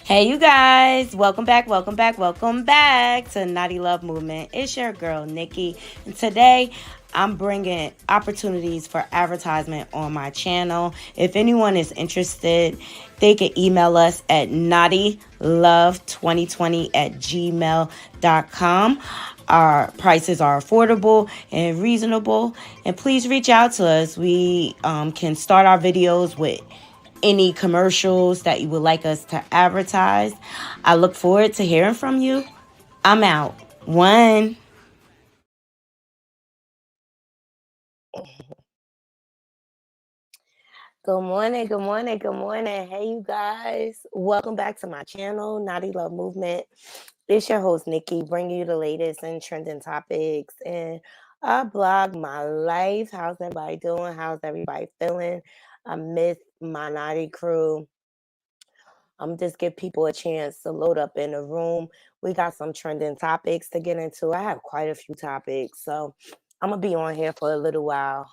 Hey, you guys, welcome back to Naughty Love Movement. It's your girl, Nicki, and today I'm bringing opportunities for advertisement on my channel. If anyone is interested, they can email us at naughtylove2020@gmail.com. Our prices are affordable and reasonable, and please reach out to us. We can start our videos with any commercials that you would like us to advertise. I look forward to hearing from you. I'm out. One. Good morning, good morning, good morning. Hey, you guys. Welcome back to my channel, Naughty Love Movement. It's your host, Nicki, bringing you the latest and trending topics. And I blog my life. How's everybody doing? How's everybody feeling? I miss my naughty crew. Just give people a chance to load up in the room. We got some trending topics to get into. I have quite a few topics, so I'm gonna be on here for a little while.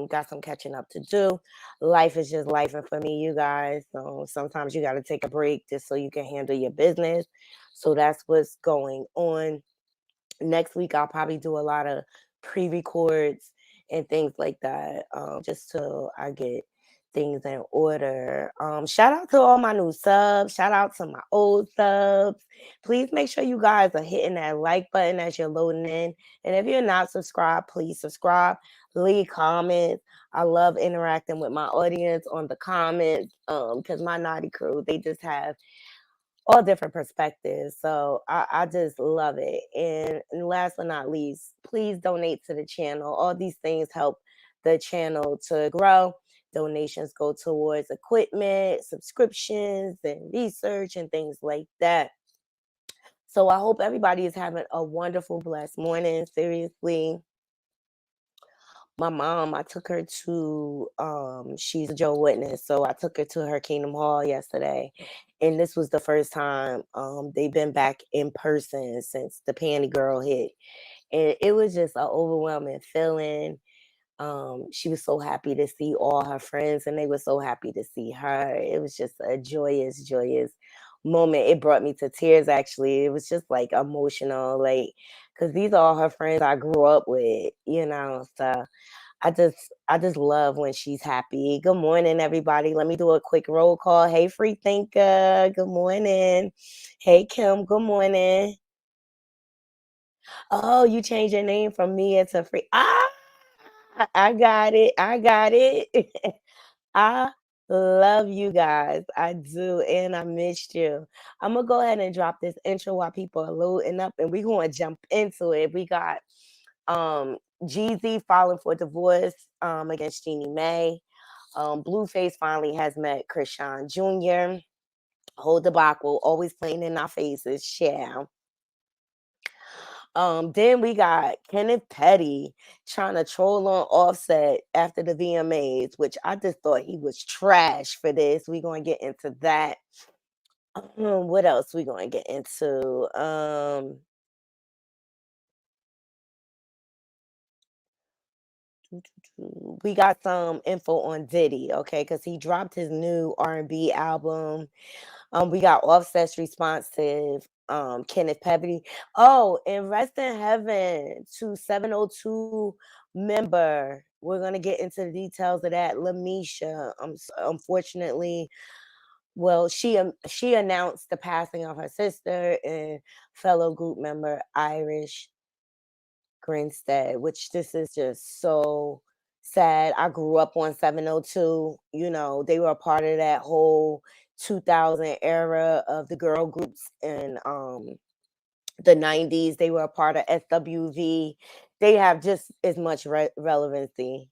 Got some catching up to do. Life is just life, and for me, you guys. So sometimes you got to take a break just so you can handle your business. So that's what's going on. Next week, I'll probably do a lot of pre-records and things like that, just so I get things in order. Shout out to all my new subs. Shout out to my old subs. Please make sure you guys are hitting that like button as you're loading in. And if you're not subscribed, please subscribe. Leave comments. I love interacting with my audience on the comments because my naughty crew, they just have all different perspectives. So I just love it. And last but not least, please donate to the channel. All these things help the channel to grow. Donations go towards equipment, subscriptions, and research and things like that. So I hope everybody is having a wonderful, blessed morning. Seriously. My mom, I took her to she's a Jehovah's Witness, so I took her to her Kingdom Hall yesterday, and this was the first time they've been back in person since the Panty Girl hit, and it was just an overwhelming feeling. She was so happy to see all her friends, and they were so happy to see her. It was just a joyous moment. It brought me to tears, actually. It was just like emotional, like, because these are all her friends I grew up with, so I just love when she's happy. Good morning, everybody. Let me do a quick roll call. Hey, Free Thinker. Good morning. Hey, Kim. Good morning. Oh, you changed your name from Mia to Free. I got it. I got it. I love you guys. I do. And I missed you. I'm going to go ahead and drop this intro while people are loading up, and we're going to jump into it. We got Jeezy filing for divorce against Jeannie Mae. Blueface finally has met Chrisean Jr. Hold the debacle, always playing in our faces. Yeah. Then we got Kenneth Petty trying to troll on Offset after the VMAs, which I just thought he was trash for this. We're gonna get into that. What else we gonna get into? We got some info on Diddy, okay, because he dropped his new R&B album. We got Offset's response to Kenneth Petty. Oh, and rest in heaven to 702 member. We're gonna get into the details of that. Lamisha, unfortunately, well, she announced the passing of her sister and fellow group member Irish Grinstead, which this is just so sad. I grew up on 702. They were a part of that whole 2000 era of the girl groups in the 90s. They were a part of SWV. They have just as much relevancy.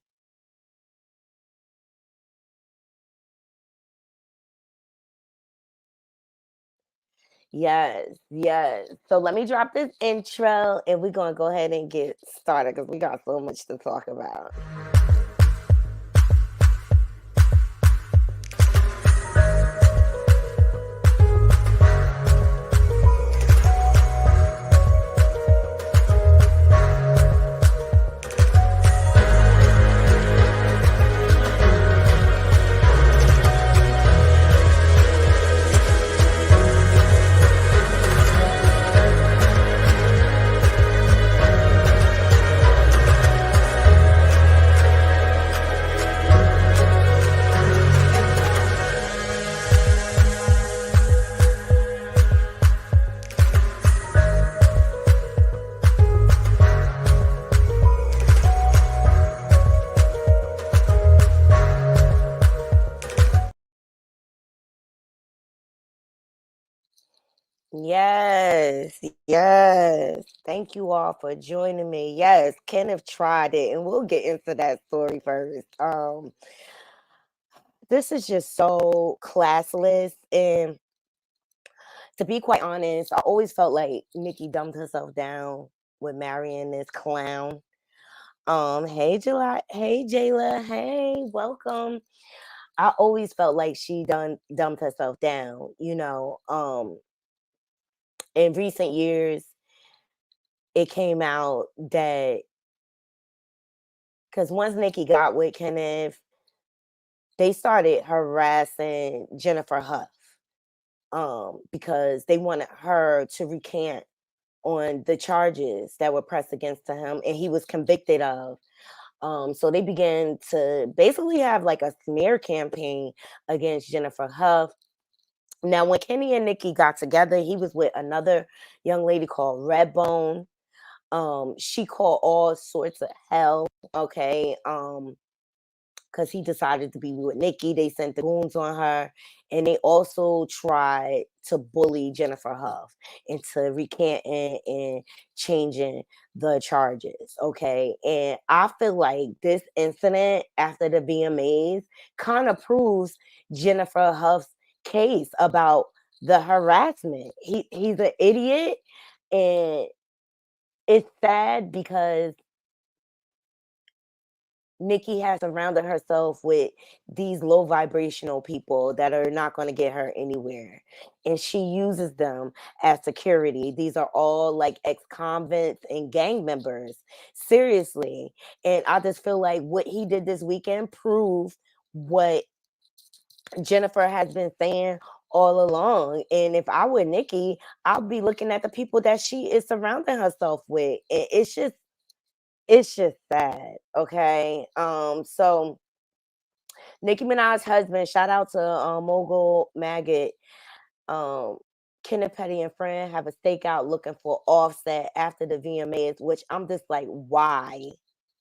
Yes, yes. So let me drop this intro and we're going to go ahead and get started because we got so much to talk about. Yes, yes. Thank you all for joining me. Yes, Kenneth tried it, and we'll get into that story first. This is just so classless, and to be quite honest, I always felt like Nicki dumbed herself down with marrying this clown. Hey Jayla, hey, welcome. I always felt like she done dumped herself down, you know. In recent years, it came out that because once Nicki got with Kenneth, they started harassing Jennifer Huff because they wanted her to recant on the charges that were pressed against him and he was convicted of. So they began to basically have like a smear campaign against Jennifer Huff. Now, when Kenny and Nicki got together, he was with another young lady called Redbone. She called all sorts of hell, okay? Because he decided to be with Nicki. They sent the goons on her. And they also tried to bully Jennifer Huff into recanting and changing the charges. Okay. And I feel like this incident after the VMAs kind of proves Jennifer Huff's case about the harassment. He's an idiot. And it's sad because Nicki has surrounded herself with these low vibrational people that are not going to get her anywhere. And she uses them as security. These are all like ex convicts and gang members. Seriously. And I just feel like what he did this weekend proved what Jennifer has been saying all along. And if I were Nicki, I'll be looking at the people that she is surrounding herself with. It's just sad. Okay. So Nicki Minaj's husband, shout out to Mogul Maggot, um, Kenneth Petty and friend have a stakeout looking for Offset after the VMAs, which I'm just like, why?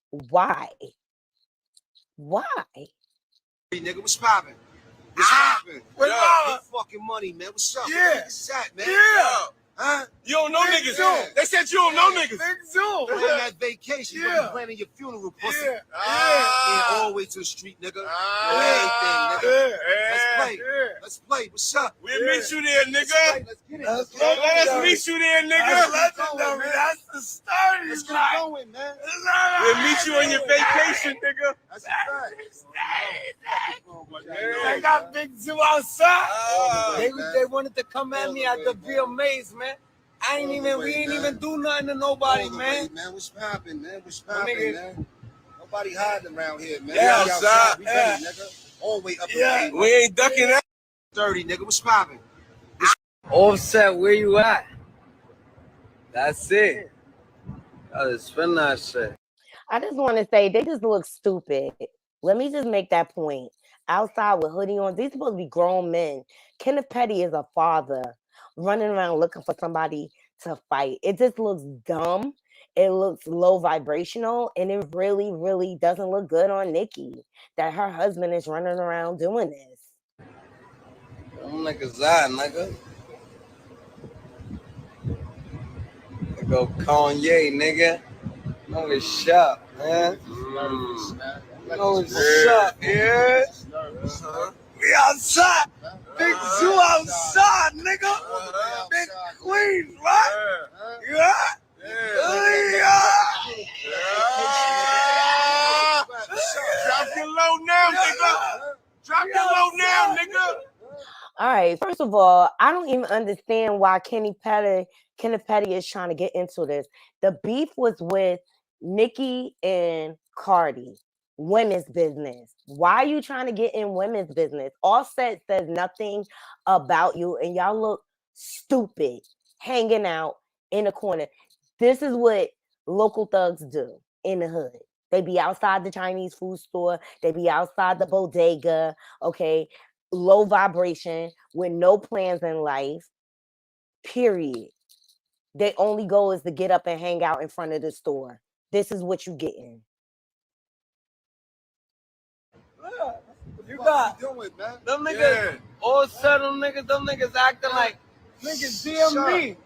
Why? Why? Hey, nigga, what's poppin'? What's poppin'? What up? Fucking money, man. What's up? Yeah. What's that, man? Yeah. Huh? You don't know niggas. Yeah. They said you don't know niggas. Big Zoom. You're on that vacation. Yeah. You're planning your funeral, pussy. Yeah. Yeah. All the way to the street, nigga. Everything, nigga. Yeah. Let's play. Yeah. Let's play. What's up? We'll meet you there, nigga. Let's get it. Let us meet you there, nigga. That's legendary. That's the start. Let's get it going, man. We'll meet you on your vacation, nigga. That's a fact. They got Big Zoo outside. They wanted to come at me at the VMAs, man. We ain't even do nothing to nobody, man. What's poppin', man? What's poppin', man? Nobody hiding around here, man. Yeah, outside. We ready, nigga. All the way up. Yeah. We ain't ducking that. 30, nigga. What's poppin'? Offset, where you at? That's it. Gotta spend that shit. I just want to say they just look stupid. Let me just make that point. Outside with hoodie on, these supposed to be grown men. Kenneth Petty is a father running around looking for somebody to fight. It just looks dumb. It looks low vibrational, and it really, really doesn't look good on Nicki that her husband is running around doing this. Them niggas that, nigga. They go Kanye, nigga. No, it's shut, man. No, it's shut, yeah. We outside. Big Zoo outside, nigga. Big Queens, right? Yeah. Drop your low now, nigga. Drop your low now, nigga. All right. First of all, I don't even understand why Kenneth Petty is trying to get into this. The beef was with Nicki and Cardi. Women's business. Why are you trying to get in women's business? Offset says nothing about you, and y'all look stupid hanging out in the corner. This is what local thugs do in the hood. They be outside the Chinese food store. They be outside the bodega. Okay, low vibration with no plans in life. Period. Their only goal is to get up and hang out in front of the store. This is what you getting. You got them niggas, all set them niggas acting like Nigga, DM me.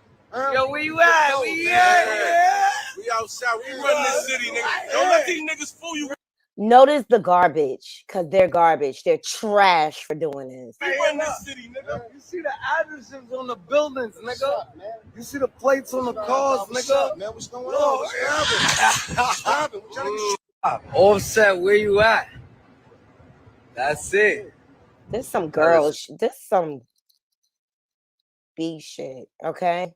Yo, where you at? Where you at? We outside. We run this city, nigga. Don't let these niggas fool you. Notice the garbage, because they're garbage. They're trash for doing this. We run this city, nigga. You see the addresses on the buildings, nigga. You see the plates on the cars, nigga. Man, what's going on? What's happening? What y'all niggas? Offset, where you at? That's it. There's some girls. There's some B shit, okay?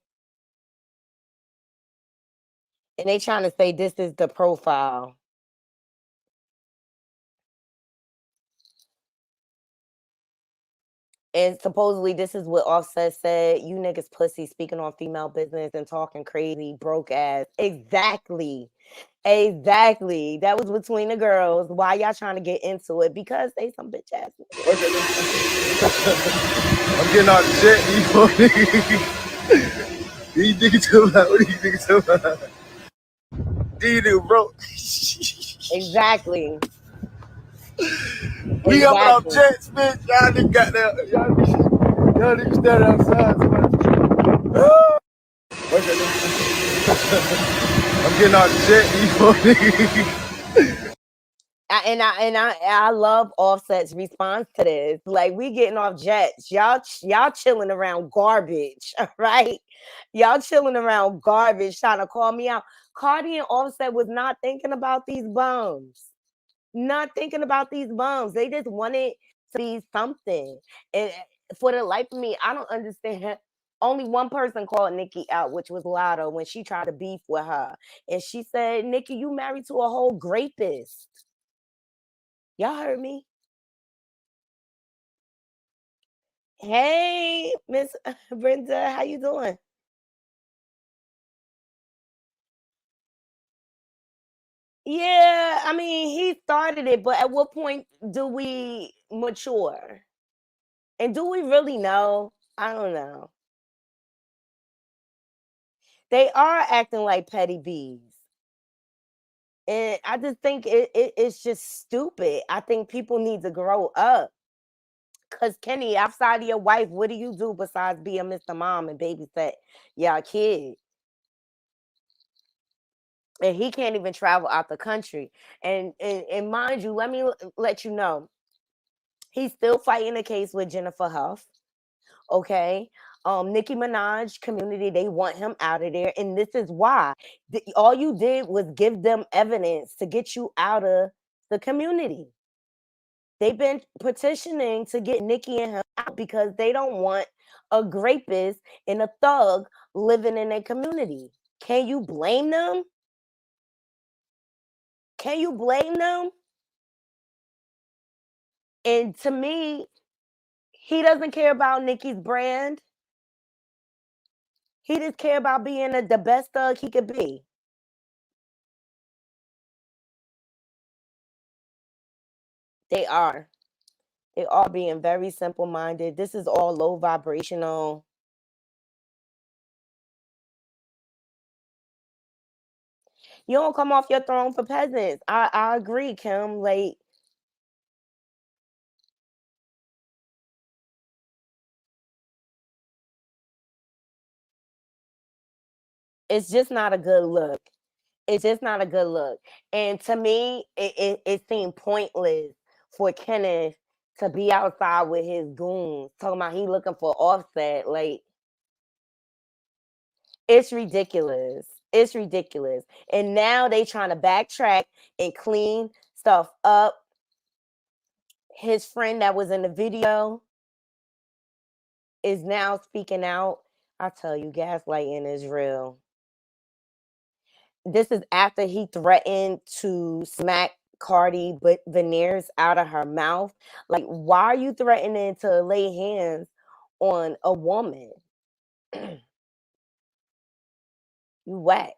And they trying to say this is the profile. And supposedly this is what Offset said. You niggas pussy speaking on female business and talking crazy, broke ass. Exactly. Exactly. That was between the girls. Why y'all trying to get into it? Because they some bitch ass. I'm getting out the jet. These niggas talking about? What are these niggas talking about? These niggas broke. Exactly. We up out jets, bitch. Y'all niggas got that. Y'all niggas standing outside. I'm getting out the jet. I love Offset's response to this. Like, we getting off jets. Y'all chilling around garbage, right? Y'all chilling around garbage, trying to call me out. Cardi and Offset was not thinking about these bums. Not thinking about these bums. They just wanted to be something. And for the life of me, I don't understand. Only one person called Nicki out, which was Lotto, when she tried to beef with her. And she said, Nicki, you married to a whole rapist. Y'all heard me? Hey, Miss Brenda, how you doing? Yeah, I mean, he started it, but at what point do we mature? And do we really know? I don't know. They are acting like petty bees. And I just think it's just stupid. I think people need to grow up. Cause Kenny, outside of your wife, what do you do besides be a Mr. Mom and babysit your kid? And he can't even travel out the country. And mind you, let me let you know, he's still fighting a case with Jennifer Huff. Okay. Nicki Minaj community, they want him out of there. And this is why. All you did was give them evidence to get you out of the community. They've been petitioning to get Nicki and him out because they don't want a rapist and a thug living in their community. Can you blame them? Can you blame them? And to me, he doesn't care about Nicki's brand. He just care about being the best thug he could be. They are. They are being very simple-minded. This is all low vibrational. You don't come off your throne for peasants. I agree, Kim. Like, it's just not a good look. It's just not a good look. And to me, it seemed pointless for Kenneth to be outside with his goons talking about he looking for Offset. Like, it's ridiculous. It's ridiculous. And now they trying to backtrack and clean stuff up. His friend that was in the video is now speaking out. I tell you, gaslighting is real. This is after he threatened to smack Cardi but veneers out of her mouth. Like, why are you threatening to lay hands on a woman? You whack.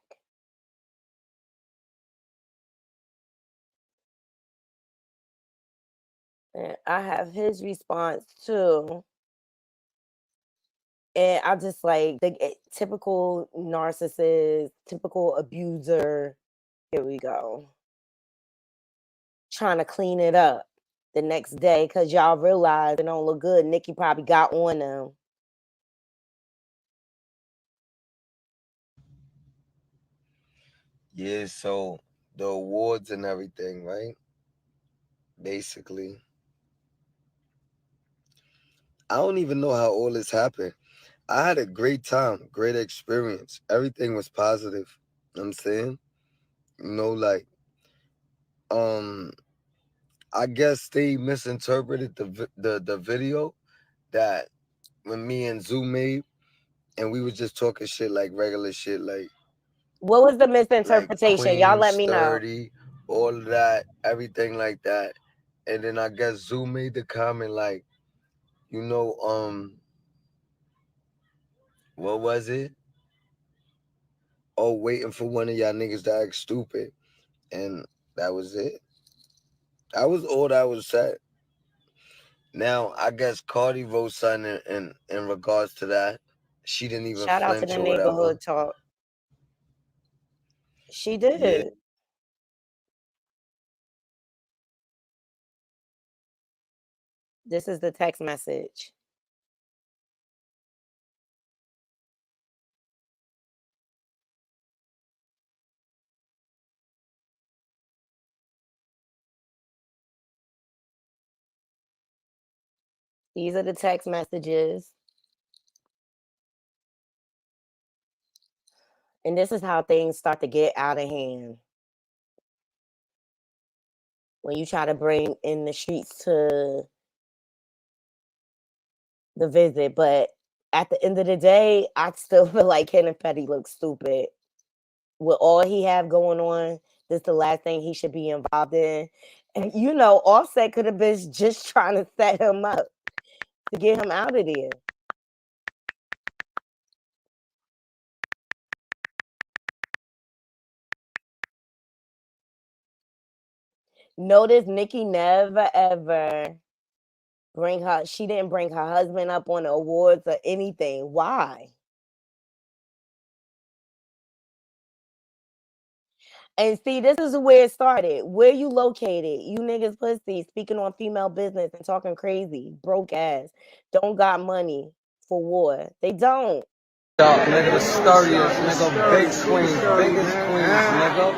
And I have his response too. And I just like the typical narcissist, typical abuser. Here we go. Trying to clean it up the next day because y'all realize it don't look good. Nicki probably got on them. Yeah, so the awards and everything, right? Basically, I don't even know how all this happened. I had a great time, great experience. Everything was positive. You know what I'm saying, like, um, I guess they misinterpreted the video that when me and Zoo made, and we was just talking shit like regular shit, What was the like misinterpretation? Y'all Queen let me know. Sturdy, all of that, everything like that. And then I guess Zoo made the comment like, you know, what was it? Oh, waiting for one of y'all niggas to act stupid. And that was it. That was all that was said. Now, I guess Cardi wrote something in regards to that. She didn't even Shout out to flinch the or whatever. neighborhood talk. She Yeah. did. This is the text message. These are the text messages. And this is how things start to get out of hand. When you try to bring in the streets to the visit. But at the end of the day, I still feel like Kenneth Petty looks stupid. With all he have going on, this is the last thing he should be involved in. And Offset could have been just trying to set him up to get him out of there. Notice Nicki never ever she didn't bring her husband up on the awards or anything. Why? And see, this is where it started. Where you located? You niggas pussy speaking on female business and talking crazy, broke ass. Don't got money for war. They don't. Dog, nigga, the sturdiest, nigga, big queens, biggest queens, nigga.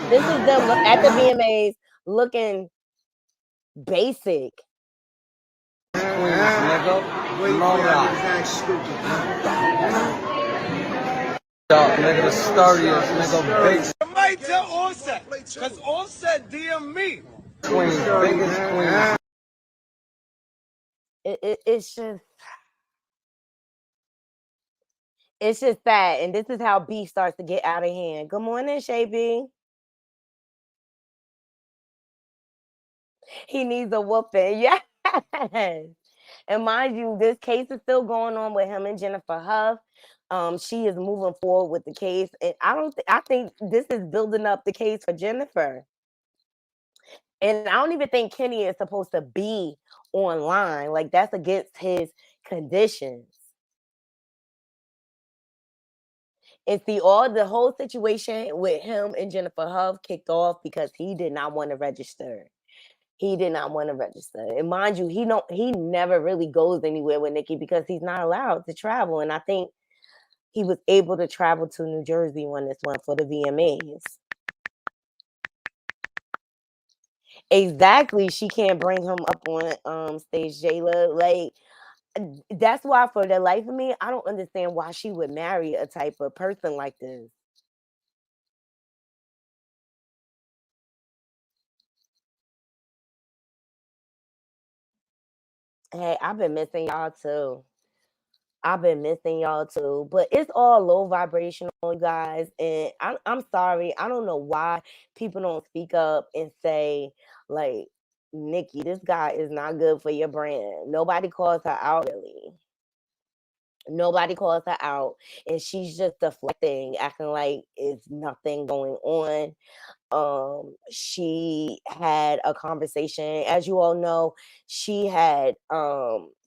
This is them at the VMAs looking basic. Queens, nigga. Dog, nigga, the sturdiest, nigga, big. I might tell Offset, because Offset DM me. Queens, biggest queens. It's just that, and this is how beef starts to get out of hand. Good morning, Shay B. He needs a whooping. Yes. And mind you, this case is still going on with him and Jennifer Huff. She is moving forward with the case, and I think this is building up the case for Jennifer. And I don't even think Kenny is supposed to be online. Like that's against his conditions. And see, all the whole situation with him and Jennifer Huff kicked off because he did not want to register. He did not want to register. And mind you, he never really goes anywhere with Nicki because he's not allowed to travel. And I think he was able to travel to New Jersey when this went for the VMAs. Exactly. She can't bring him up on stage, Jayla. Like that's why for the life of me, I don't understand why she would marry a type of person like this. Hey, I've been missing y'all too. I've been missing y'all too, but it's all low vibrational, you guys. And I'm sorry. I don't know why people don't speak up and say, like, Nicki, this guy is not good for your brand. Nobody calls her out, really. Nobody calls her out. And she's just deflecting, acting like it's nothing going on. She had a conversation, as you all know, she had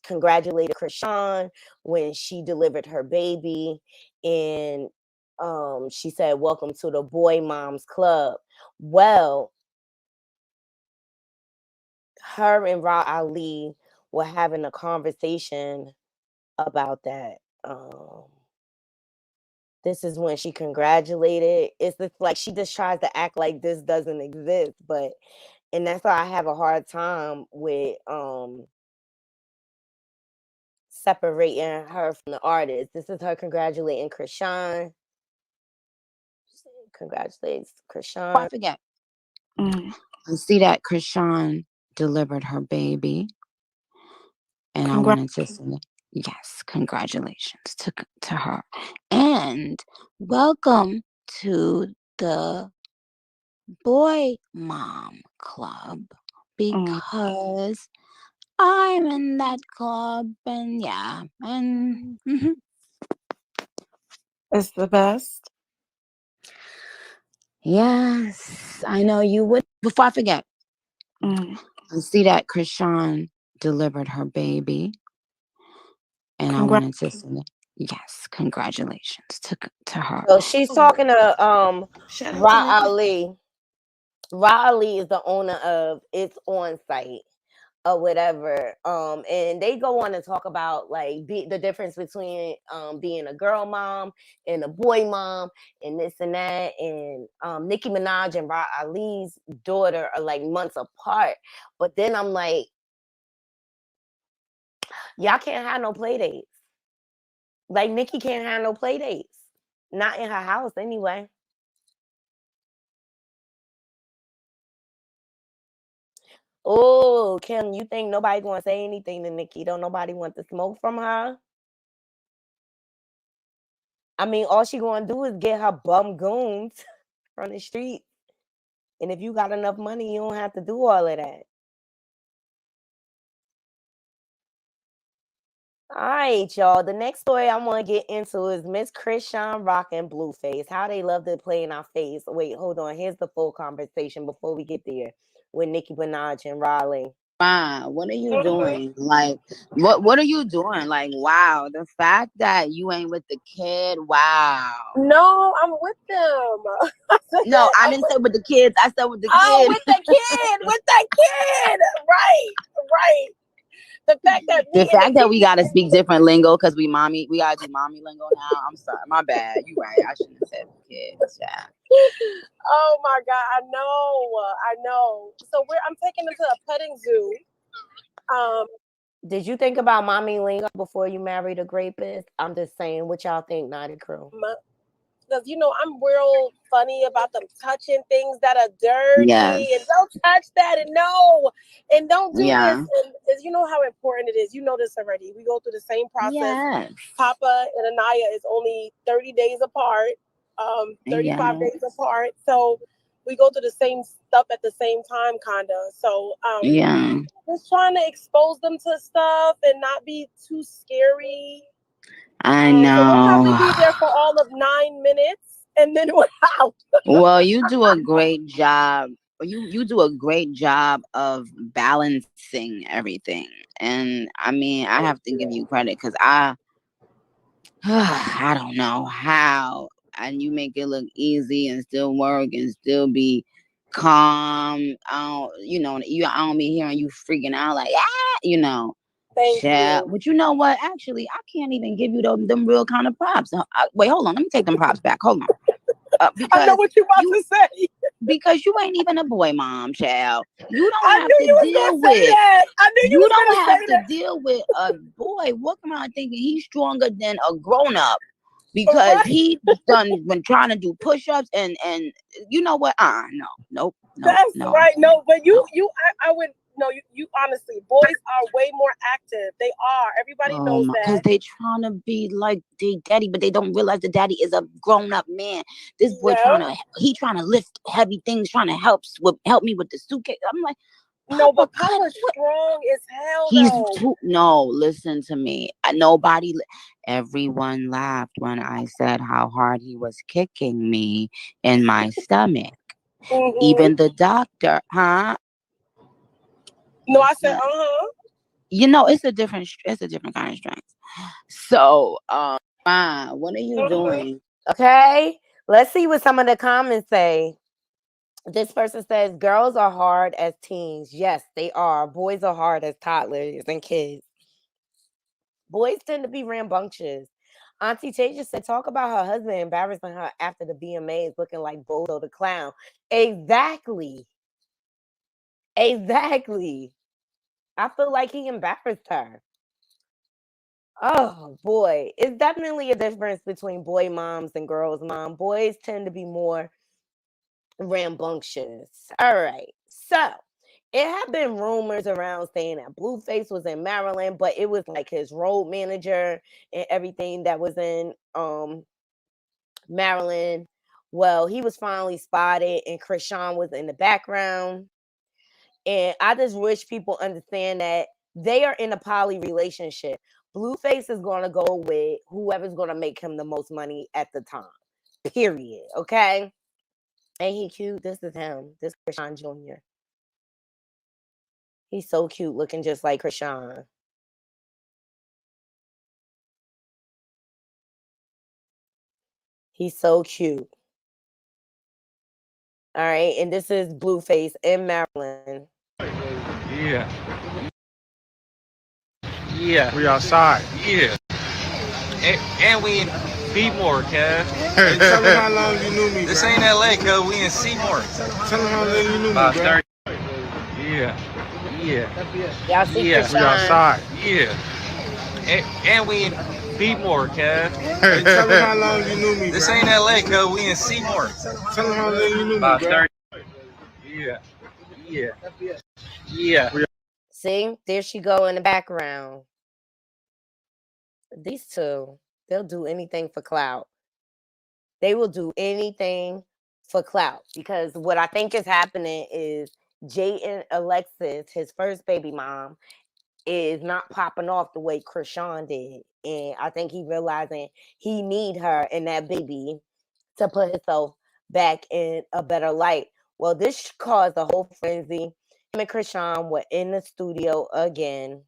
congratulated Chrisean when she delivered her baby, and she said welcome to the boy moms club. Well, her and Ra Ali were having a conversation about that. This is when she congratulated. It's just like she just tries to act like this doesn't exist, but and that's why I have a hard time with separating her from the artist. This is her congratulating Chrisean. Congratulates Chrisean. I forget. I see that Chrisean delivered her baby, and I wanted to say, yes, congratulations to her, and welcome to the Boy Mom Club, because I'm in that club, and yeah, and It's the best. yes, I know you would. Before I forget, I see that Chrisean delivered her baby, and I wanted to say, yes, congratulations to her. So she's talking to Ra Ali. Ra Ali is the owner of It's On Site or whatever. And they go on to talk about like the difference between being a girl mom and a boy mom and this and that. And Nicki Minaj and Ra Ali's daughter are like months apart. But then I'm like, y'all can't have no play dates. Like Nicki can't have no play dates. Not in her house anyway. Oh, Kim, you think nobody gonna say anything to Nicki? Don't nobody want the smoke from her? I mean, all she gonna do is get her bum goons from the street. And if you got enough money, you don't have to do all of that. All right, y'all. The next story I want to get into is Miss Chrisean Rock and Blueface. How they love to play in our face. Wait, hold on. Here's the full conversation before we get there with Nicki Minaj and Raleigh. Wow, what are you doing? Like, what are you doing? Like, wow, the fact that you ain't with the kid, wow. No, I'm with them. No, I didn't say with the kids. I said with the kid. Oh, with the kid, with that kid. Right. The fact that we gotta speak different lingo because we gotta do mommy lingo now. I'm sorry, my bad. You right. I shouldn't have said kids. Yeah. Oh my God, I know. So I'm taking them to a petting zoo. Did you think about mommy lingo before you married a rapist? I'm just saying, what y'all think, Naughty Crew? Because I'm real funny about them touching things that are dirty, and don't touch that, and don't do this. And you know how important it is. You know this already. We go through the same process. Yes. Papa and Anaya is only 30 days apart, 35 days apart. So we go through the same stuff at the same time, kinda. So just trying to expose them to stuff and not be too scary. I know. So we'll probably be there for all of 9 minutes, and then we're out. Well, you do a great job. You do a great job of balancing everything, and I mean, I have to give you credit because I don't know how, and you make it look easy and still work and still be calm. I don't be hearing you freaking out like Thank you. But you know what? Actually, I can't even give you them real kind of props. Wait, hold on. Let me take them props back. Hold on. I know what you're about to say. Because you ain't even a boy mom, child. You don't have to deal with. I knew you don't have to deal with a boy walking around thinking he's stronger than a grown up because he done when trying to do push-ups and you know what? Nope. That's right. No, but I would. No, you honestly, boys are way more active. They are. Everybody knows that. Because they trying to be like their daddy, but they don't realize the daddy is a grown-up man. This boy trying to lift heavy things, trying to help me with the suitcase. I'm like, no, but Papa's strong as hell. No, listen to me. Everyone laughed when I said how hard he was kicking me in my stomach. Even the doctor, huh? No, I said, it's a different kind of strength. So, what are you doing? Okay, let's see what some of the comments say. This person says, girls are hard as teens. Yes, they are. Boys are hard as toddlers and kids. Boys tend to be rambunctious. Auntie Tay just said, talk about her husband embarrassing her after the BMAs looking like Bozo the Clown. Exactly. Exactly. I feel like he embarrassed her. Oh boy. It's definitely a difference between boy moms and girls mom. Boys tend to be more rambunctious. All right. So it had been rumors around saying that Blueface was in Maryland, but it was like his road manager and everything that was in Maryland. Well, he was finally spotted and Chrisean was in the background. And I just wish people understand that they are in a poly relationship. Blueface is going to go with whoever's going to make him the most money at the time. Period. Okay? Ain't he cute? This is him. This is Chrisean Jr. He's so cute, looking just like Chrisean. He's so cute. All right, and this is Blueface in Maryland. Yeah. Yeah. We outside. Yeah. And we in Seymour, Kev. Hey, tell them how long you knew me, This bro. ain't LA, cuz we in Seymour. Tell them how long you knew me, About bro. 30. Yeah. Yeah. Y'all see Yeah. Chrisean? We outside. Yeah. And we in Seymour, Kev. Hey, tell them how long you knew me, This bro. ain't LA, cuz we in Seymour. Tell them how long you knew me, About bro. 30. Yeah. Yeah. Yeah. See, there she go in the background. These two, they'll do anything for clout. They will do anything for clout because what I think is happening is Jayden Alexis, his first baby mom, is not popping off the way Chrisean did. And I think he realizing he need her and that baby to put himself back in a better light. Well, this caused a whole frenzy. Him and Chrisean were in the studio again.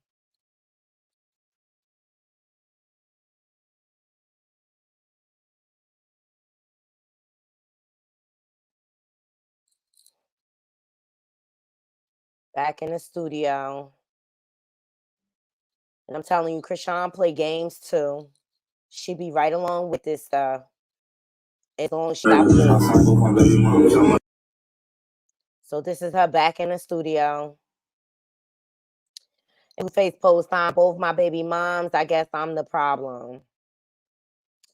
Back in the studio. And I'm telling you, Chrisean play games too. She be right along with this stuff. As long as she got business. So this is her back in the studio. And Blueface post on both my baby moms. I guess I'm the problem.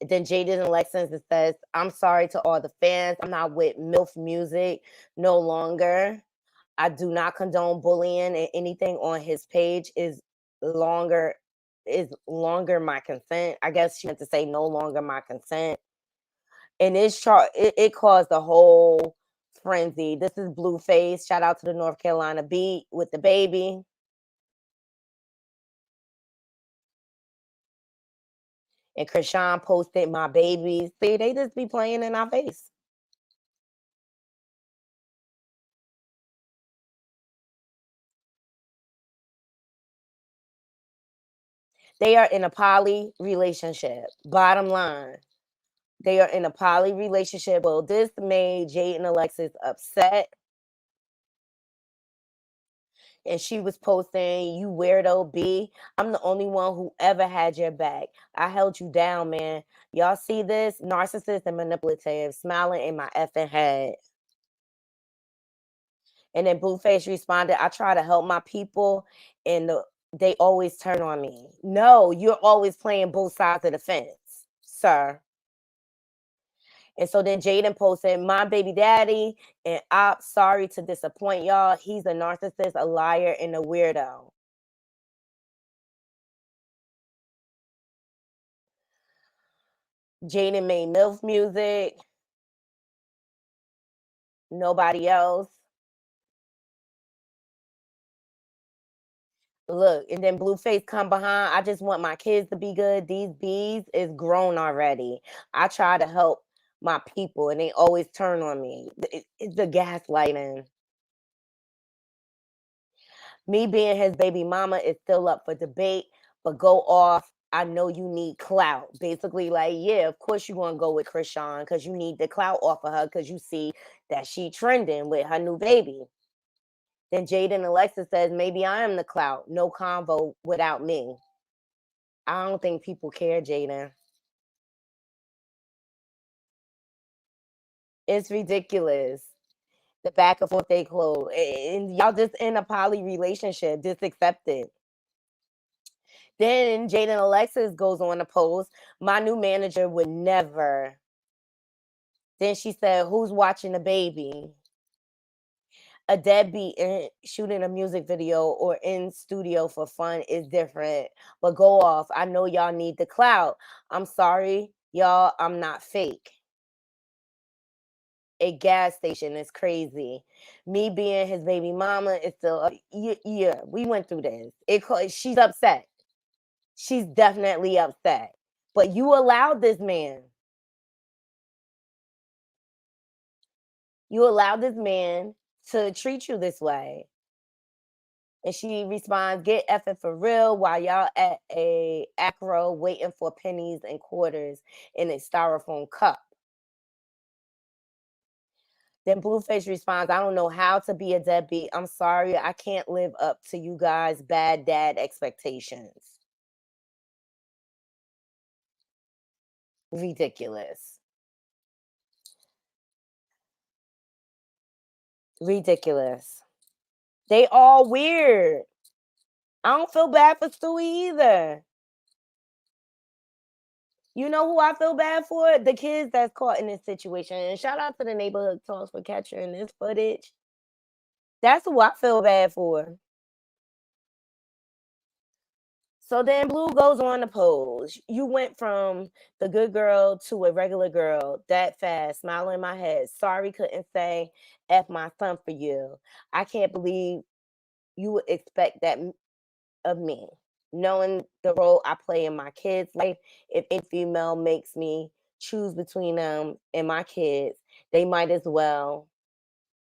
And then Jayden and Lexus it says, I'm sorry to all the fans. I'm not with MILF music no longer. I do not condone bullying and anything on his page longer is my consent. I guess she meant to say no longer my consent. And it caused a whole frenzy. This is Blueface. Shout out to the North Carolina beat with the baby. And Chrisean posted my babies. See, they just be playing in our face. They are in a poly relationship. Bottom line. They are in a poly relationship. Well, this made Jade and Alexis upset. And she was posting, you weirdo B. I'm the only one who ever had your back. I held you down, man. Y'all see this? Narcissist and manipulative, smiling in my effing head. And then Blueface responded, I try to help my people and they always turn on me. No, you're always playing both sides of the fence, sir. And so then Jayden posted, my baby daddy, and I'm sorry to disappoint y'all. He's a narcissist, a liar, and a weirdo. Jayden made MILF music. Nobody else. Look, and then Blueface come behind. I just want my kids to be good. These bees is grown already. I try to help my people, and they always turn on me. It's the gaslighting. Me being his baby mama is still up for debate, but go off. I know you need clout. Basically, like, yeah, of course you want to go with Chrisean because you need the clout off of her because you see that she trending with her new baby. Then Jayden Alexa says, maybe I am the clout. No convo without me. I don't think people care, Jayden. It's ridiculous. The back and forth they clothes. And y'all just in a poly relationship. Just accept it. Then Jaden Alexis goes on to post, my new manager would never. Then she said, who's watching the baby? A deadbeat shooting a music video or in studio for fun is different. But go off. I know y'all need the clout. I'm sorry, y'all. I'm not fake. A gas station is crazy. Me being his baby mama is still. Yeah, we went through this. She's upset. She's definitely upset. But you allowed this man. You allowed this man to treat you this way. And she responds, get effing for real while y'all at a acro waiting for pennies and quarters in a styrofoam cup. Then Blueface responds, I don't know how to be a deadbeat. I'm sorry, I can't live up to you guys' bad dad expectations. Ridiculous. Ridiculous. They all weird. I don't feel bad for Stewie either. You know who I feel bad for? The kids that's caught in this situation. And shout out to the neighborhood talks for capturing this footage. That's who I feel bad for. So then Blue goes on to pose. You went from the good girl to a regular girl that fast, smile in my head. Sorry, couldn't say F my son for you. I can't believe you would expect that of me. Knowing the role I play in my kids' life, if a female makes me choose between them and my kids, they might as well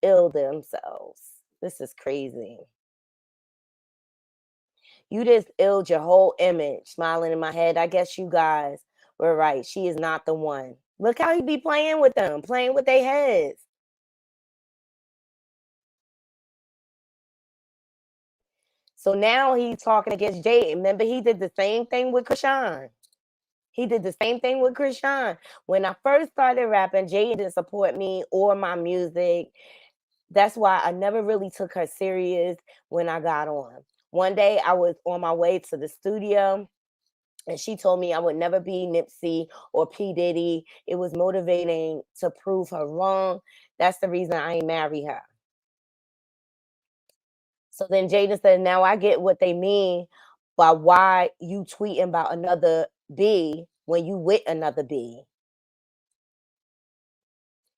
ill themselves. This is crazy. You just illed your whole image, smiling in my head. I guess you guys were right. She is not the one. Look how he be playing with them, playing with their heads. So now he's talking against Jay. Remember, he did the same thing with Chrisean. He did the same thing with Chrisean. When I first started rapping, Jay didn't support me or my music. That's why I never really took her serious when I got on. One day I was on my way to the studio and she told me I would never be Nipsey or P. Diddy. It was motivating to prove her wrong. That's the reason I ain't marry her. So then Jada said, now I get what they mean by why you tweeting about another B when you with another B.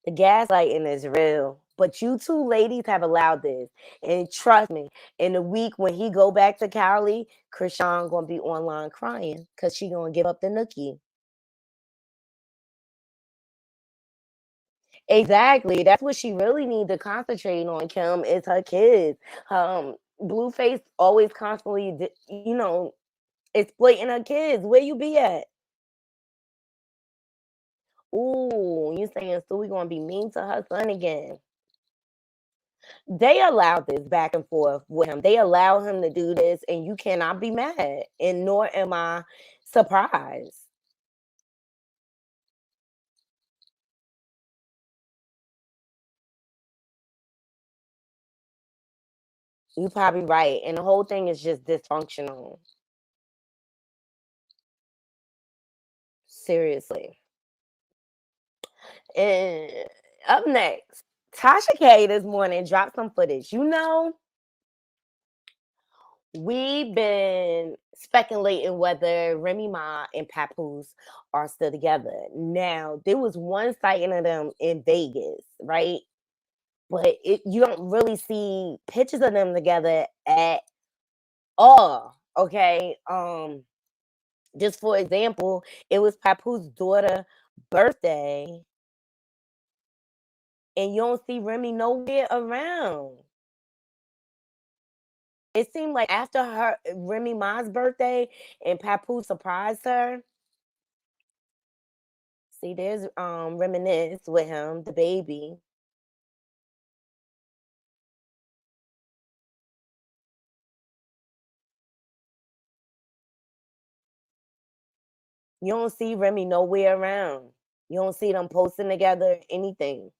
The gaslighting is real. But you two ladies have allowed this. And trust me, in the week when he go back to Cali, Chrisean gonna be online crying because she gonna give up the nookie. Exactly. That's what she really need to concentrate on, Kim, is her kids. Blueface always constantly, exploiting her kids. Where you be at? Ooh, you saying Stewie gonna be mean to her son again. They allowed this back and forth with him. They allow him to do this, and you cannot be mad. And nor am I surprised. You're probably right. And the whole thing is just dysfunctional. Seriously. And up next, Tasha K this morning dropped some footage. We've been speculating whether Remy Ma and Papoose are still together. Now, there was one sighting of them in Vegas, right? But you don't really see pictures of them together at all. Okay. Just for example, it was Papoose' daughter's birthday, and you don't see Remy nowhere around. It seemed like after Remy Ma's birthday and Papoose surprised her. See, there's Reminisce with him, the baby. You don't see Remy nowhere around. You don't see them posting together, anything.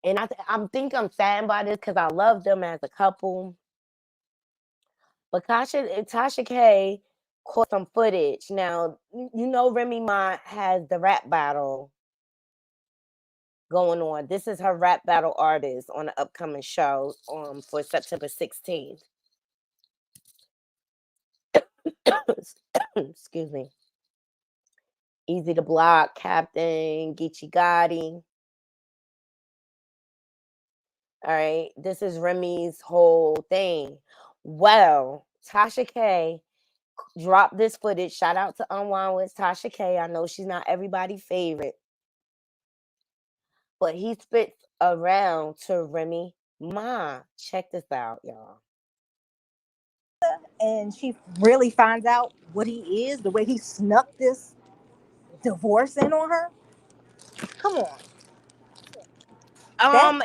And I'm saddened by this because I love them as a couple. But Tasha K caught some footage. Now, you know Remy Ma has the rap battle going on. This is her rap battle artist on the upcoming show for September 16th. Excuse me. Easy to Block, Captain, Geechee Gotti. All right. This is Remy's whole thing. Well, Tasha K dropped this footage. Shout out to Unwind with Tasha K. I know she's not everybody's favorite, but he spits around to Remy Ma. Check this out, y'all. And she really finds out what he is, the way he snuck this divorce in on her. Come on.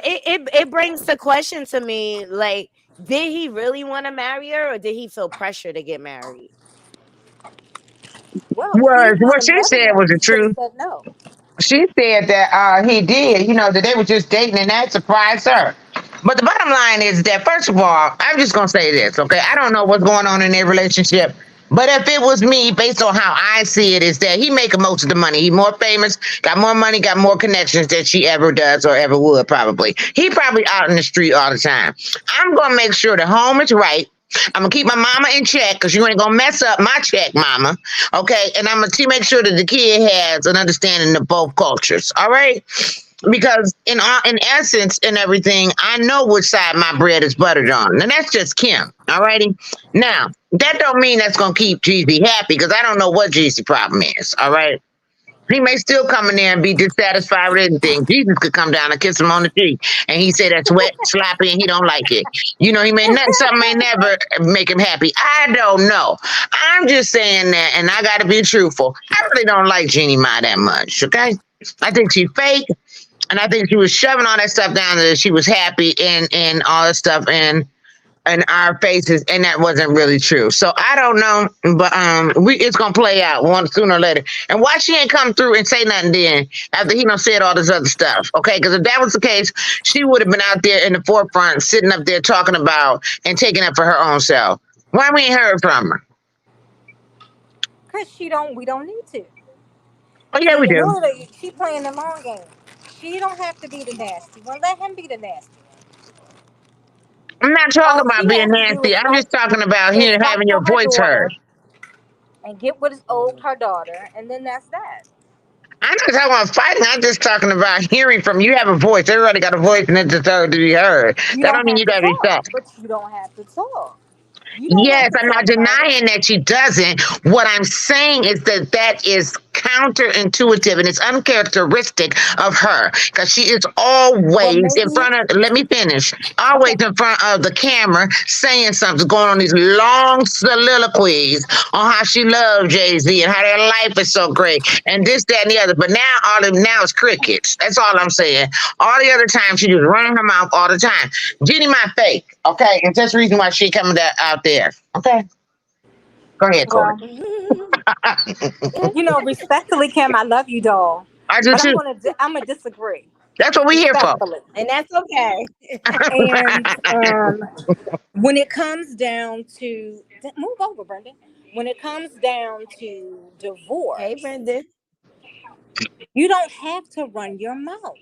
It brings the question to me, like, did he really want to marry her, or did he feel pressure to get married? Well, if he didn't What want to she marry said her, was the he should have truth. said no. She said that he did, that they were just dating and that surprised her. But the bottom line is that, first of all, I'm just going to say this, okay? I don't know what's going on in their relationship. But if it was me, based on how I see it, is that he making most of the money. He more famous, got more money, got more connections than she ever does or ever would probably. He probably out in the street all the time. I'm going to make sure the home is right. I'm gonna keep my mama in check because you ain't gonna mess up my check, mama. Okay, and I'm gonna make sure that the kid has an understanding of both cultures. All right, because in essence and everything, I know which side my bread is buttered on, and that's just Kim. All righty. Now that don't mean that's gonna keep Jeezy happy because I don't know what Jeezy problem is. All right. He may still come in there and be dissatisfied with anything. Jesus could come down and kiss him on the cheek, and he said that's wet, sloppy, and he don't like it. He may not, something may never make him happy. I don't know. I'm just saying that, and I got to be truthful. I really don't like Jeannie Mai that much. Okay, I think she's fake, and I think she was shoving all that stuff down that she was happy and all that stuff in our faces, and that wasn't really true. So I don't know, but it's gonna play out one sooner or later. And why she ain't come through and say nothing then after he done said all this other stuff? Okay, because if that was the case, she would have been out there in the forefront, sitting up there talking about and taking up for her own self. Why we ain't heard from her? Because we don't need to. Oh yeah, See, we in do. order to, she playing the long game. She don't have to be the nasty one. Let him be the nasty one. I'm not talking All about she being has to do nasty. I'm just talking about fight having your for her voice heard. daughter and get what is owed her daughter, and then that's that. I'm not talking about fighting. I'm just talking about hearing from you. Have a voice. Everybody got a voice, and it deserves to be heard. You That don't don't mean have you to got to be talk, soft. but you don't have to talk. You don't have Yes, to I'm talk not about it. denying that she doesn't. What I'm saying is that is counterintuitive and it's uncharacteristic of her because she is Well, always in maybe front of, let me finish, okay. always in front of the camera saying something, going on these long soliloquies on how she loves Jay-Z and how their life is so great and this, that, and the other. But now it's crickets. That's all I'm saying. All the other times she just running her mouth all the time. Jenny my fake, okay? And that's the reason why she coming out there. Okay? Go ahead, Corey. Well, respectfully, Kim, I love you, doll, I do but too. I'm gonna disagree That's what we here for. respectfully. And that's okay. And when it comes down to move over, Brendan. When it comes down to Hey, divorce, Brenda. you don't have to run your mouth.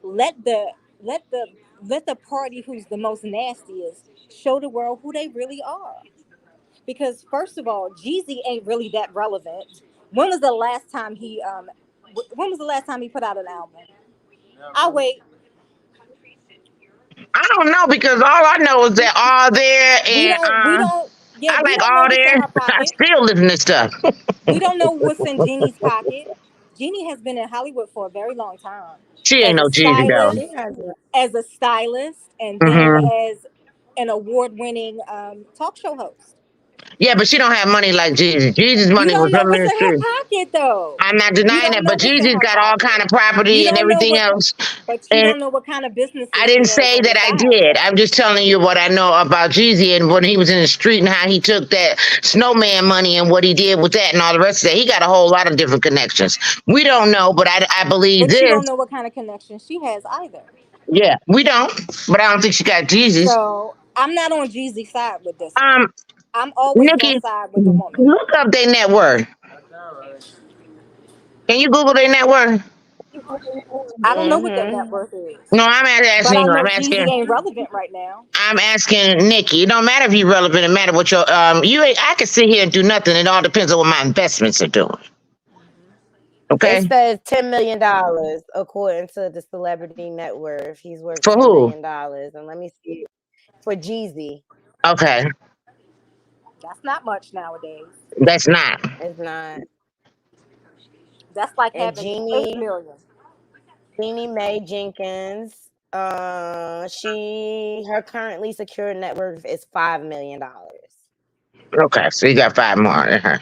Let the let the let the party who's the most nastiest show the world who they really are. Because first of all, Jeezy ain't really that relevant. When was the last time when was the last time he put out an album? I'll wait. I don't know because all I know is that all there and I We like don't know all what's in there. her I pocket. still listen to stuff. We don't know what's in Jeannie's pocket. Jeannie has been in Hollywood for a very long time She ain't as a no Jeezy though. stylist, and then Hmm. as an award-winning talk show host. Yeah, but she don't have money like Jeezy. Jeezy's You money was don't know her what's in her ministry. pocket, though. I'm not You denying don't that, know but what's in Jeezy's her got all kind pocket. of You property and don't know everything what, else. but you And don't know what kind of I businesses didn't say that I did. I'm just telling you what I know about Jeezy and when he was in the street and how he took that snowman money and what he did with that and all the rest of that. He got a whole lot of different connections. We don't know, but I believe But you this. don't know what kind of connection she has either. Yeah, we don't, but I don't think she got Jeezy's. So I'm not on Jeezy's side with this one. Um, I'm always gonna Nikki, side with the woman. look up their net worth. Can you Google their net worth? I don't know what their net Mm-hmm. worth is, No, I'm not but asking I you. know Jeezy ain't relevant right now. I'm asking Nikki. It don't matter if you're relevant. It matter what your you. I can sit here and do nothing. It all depends on what my investments are doing. It Okay, says $10 million according to the celebrity net worth. He's worth for $10 who? million, and let me see for Jeezy. Okay, That's not much nowadays. that's not. It's not. That's like And having 8 million. Jeannie Mae Jenkins. Her currently secured net worth is $5 million. Okay, so you got five more than her.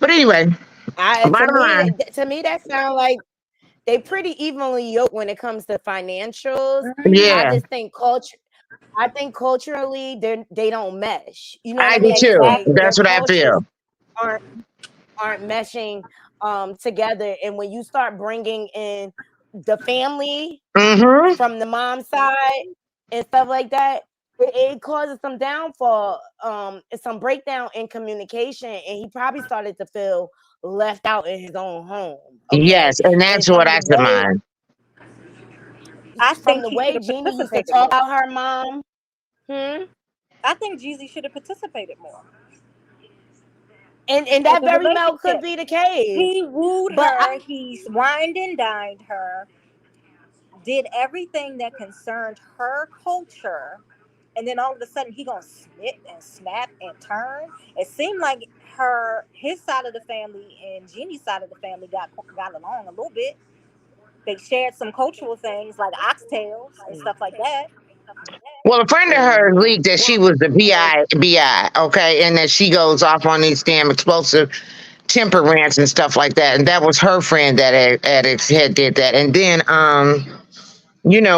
But anyway, I bottom line, to me that sounds like they pretty evenly yoked when it comes to financials. I yeah, just think culturally they don't mesh. You know what I I do mean? too. Like Exactly. their That's what I cultures feel. aren't aren't meshing together. And when you start bringing in the family Mm-hmm. from the mom side and stuff like that, it causes some downfall, some breakdown in communication, and he probably started to feel left out in his own home. Okay, Yes, and and that's what I surmise. I from think the he should way have Jeannie used to participated talk more. about her mom. I think Jeezy should have participated more And in that the very well could relationship. be the case. He wooed But her. He wined and dined her. Did everything that concerned her culture, and then all of a sudden he gonna snip and snap and turn. It seemed like his side of the family and Jeannie's side of the family got along a little bit. They shared some cultural things like oxtails and stuff like that. Well, a friend of hers mhm. leaked that she was the BI, okay, and that she goes off on these damn explosive temper rants and stuff like that. And that was her friend that had did that. And then,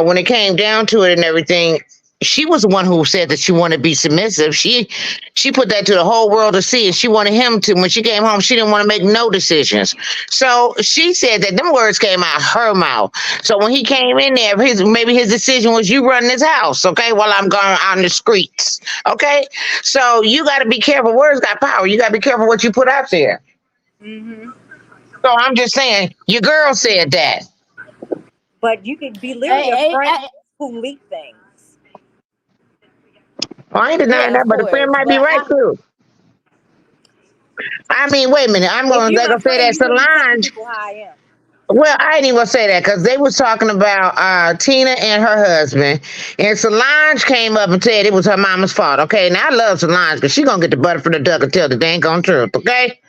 when it came down to it and everything, she was the one who said that she wanted to be submissive. She put that to the whole world to see, and she wanted him to. When she came home, she didn't want to make no decisions. So she said that them words came out her mouth. So when he came in there, maybe his decision was, you run this house, okay, while I'm going on the streets, okay. So you got to be careful. Words got power. You got to be careful what you put out there. Hmm. So I'm just saying, your girl said that. But you could be leery of I, friends I, who leak things. Well, I ain't denying yeah, that, of but the friend course. might be But right too. I mean, wait a minute. I'm If going you to my say friend, that you gonna be telling Solange. people how I am. Well, I ain't even gonna say that because they was talking about Tina and her husband, and Solange came up and said it was her mama's fault. Okay, and I love Solange because she gonna get the butter from the duck and tell the dang on truth. Okay,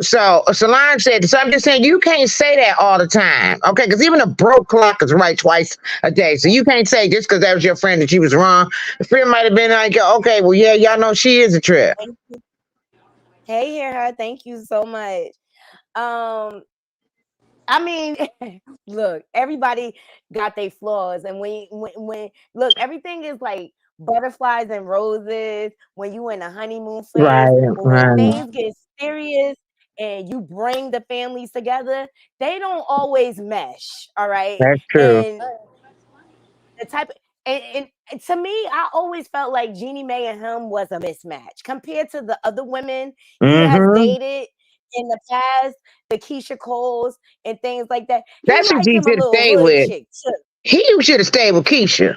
so Solange said, so I'm just saying you can't say that all the time. Okay, because even a broke clock is right twice a day. So you can't say just because that was your friend that she was wrong. The friend might have been like, okay, well, yeah, y'all know she is a trip. hey, hear her. Thank you so much. Um, I mean, look, everybody got their flaws, and when look, everything is like butterflies and roses when you in a honeymoon phase. Right, But when right. things get serious and you bring the families together, they don't always mesh. All right, That's true. and the type of, and to me, I always felt like Jeannie Mae and him was a mismatch compared to the other women he has Mm-hmm. dated in the past, the Keisha Coles and things like that. He That's who like G him a should have little stayed hood with. chick too. He should have stayed with Keisha.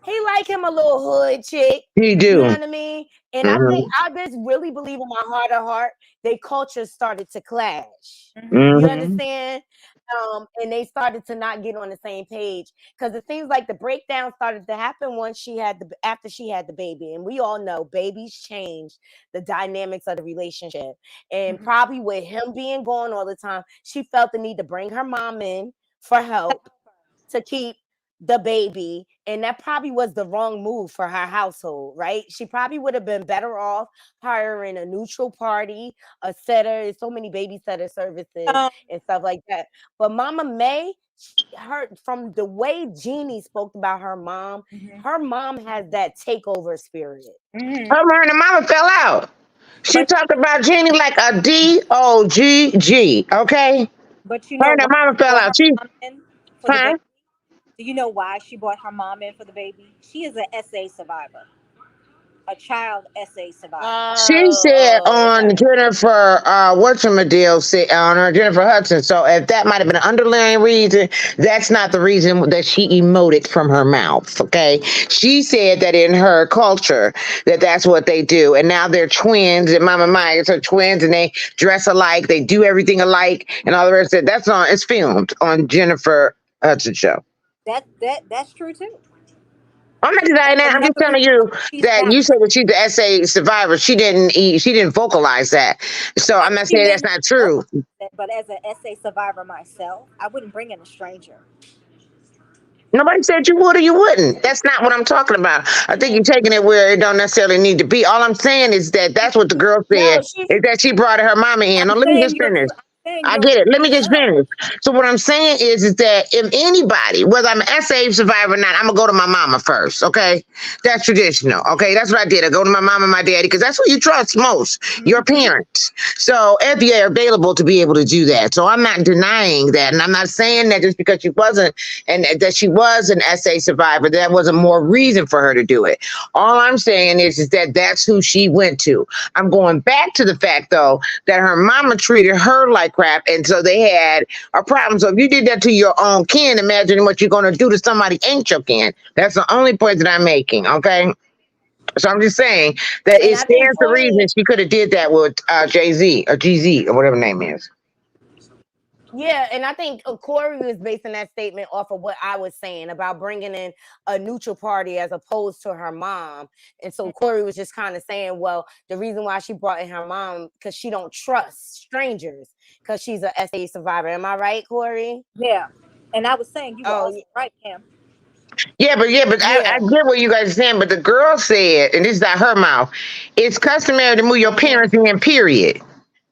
He like him a little hood chick. He You know do. what I mean? And Mm-hmm. I just really believe in my heart of heart, they cultures started to clash. You Mm-hmm. understand? And they started to not get on the same page because it seems like the breakdown started to happen once after she had the baby, and we all know babies change the dynamics of the relationship. And Mhm. probably with him being gone all the time, she felt the need to bring her mom in for help to keep the baby, and that probably was the wrong move for her household, right? She probably would have been better off hiring a neutral party, a setter. There's so many babysitter services Um, and stuff like that. But Mama May, her from the way Jeannie spoke about mhm, her mom has that takeover spirit. mhm. Her and the mama fell out. She But talked about Jeannie like a DOGG, okay? but you Her know and her why mama she fell brought out. her She mom in? for the baby. Do you know why she brought her mom in for the baby? She is an SA survivor, a child SA survivor. She said on Okay. Jennifer, whatchamadill, said on her Jennifer Hudson. So if that might have been an underlying reason, that's not the reason that she emoted from her mouth. Okay, she said that in her culture that that's what they do, and now they're twins. And Mama Maya are twins, and they dress alike, they do everything alike, and all the rest of it. That's on. It's filmed on Jennifer Hudson show. That's true too. I'm not denying that. I've I'm just never telling been you she's that you said that she's the SA survivor. She didn't vocalize that. So I'm not saying that's not true. But as an SA survivor myself, I wouldn't bring in a stranger. Nobody said you would or you wouldn't. That's not what I'm talking about. I think you're taking it where it don't necessarily need to be. All I'm saying is that that's what the girl said, No, she's is that she brought her mama in. No, I'm let me saying just you're finish. saying I you're get it. Let me free to just go. finish. So what I'm saying is that if anybody, whether I'm an SA survivor or not, I'm gonna go to my mama first. Okay, that's traditional. Okay, that's what I did. I go to my mama and my daddy because that's who you trust most, your parents. So if you're available to be able to do that, so I'm not denying that, and I'm not saying that just because she wasn't and that she was an SA survivor, that wasn't more reason for her to do it. All I'm saying is that that's who she went to. I'm going back to the fact though that her mama treated her like crap, and so they had a problem. So if you did that to your own kin, imagine what you're going to do to somebody ain't your kin. That's the only point that I'm making. Okay, so I'm just saying that and it I think stands to reason Corey. she could have did that with Jay-Z or GZ or whatever name is. Yeah, and I think Corey was basing that statement off of what I was saying about bringing in a neutral party as opposed to her mom. And so Corey was just kind of saying, well, the reason why she brought in her mom because she don't trust strangers because she's a SA survivor. Am I right, Corey? Yeah. And I was saying you were Oh, also right, Cam. Yeah, but I yeah. get what you guys are saying. But the girl said, and this is not her mouth, it's customary to move your Mm-hmm. parents in. Period.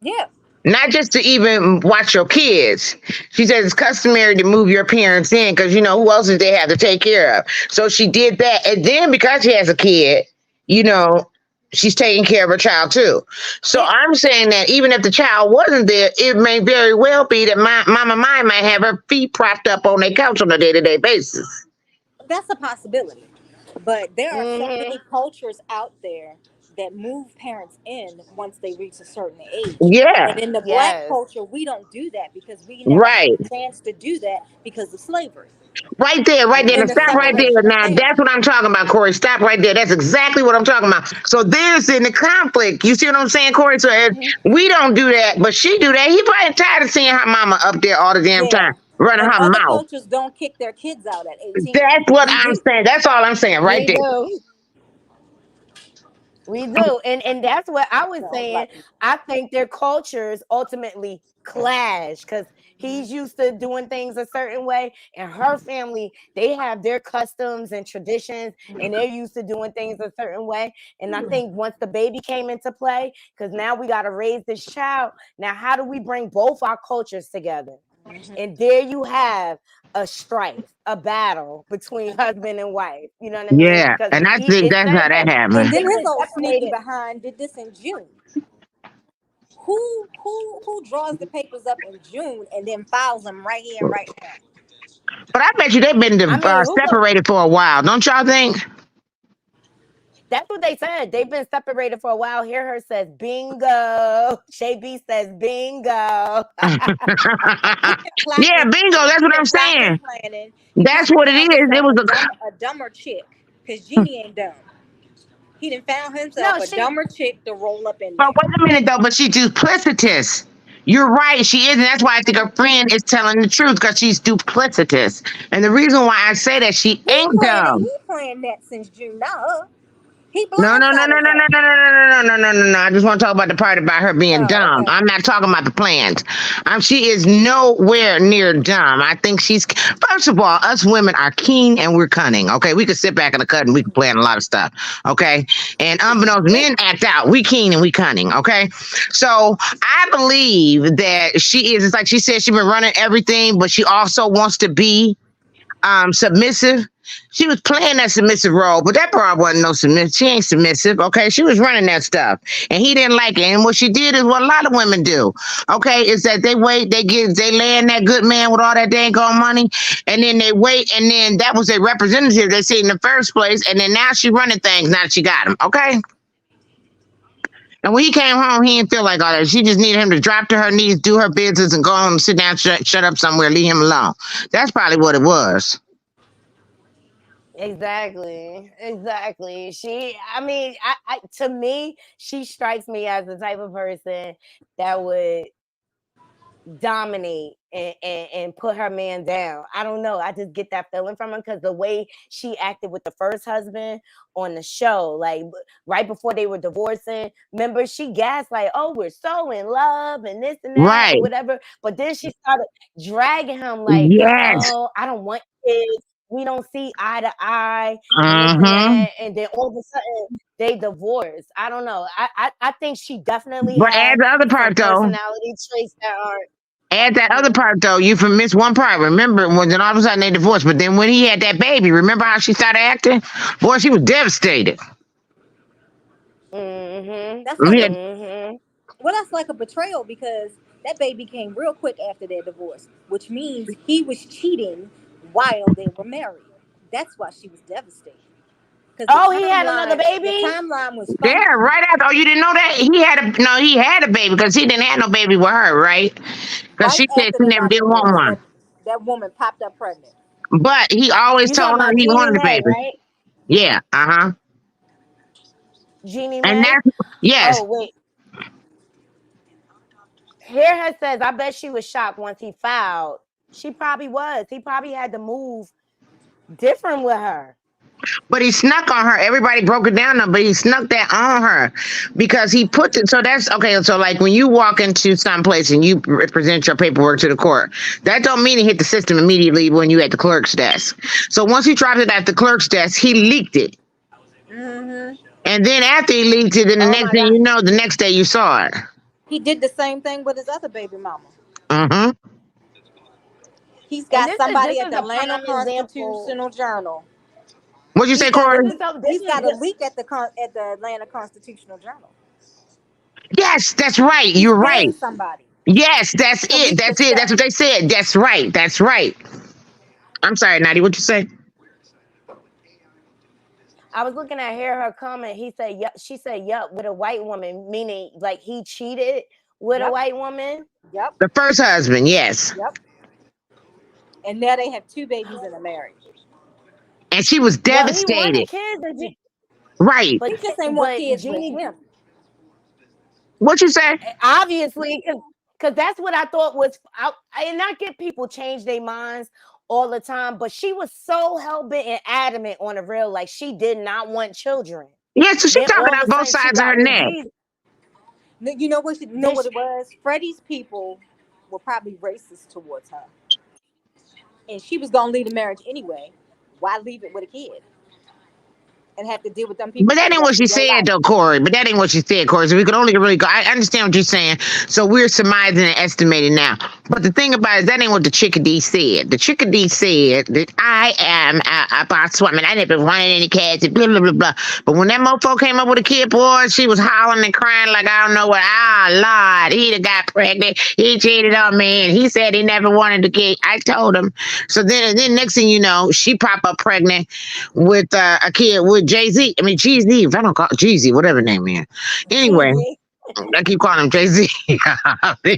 Yeah. Not just to even watch your kids. She says it's customary to move your parents in because you know who else did they have to take care of. So she did that, and then because she has a kid, you know, she's taking care of her child too. So Yeah. I'm saying that even if the child wasn't there, it may very well be that my mama might have her feet propped up on their couch on a day-to-day basis. That's a possibility. But there are so Mm-hmm. many cultures out there that move parents in once they reach a certain age. And Yeah, in the black Yes. culture, we don't do that because we never had right. a chance to do that because of slavery Right there, right there. Now and the stop right there. Mm-hmm. separation of Now families. that's what I'm talking about, Corey. Stop right there. That's exactly what I'm talking about. So there's in the conflict. You see what I'm saying, Corey? So if Mm-hmm. we don't do that, but she do that, he probably tired of seeing her mama up there all the damn Yeah. time, running And her other mouth. cultures don't kick their kids out at 18. That's what We I'm do. saying. That's all I'm saying right We there. do. We do. And that's what I was So, saying. like, I think their cultures ultimately clash because he's used to doing things a certain way, and her family, they have their customs and traditions, and they're used to doing things a certain way. And I think once the baby came into play, because now we got to raise this child. Now, how do we bring both our cultures together? And there you have a strife, a battle between husband and wife. You know what I mean? Yeah, Because and I he think it that's says how that that and happened. then they've his been old sneaky separated. behind did this in June. Who draws the papers up in June and then files them right here and right now? But I bet you they've been I mean, who go? separated for a while, don't y'all think? That's what they said. They've been separated for a while. Hear her says bingo. Shay B says bingo. He been Yeah, plotting. bingo. That's He what been I'm plotting and saying. planning. He That's probably what it found is. It himself was a dumber chick because Jeannie ain't dumb. He done found himself No, a she. dumber chick to roll up in But there. wait a minute though, but she's duplicitous. You're right, she is, and that's why I think her friend is telling the truth because she's duplicitous. And the reason why I say that she ain't dumb. He planned that since June. No, he No, no, no, no, blindsided no, her. no, no, no, no, no, no, no, no. I just want to talk about the part about her being Oh, dumb. okay. I'm not talking about the plans. She is nowhere near dumb. I think she's first of all, us women are keen and we're cunning. Okay, we can sit back in the cut and we can plan a lot of stuff. Okay, and unbeknownst, men act out. We keen and we cunning. Okay, so I believe that she is. It's like she said she's been running everything, but she also wants to be submissive. She was playing that submissive role, but that broad wasn't no submissive. She ain't submissive, okay? She was running that stuff, and he didn't like it. And what she did is what a lot of women do, okay? Is that they wait, they land that good man with all that dang on money, and then they wait, and then that was a representative they see in the first place, and then now she running things now that she got him, okay? And when he came home, he didn't feel like all that. She just needed him to drop to her knees, do her business, and go home and sit down, shut up somewhere, leave him alone. That's probably what it was. Exactly. I mean, to me, she strikes me as the type of person that would dominate and put her man down. I don't know. I just get that feeling from her because the way she acted with the first husband on the show, like right before they were divorcing, remember she gasped like, "Oh, we're so in love and this and that Right. and whatever." But then she started dragging him like, Yes. "Oh, I don't want kids. We don't see eye to eye and this and Mm-hmm. that." And then all of a sudden they divorced. I don't know. I think she definitely But has add the other some part, though. personality traits that are. Add that other part, though. You missed one part. Remember, when then all of a sudden they divorced. But then when he had that baby, remember how she started acting? Boy, she was devastated. Mm-hmm. That's like Mm-hmm. Well, that's like a betrayal because that baby came real quick after their divorce, which means he was cheating while they were married. That's why she was devastated. Oh, he had another baby? The timeline was funky. Yeah, right after. Oh, you didn't know that? He had a baby because he didn't have no baby with her, right? Because she said she never did want one. That woman popped up pregnant. But he always You told talking her about he wanted a Jeannie May, baby. right? Yeah, uh-huh. Jeannie And May? that's, yes. Oh, wait. Here her says, I bet she was shocked once he filed. She probably was. He probably had to move different with her. But he snuck on her. Everybody broke it down, but he snuck that on her because he put it. So that's okay. So like when you walk into some place and you present your paperwork to the court, that don't mean it hit the system immediately when you at the clerk's desk. So once he dropped it at the clerk's desk, he leaked it. Mm-hmm. And then after he leaked it, then the next thing you know, the next day you saw it. He did the same thing with his other baby mama. Mm-hmm. He's got somebody at the Atlanta Constitutional Journal. What'd you say, Corey? He's got a leak at the Atlanta Constitutional Journal. Yes, that's right. You're right. Somebody. Yes, that's it. That's it. That's what they said. That's right. That's right. I'm sorry, Natty. What'd you say? I was looking at her comment. He said, "Yup." She said, "Yup," with a white woman, meaning like he cheated with a white woman. Yep. The first husband, yes. Yep. And now they have 2 babies in a marriage. And she was devastated. Well, he wanted kids, right. But he just ain't want kids with him. What you say? Obviously, because that's what I thought was. I not get people change their minds all the time, but she was so hell-bent and adamant on the real, like she did not want children. Yeah, so she's talking out both sides of her neck. You know what? What it was? Freddie's people were probably racist towards her, and she was gonna leave the marriage anyway. Why leave it with a kid and have to deal with them people? But that ain't what she said, though, Corey. But that ain't what she said, Corey. So we could only really go. I understand what you're saying. So we're surmising and estimating now. But the thing about it is that ain't what the chickadee said. The chickadee said that I am a boss woman. I never wanted any kids. Blah, blah, blah, blah. But when that mofo came up with a kid, boy, she was hollering and crying like I don't know what. Lord, he done got pregnant. He cheated on me. And he said he never wanted a kid. I told him. So then next thing you know, she pop up pregnant with a kid with Jay-Z. I mean, Jeezy. If I don't call Jeezy, whatever name is. Anyway, I keep calling him Jay-Z.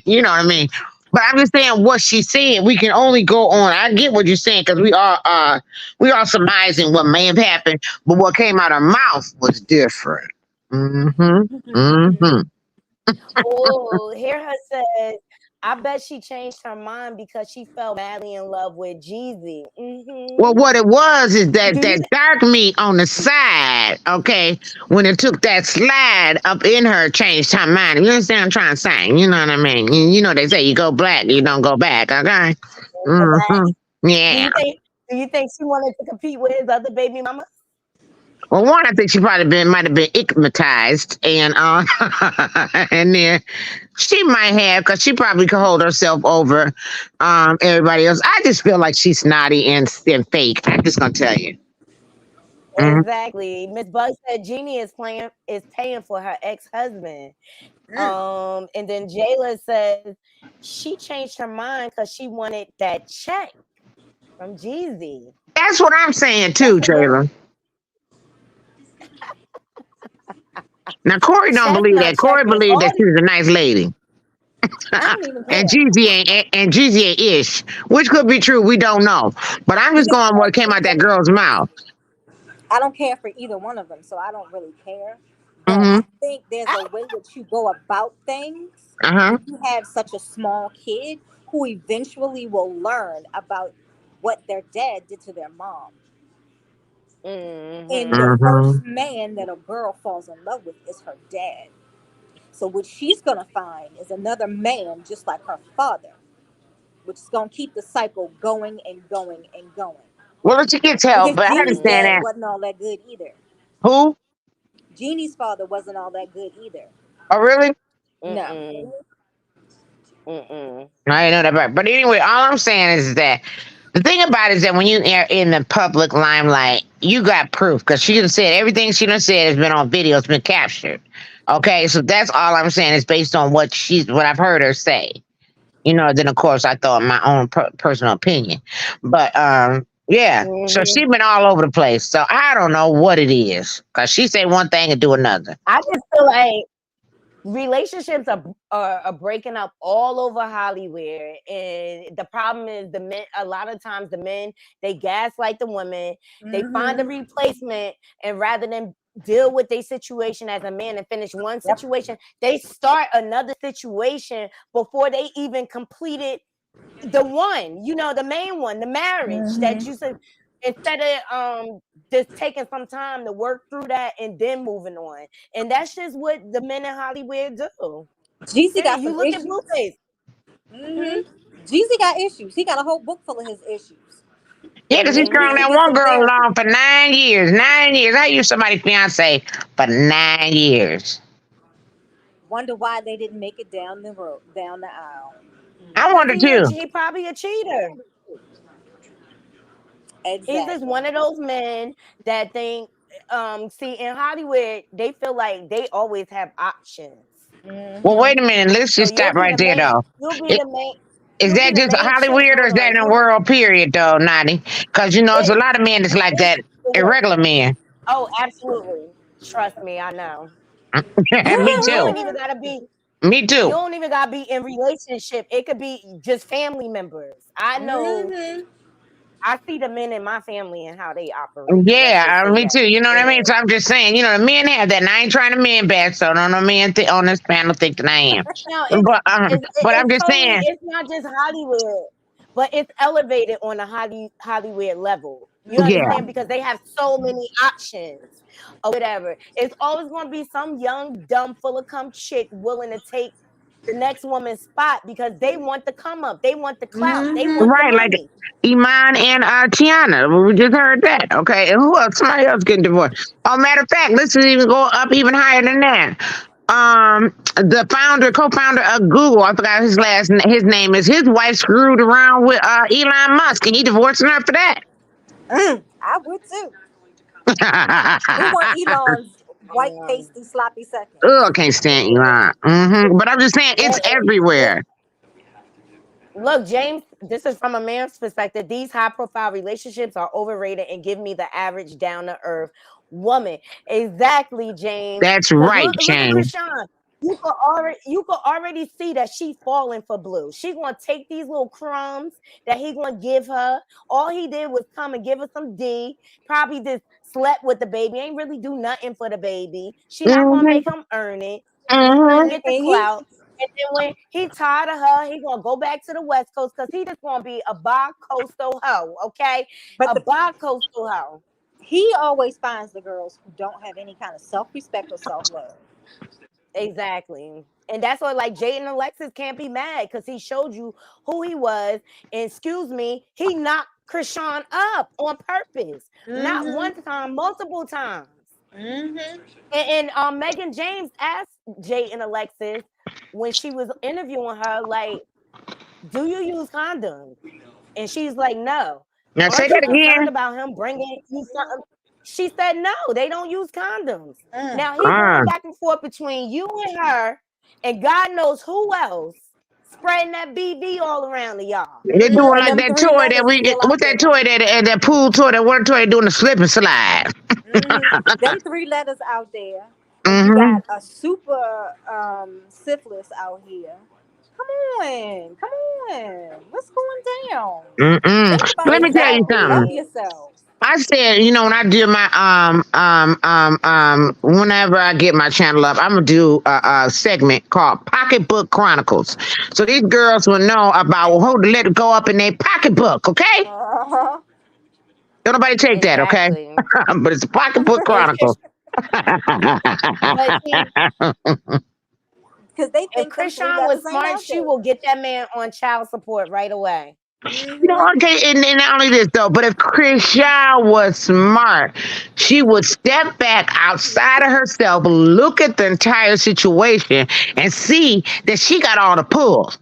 You know what I mean? But I'm just saying what she's saying. We can only go on. I get what you're saying because we are surmising what may have happened, but what came out of her mouth was different. Mm-hmm. Mm-hmm. Oh, here her says, I bet she changed her mind because she fell madly in love with Jeezy. Mm-hmm. Well, what it was is that dark meat on the side, okay, when it took that slide up in her, changed her mind. You understand what I'm trying to say? You know what I mean? You know they say you go black, you don't go back, okay? Mm-hmm. Yeah. Do you think she wanted to compete with his other baby mama? Well, I think she probably might have been igmatized, and and then She might have, because she probably could hold herself over everybody else. I just feel like she's snotty and fake. I'm just gonna tell you. Mhm. Exactly. Miss Bug said Jeannie is paying for her ex-husband. And then Jayla says she changed her mind because she wanted that check from Jeezy. That's what I'm saying That's too, a little Jayla. Now Corey don't believe chestnut that. Corey checkers. believed that she was a nice lady. I don't even and care. Jeezy ain't ish, which could be true. We don't know, but I'm just going what came out that girl's mouth. I don't care for either one of them, so I don't really care. But Mm-hmm. I think there's a way that you go about things Uh-huh. when you have such a small kid who eventually will learn about what their dad did to their mom. And the Mm-hmm. Mm-hmm. first man that a girl falls in love with is her dad. So what she's gonna find is another man just like her father, which is gonna keep the cycle going and going and going. Well, she gets help, Because but I Jeannie's understand dad that. wasn't all that good either. Who? Jeannie's father wasn't all that good either. Oh, really? No. Mm-mm. Mm-mm. I didn't know that part. But anyway, all I'm saying is that the thing about it is that when you are in the public limelight, you got proof because she done said everything she done said has been on video, it's been captured. Okay, so that's all I'm saying is based on what I've heard her say. Then of course I thought my own personal opinion, but yeah. So Mm-hmm. she been all over the place. So I don't know what it is because she say one thing and do another. I just feel like relationships are breaking up all over Hollywood, and the problem is the men. A lot of times, the men they gaslight the women. They find a Mm-hmm. replacement, and rather than deal with their situation as a man and finish one Yep. situation, they start another situation before they even completed the one. The main one, the marriage that Mm-hmm. you said. Instead of just taking some time to work through that and then moving on. And that's just what the men in Hollywood do. Jeezy Period. got You some look at issues. Blueface. Mm-hmm. Jeezy got issues. He got a whole book full of his issues. Yeah, because he He strung needs Mm-hmm. to that get one some girl therapy. along for 9 years. 9 years. I used somebody's fiance for 9 years. Wonder why they didn't make it down the aisle. I Because wonder too. he probably a cheater. He's just Exactly. one of those men that think see in Hollywood, they feel like they always have options. Well, Mm-hmm. wait a minute. Let's So just you'll stop be right the there, main, though. you'll be I- the main, Is you'll be that the just main chick. Hollywood or is Hold that on. in the world period, though, Nani? Because, there's a It, lot of men that's like it's that. the world. Irregular men. Oh, absolutely. Trust me, I know. Me You too. don't even gotta be Me you too. don't even gotta be in relationship. It could be just family members. I know Mm-hmm. I see the men in my family and how they operate. Let's just Yeah, say me that. too. You know what I And mean? So I'm just saying, the men have that. And I ain't trying to men bash, so no men on this panel think that I am. no, But I'm it's just totally saying, it's not just Hollywood, but it's elevated on a Hollywood level. You yeah. understand? Because they have so many options or whatever. It's always gonna be some young, dumb, full of cum chick willing to take the next woman's spot because they want the come up, they want the clout, they want the Right, like money. Iman and Tiana. We just heard that. Okay, and who else? Somebody else getting divorced. Oh, matter of fact, let's even go up even higher than that. The co-founder of Google, I forgot his name is. His wife screwed around with Elon Musk, and he divorcing her for that. I would too. Who want Elon's white pasty sloppy Oh, I seconds? can't stand Elon. But I'm just saying, it's everywhere. Look, James, this is from a man's perspective. These high profile relationships are overrated and give me the average down to earth woman. Exactly, James. That's Because right, look at James. Chrisean. You could already see that she's falling for Blue. She gonna take these little crumbs that he gonna give her. All he did was come and give her some D. Probably just slept with the baby. Ain't really do nothing for the baby. She not gonna hmm make him earn it. He just gonna hmm get the And he clout. And then when he tired of her, he gonna go back to the West Coast because he just gonna be a bi-coastal hoe, okay? but A the bi-coastal hoe. he always finds the girls who don't have any kind of self-respect or self-love. Exactly. And that's why like Jay and Alexis can't be mad because he showed you who he was. And excuse me, he knocked Chrisean up on purpose. Not Mm-hmm. one time, multiple times. Mm-hmm. And Megan James asked Jay and Alexis, when she was interviewing her, like, do you use condoms? And she's like, no. Now say Aren't you that concerned again. about him bringing you something? She said, no, they don't use condoms. Now he Uh, going back and forth between you and her and God knows who else, spreading that BV all around to y'all. they're doing And like them that three toy that letters we still what's out that there. toy that pool toy that one toy doing the slip and slide. Them 3 letters out there. And you Mm-hmm. got a super syphilis out here. Come on. What's going down? Let Everybody me tell you yourself. Love something. Exactly. yourself. I said, when I do my whenever I get my channel up, I'm gonna do a segment called Pocketbook Chronicles. So these girls will know about how to let it go up in their pocketbook, okay? Uh-huh. Don't nobody take that, okay? Exactly. But it's a Pocketbook And Chronicle. but see, Because they if think them three Chrisean was letters ain't smart, out she there. will get that man on child support right away. Okay, and not only this though, but if Chrisean was smart, she would step back outside of herself, look at the entire situation, and see that she got all the pull.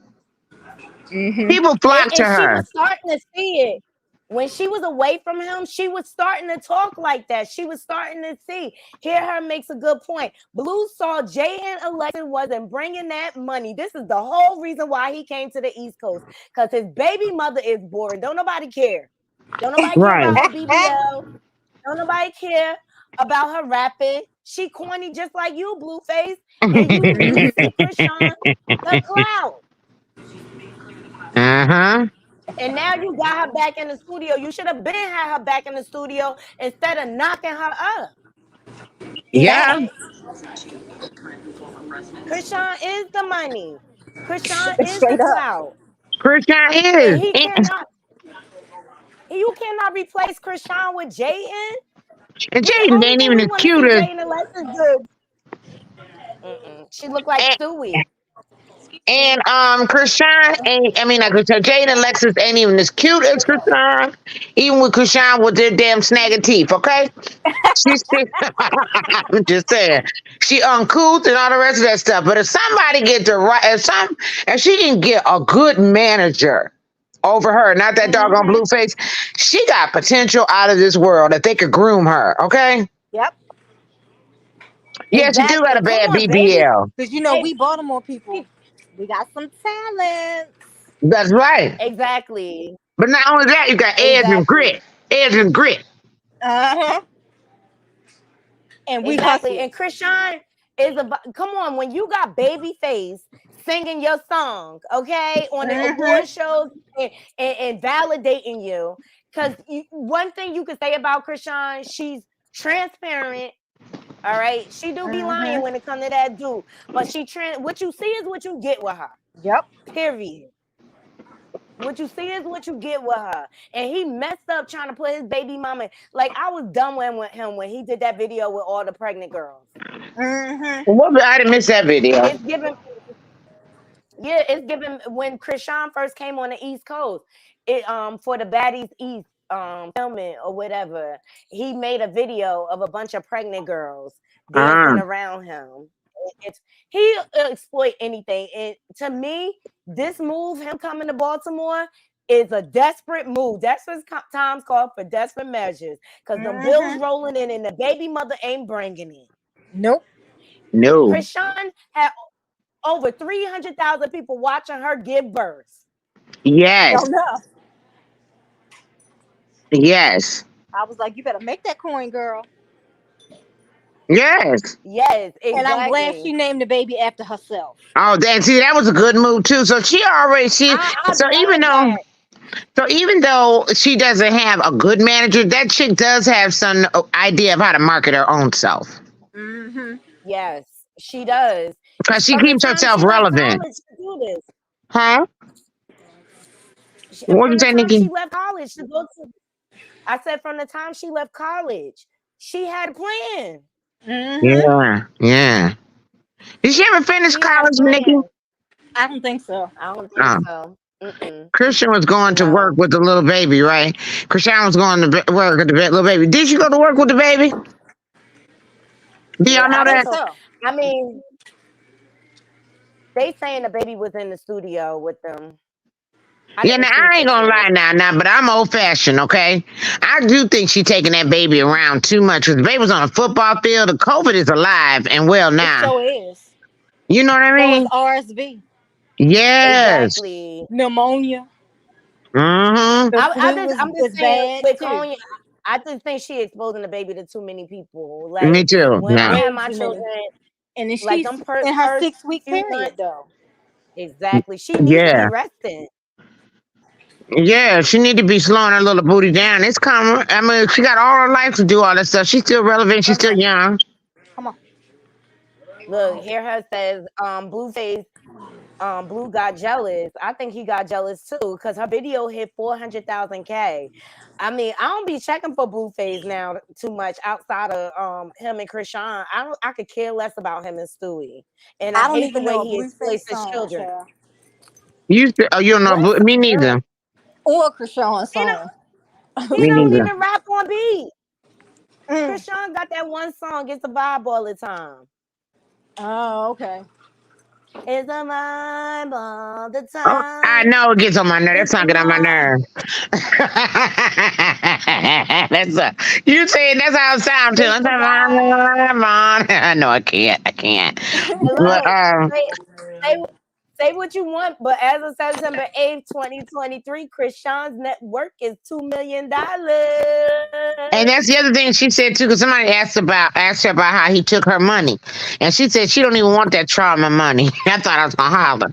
People flock to And she her. was starting to see it. When she was away from him, she was starting to talk like that. She was starting to see. Here, her makes a good point. Blue saw Jay and Alexis wasn't bringing that money. This is the whole reason why he came to the East Coast, because his baby mother is boring. Don't nobody care. Don't nobody care Right. about her BBL. Don't nobody care about her rapping. She corny just like you, Blueface. And you see Chrisean, the clout. Uh-huh. And now you got her back in the studio. You should have been had her back in the studio instead of knocking her up. Yeah. Fact. Chrisean is the money. Chrisean is the Straight up. clout. Chrisean And is. he cannot, you cannot replace Chrisean with Jaden. And We Jaden only ain't thing even we as want to cute see as Jaden and Alexis do. She looked like and, Stewie. Chrisean ain't, I mean, like Jaden and Lexus ain't even as cute as Chrisean. Even with Chrisean with their damn snagging teeth, okay? She's I'm just saying. She uncouth and all the rest of that stuff. But if somebody get the right if she can get a good manager over her, not that doggone Blueface, she got potential out of this world if they could groom her, okay? Yep. Yeah, she do got a Exactly. Come bad on, baby. BBL. Because Hey, we Baltimore people, we got some talent. That's right. exactly. But not only that, you got edge and Exactly. grit. Edge and grit. Uh-huh. And we Exactly. hustle. And Chrisean is about, come on, when you got Babyface singing your song, okay, on the award shows and validating you. Because one thing you could say about Chrisean, she's transparent. All right. She do be lying when it comes to that dude. But what you see is what you get with her. Yep. Period. What you see is what you get with her. And he messed up trying to put his baby mama. Like, I was done with him when he did that video with all the pregnant girls. What? I didn't miss that video. It's given, yeah, it's given when Chrisean first came on the East Coast. It for the Baddies East filming or whatever. He made a video of a bunch of pregnant girls dancing around him. He exploit anything. And to me, this move, him coming to Baltimore, is a desperate move. That's what times called for desperate measures. Because the bills rolling in and the baby mother ain't bringing it. Nope. No. Chrisean had over 300,000 people watching her give birth. Yes. Enough. Yes. I was like, you better make that coin, girl. Yes. Yes, exactly. And I'm glad she named the baby after herself. Oh, that see, that was a good move too. So she already I so even though that. so even though she doesn't have a good manager, that chick does have some idea of how to market her own self. Yes, she does. Because she From the keeps time herself she left relevant. college to do this. Huh? What'd From you the say, time Nicki? she left college to go to, I said from the time she left college, she had a plan. Yeah. Yeah. Did she ever finish She had a college, Nicki? plan. I don't think so. I don't think Oh. so. Christian was going to work No. with the little baby, right? Christian was going to work with the little baby. Did you go to work with the baby? Do y'all know I think that? so. I mean, They saying the baby was in the studio with them. Yeah, now I ain't gonna lie now, but I'm old fashioned, okay? I do think she taking that baby around too much. Cause the baby was on a football field. The COVID is alive and well now. It so is. You know what I So mean? is RSV. Yes. Exactly. Pneumonia. Mm-hmm. The flu I'm just is saying bad with too. Konya, I just think she exposing the baby to too many people. Me Like too. when I Yeah. have Way my too many. children, And then like she's them in her first 6-week few period months, though. exactly. She needs to be Yeah. resting. Yeah, she need to be slowing her little booty down. It's coming. I mean, she got all her life to do all that stuff. She's still relevant. She's still young. Come on. Look, here her says, Blueface, Blue got jealous. I think he got jealous too, because her video hit 400,000K. I mean, I don't be checking for Blueface now too much outside of him and Chrisean. I could care less about him and Stewie. And I I don't hate the even way know a he Blueface exploits his song, children. child. You don't know, What me girl? neither. Or Chrisean He don't song. he Me don't neither. even rap on beat. Mm. Chrisean got that one song, it's a vibe all the time. Oh, okay. It's a vibe all the Oh, I time. know it gets on my nerve. That's It's a not get on my vibe. nerve. You say that's how it sounds too. It's a vibe. No, I can't. I can't. But Look, say, say what you want, but as of September 8th, 2023, Chrisean's net worth is $2 million. and that's the other thing she said too, because somebody asked her about how he took her money, and she said she don't even want that trauma money. I thought I was gonna holler.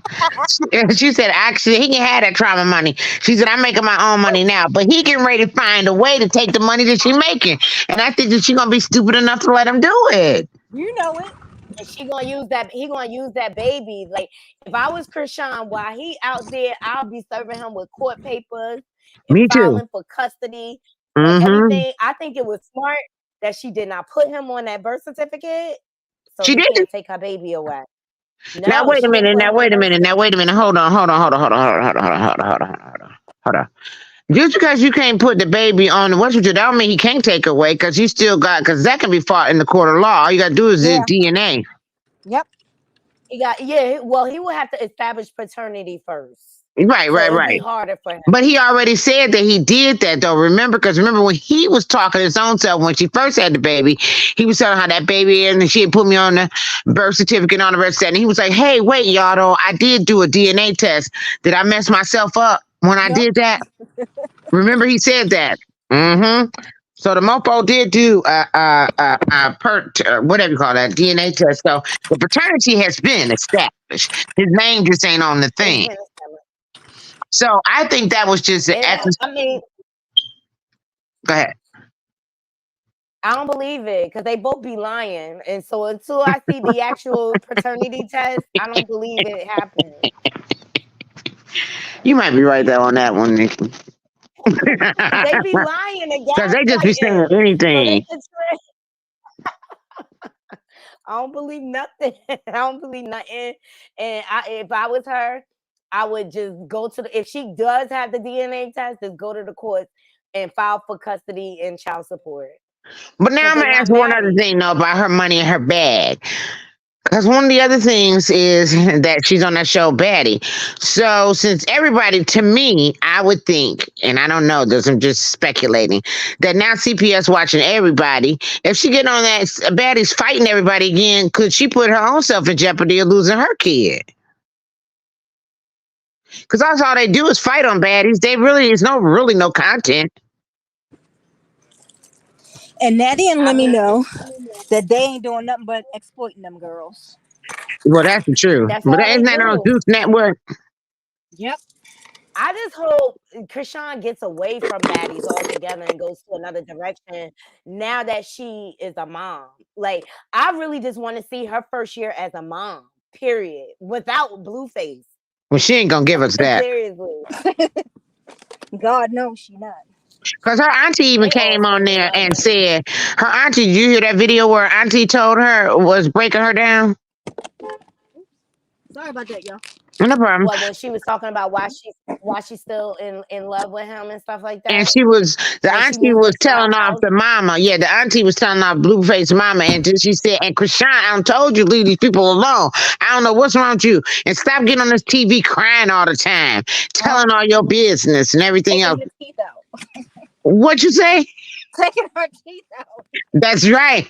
She said actually he can have that trauma money. She said I'm making my own money now, but he getting ready to find a way to take the money that she making, and I think that she gonna be stupid enough to let him do it. You know it. And she gonna use that. He gonna use that baby. Like if I was Chrisean, while he out there, I'll be serving him with court papers and Me too. filing for custody on Mm-hmm. everything. I think it was smart that she did not put him on that birth certificate, so She he did. can't take her baby away. Now No, wait a she didn't minute. put Now him on the wait a birth minute. Now certificate. wait a minute. Hold on. Hold on. Hold on. Hold on. Hold on. Hold on. Hold on. Hold on. Hold on. Hold on. Just because you can't put the baby on the what you do, that don't mean he can't take away because you still got because that can be fought in the court of law. All you got to do is the Yeah. DNA. Yep. He got Well, he will have to establish paternity first, Right. so Right. it'll be Right. harder for him. But he already said that he did that though. Remember, because remember when he was talking his own self when she first had the baby, he was telling how that baby and she had put me on the birth certificate and all the rest of that. And he was like, "Hey, wait, y'all, though, I did do a DNA test. Did I mess myself up when I Yep. did that?" Remember, he said that. Mm-hmm. So the mofo did do whatever you call that DNA test. So the paternity has been established. His name just ain't on the It's thing. been established. So I think that was just the And essence. I mean, Go ahead. I don't believe it because they both be lying. And so until I see the actual paternity test, I don't believe it happened. You might be right there on that one, Nicki. They be lying and Because they just be gaslighting. saying So they anything. can I don't believe nothing. I don't believe nothing. And if I was her, I would just go to if she does have the DNA test, just go to the courts and file for custody and child support. But now Because I'm they're going to not ask one other married. thing, though, about her money in her bag. Because one of the other things is that she's on that show, Batty. So, since everybody, to me, I would think, and I don't know this, I'm just speculating, that now CPS watching everybody. If she get on that, Batty's fighting everybody again, could she put her own self in jeopardy of losing her kid? Because that's all they do is fight on baddies. They really, it's really no content. And Natty and I let me mean, know that they ain't doing nothing but exploiting them girls. Well, that's the truth. that's But all that they isn't that on do. Zeus Network? Yep. I just hope Chrisean gets away from baddies altogether and goes to another direction now that she is a mom. Like, I really just want to see her first year as a mom, period, without Blueface. Well, she ain't gonna give us that. Seriously. God knows she not. Because her auntie even They all came on say they there love and him. said, her auntie, did you hear that video where auntie told her was breaking her down? Sorry about that, y'all. No problem. Well, when she was talking about why she's still in love with him and stuff like And that. the When she auntie moved was into telling our off house. the mama. Yeah, the auntie was telling off Blueface mama. And then she said, and Chrisean, I told you, leave these people alone. I don't know what's wrong with you. And stop getting on this TV crying all the time, telling all your business and everything Taking else. her teeth out. What you say? Taking her teeth out. That's right.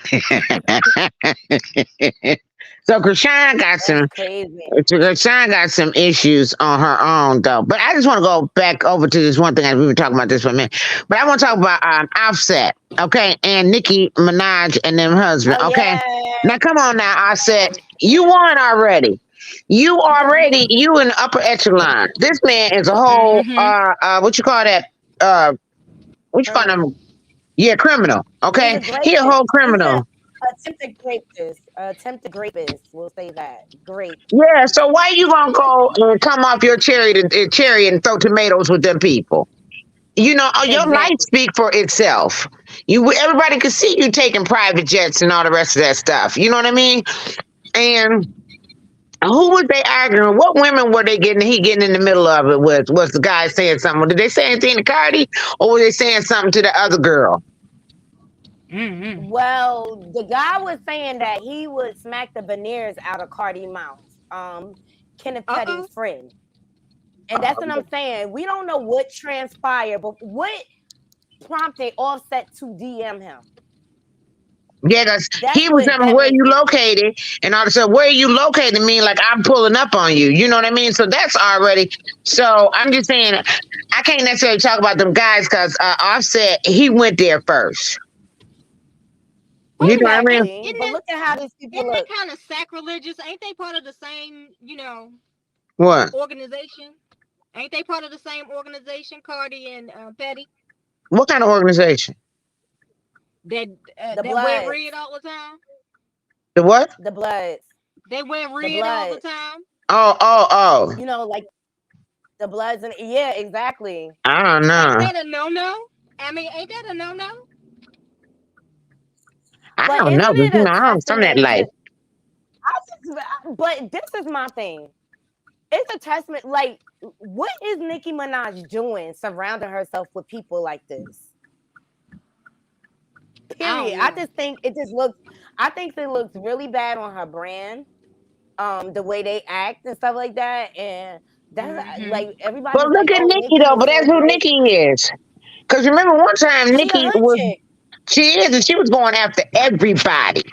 So Chrisean got That's some. crazy. Chrisean got some issues on her own, though. But I just want to go back over to this one thing. We've been talking about this for a minute. But I want to talk about Offset, okay, and Nicki Minaj and them husband, Oh okay. yeah. Now come on, now Offset, you won already. You in the upper echelon. This man is a whole what you call that? What you call Criminal. him? Yeah, criminal. He's Okay, a he a rapist. whole He's a criminal. attempted rapist. Attempted rapist. We'll say that. Great. Yeah, so why you gonna go and come off your cherry and throw tomatoes with them people? You know, your life Exactly. speak for itself. Everybody can see you taking private jets and all the rest of that stuff. You know what I mean? And who was they arguing? What women were they getting? He getting in the middle of it with? Was the guy saying something? Did they say anything to Cardi, or were they saying something to the other girl? Well, the guy was saying that he would smack the veneers out of Cardi mouth. Kenneth Petty's friend. And that's what I'm saying. We don't know what transpired, but what prompted Offset to DM him? Yeah, because he was what telling me where you located, and all of a sudden, where you located mean like I'm pulling up on you. You know what I mean? So that's already. So I'm just saying, I can't necessarily talk about them guys because Offset he went there first. You know what I mean? But look at how these people isn't look. That kind of sacrilegious? Ain't they part of the same, What organization? Ain't they part of the same organization, Cardi and Petty? What kind of organization? That wear red all the time. The what? The Bloods. They wear red all the time. Oh. You know, like the Bloods and yeah, exactly. I don't know. Ain't that a no-no? I mean, ain't that a no-no? I don't know, but I'm from that life. But this is my thing. It's a testament. Like, what is Nicki Minaj doing surrounding herself with people like this? Period. I just think it looks. I think it looks really bad on her brand. The way they act and stuff like that, and that's like everybody. But look at Nicki though. But that's who Nicki is. Because remember one time Nicki was. She is, and she was going after everybody.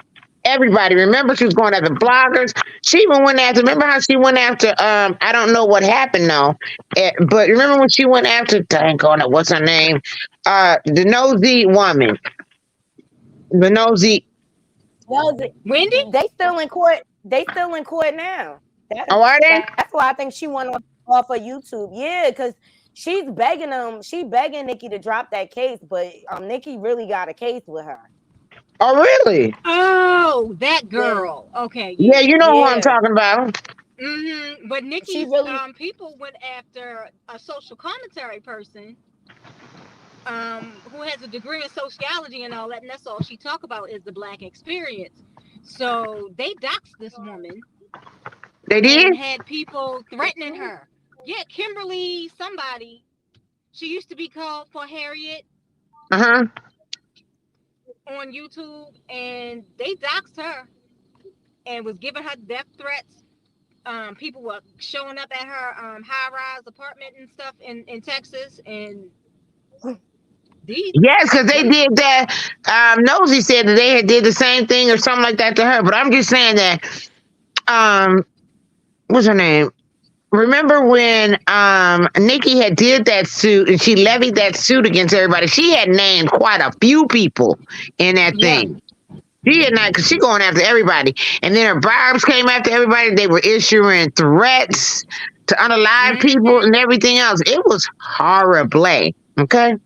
Everybody. Remember, she was going after bloggers. She even went after. Remember how she went after? I don't know what happened though, but remember when she went after? Dang on it. What's her name? The nosy woman. The nosy. Wendy. They still in court. They still in court now. Are they? That's why I think she went off of YouTube. Yeah, because she's begging them. She begging Nicki to drop that case, but Nicki really got a case with her. Oh, really? Oh, that girl. Yeah. Okay. Yeah, you know who I'm talking about. But Nicki's people went after a social commentary person who has a degree in sociology and all that, and that's all she talk about is the Black experience. So they doxed this woman. They did? And had people threatening her. Yeah, Kimberly somebody. She used to be called for Harriet. On YouTube, and they doxed her and was giving her death threats. People were showing up at her high-rise apartment and stuff in Texas, and yes, because they did that. Nosy said that they did the same thing or something like that to her. But I'm just saying that. What's her name? Remember when Nicki had did that suit and she levied that suit against everybody? She had named quite a few people in that thing. She had not, because she going after everybody. And then her barbs came after everybody. They were issuing threats to unalive people and everything else. It was horrible. Okay?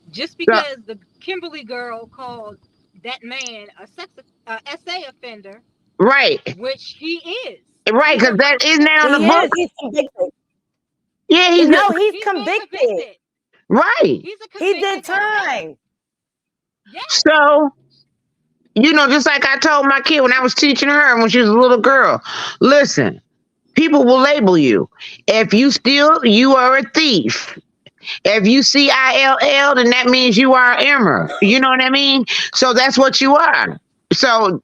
Just because the Kimberly girl called that man a SA offender. Right. Which he is. Right, because that isn't that on the book. He's convicted. Yeah, he's convicted. Right. He did time. Yes. So, just like I told my kid when I was teaching her when she was a little girl, listen, People will label you. If you steal, you are a thief. If you CILL, then that means you are an Emmer. You know what I mean? So that's what you are. So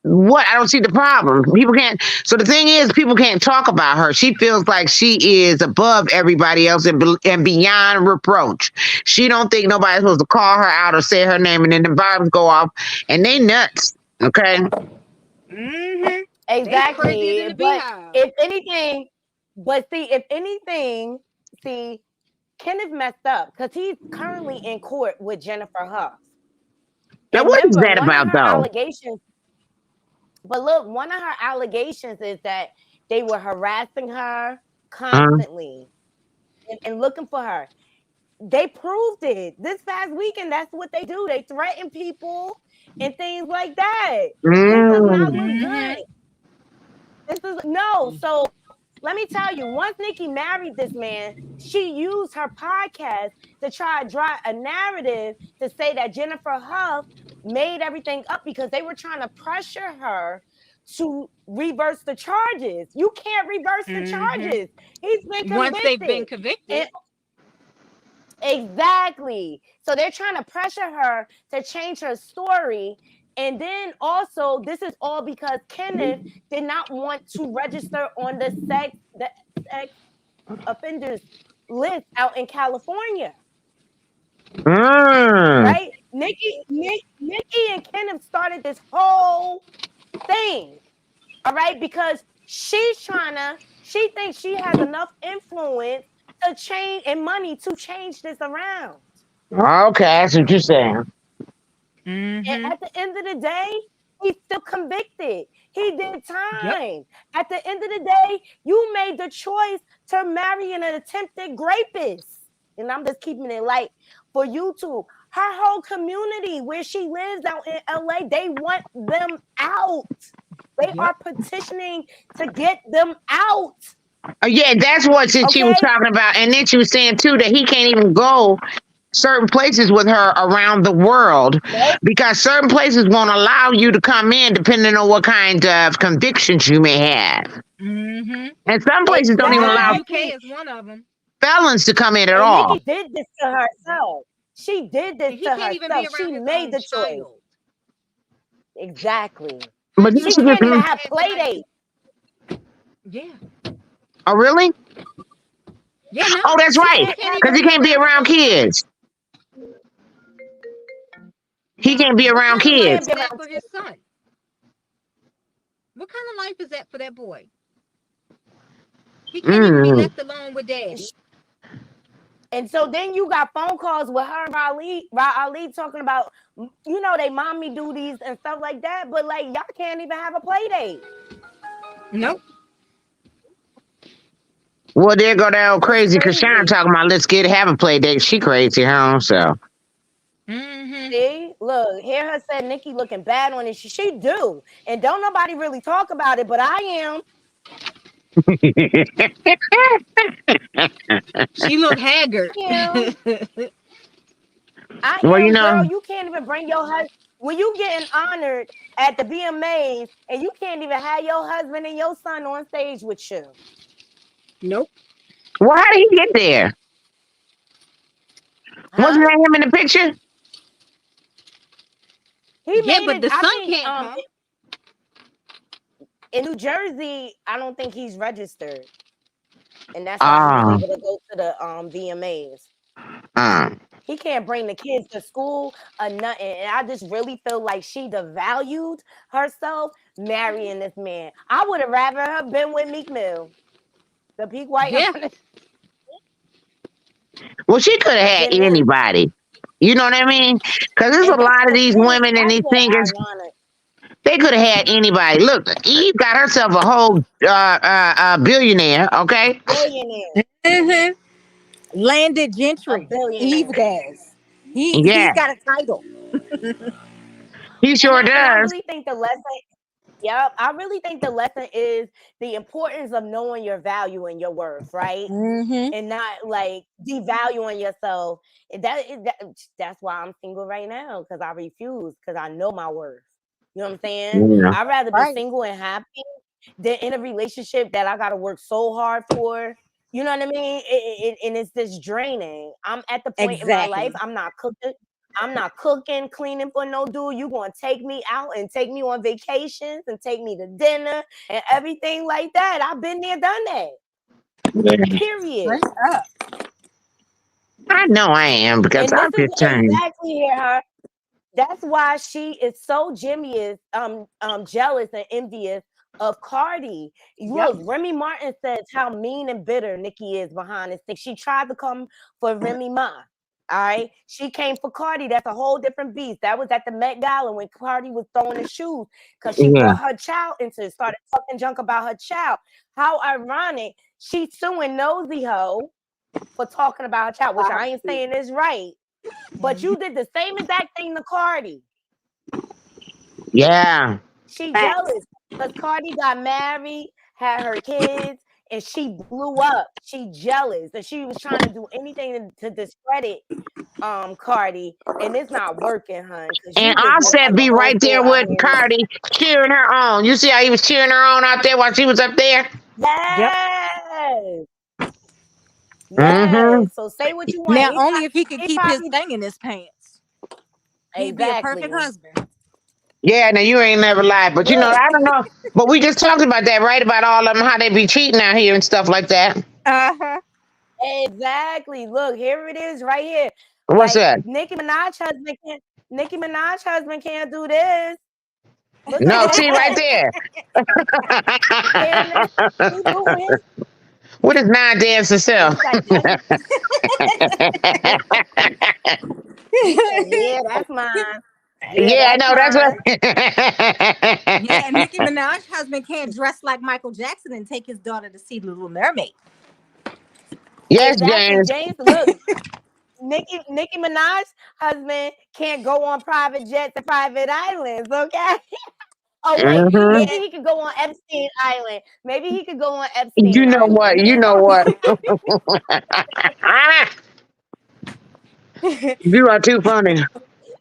what? I don't see the problem. People can't. So the thing is, people can't talk about her. She feels like she is above everybody else and beyond reproach. She don't think nobody's supposed to call her out or say her name, and then the vibes go off, and they nuts. Okay. Exactly. But if anything, see, Kenneth messed up because he's currently in court with Jennifer Huff. Now, And what is remember, that one of about, her though? allegations, but look, one of her allegations is that they were harassing her constantly and looking for her. They proved it this past weekend. That's what they do. They threaten people and things like that. This does not look good. This is no. So let me tell you, once Nicki married this man, she used her podcast to try to drive a narrative to say that Jennifer Huff made everything up because they were trying to pressure her to reverse the charges. You can't reverse the charges. He's been convicted. Once they've been convicted. Exactly. So they're trying to pressure her to change her story. And then also, this is all because Kenneth did not want to register on the sex offenders list out in California. Right? Nicki and Kenneth started this whole thing. All right, because she thinks she has enough influence to change and money to change this around. Okay, that's what you're saying. And at the end of the day, he's still convicted. He did time. At the end of the day, you made the choice to marry an attempted rapist. And I'm just keeping it light for YouTube. Her whole community where she lives out in LA, they want them out. They are petitioning to get them out. Yeah, that's what she was talking about. And then she was saying, too, that he can't even go certain places with her around the world because certain places won't allow you to come in depending on what kind of convictions you may have. And some places don't even allow UK is one of them. felons to come in at all. Nicki did this to herself. She did this to herself. She made the choice. Exactly. But she can't even have play dates. Yeah. Oh, really? Yeah. No. Oh, that's right. Because he can't be around kids. He can't be around kids. For his son. What kind of life is that for that boy? He can't even be left alone with daddy. And so then you got phone calls with her and Ali talking about, you know, they mommy duties and stuff like that. But like, y'all can't even have a play date. Nope. Well, there go that old crazy Chrisean talking about let's have a play date. She crazy, huh? So. See, look, hear her say Nicki looking bad on it. She do, and don't nobody really talk about it, but I am. She look haggard. I am, girl. You can't even bring your husband when you getting honored at the BMAs, and you can't even have your husband and your son on stage with you. Nope. Well, how did he get there? Wasn't that him in the picture? He made but it, the son can't come. In New Jersey, I don't think he's registered, and that's why he's able to go to the VMAs. He can't bring the kids to school or nothing, and I just really feel like she devalued herself marrying this man. I would have rather her been with Meek Mill, the peak white. Yeah. Well, she could have had anybody. You know what I mean? Because there's a lot of these women and these singers. They could have had anybody. Look, Eve got herself a whole billionaire, okay? Billionaire. Landed gentry. Eve does. He's got a title. He sure does. I really think the lesson. Yep, I really think the lesson is the importance of knowing your value and your worth, right? And not like devaluing yourself. That's why I'm single right now, because I refuse, because I know my worth. You know what I'm saying? Yeah. I'd rather be single and happy than in a relationship that I gotta work so hard for. You know what I mean? And it's just draining. I'm at the point in my life, I'm not cooking, cleaning for no dude. You gonna take me out and take me on vacations and take me to dinner and everything like that. I've been there, done that. Period. I know I am because And I'm this is just saying. exactly here. That's why she is so jealous and envious of Cardi. Look, Remy Martin says how mean and bitter Nicki is behind this thing. She tried to come for Remy Ma. All right. She came for Cardi. That's a whole different beast. That was at the Met Gala when Cardi was throwing the shoes because she brought her child into it, started talking junk about her child. How ironic. She's suing Nosy Ho for talking about her child, which I ain't saying is right. But you did the same exact thing to Cardi. Yeah. She jealous because Cardi got married, had her kids, and she blew up. She jealous, and she was trying to do anything to discredit Cardi, and it's not working, hun. Because And you just look Offset like a be whole right there fool out with here. Cardi cheering her on. You see how he was cheering her on out there while she was up there? Yes. Mm-hmm. Yes. So say what you want. Now, only if he could keep his thing in his pants. He'd be a perfect husband. Yeah, now you ain't never lied, but you know, I don't know. But we just talked about that, right? About all of them, how they be cheating out here and stuff like that. Exactly. Look, here it is right here. What's Like that? Nicki Minaj husband can't do this. Look No, at see right that. there. Kenneth, he doing his. What is nine dance himself? He's like, yeah, that's mine. Yeah, Yeah, I that's know. That's mine. Yeah, and Nicki Minaj's husband can't dress like Michael Jackson and take his daughter to see Little Mermaid. Yes, Exactly, James. James. Look, Nicki Minaj's husband can't go on private jets and private islands. Okay. Oh wait, Mm-hmm. maybe he could go on Epstein Island. Maybe he could go on You Epstein know Island. what? You Yeah. know what? You are too funny.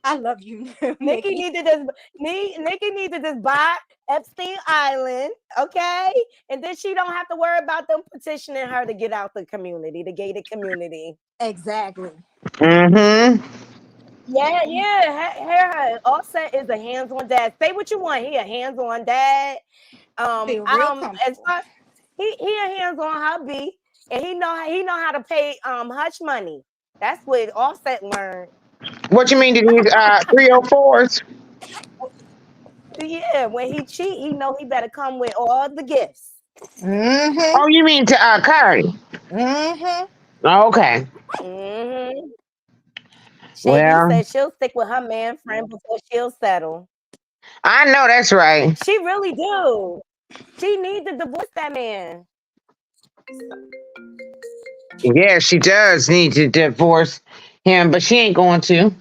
I love you, Nicki need to just buy Epstein Island, okay? And then she don't have to worry about them petitioning her to get out the community, the gated community. Exactly. Mm-hmm. Yeah. Offset is a hands-on dad. Say what you want. He a hands-on dad. Feel real As far he a hands-on hubby, and he know how to pay hush money. That's what Offset learned. What you mean to these 304s? Yeah, when he cheat, he know he better come with all the gifts. Mm-hmm. Oh, you mean to Cardi? Mm-hmm. Oh, okay. Mm-hmm. Shady Well, says she'll stick with her man friend before she'll settle. I know that's right. She really do. She needs to divorce that man. Yeah, she does need to divorce him, but she ain't going to.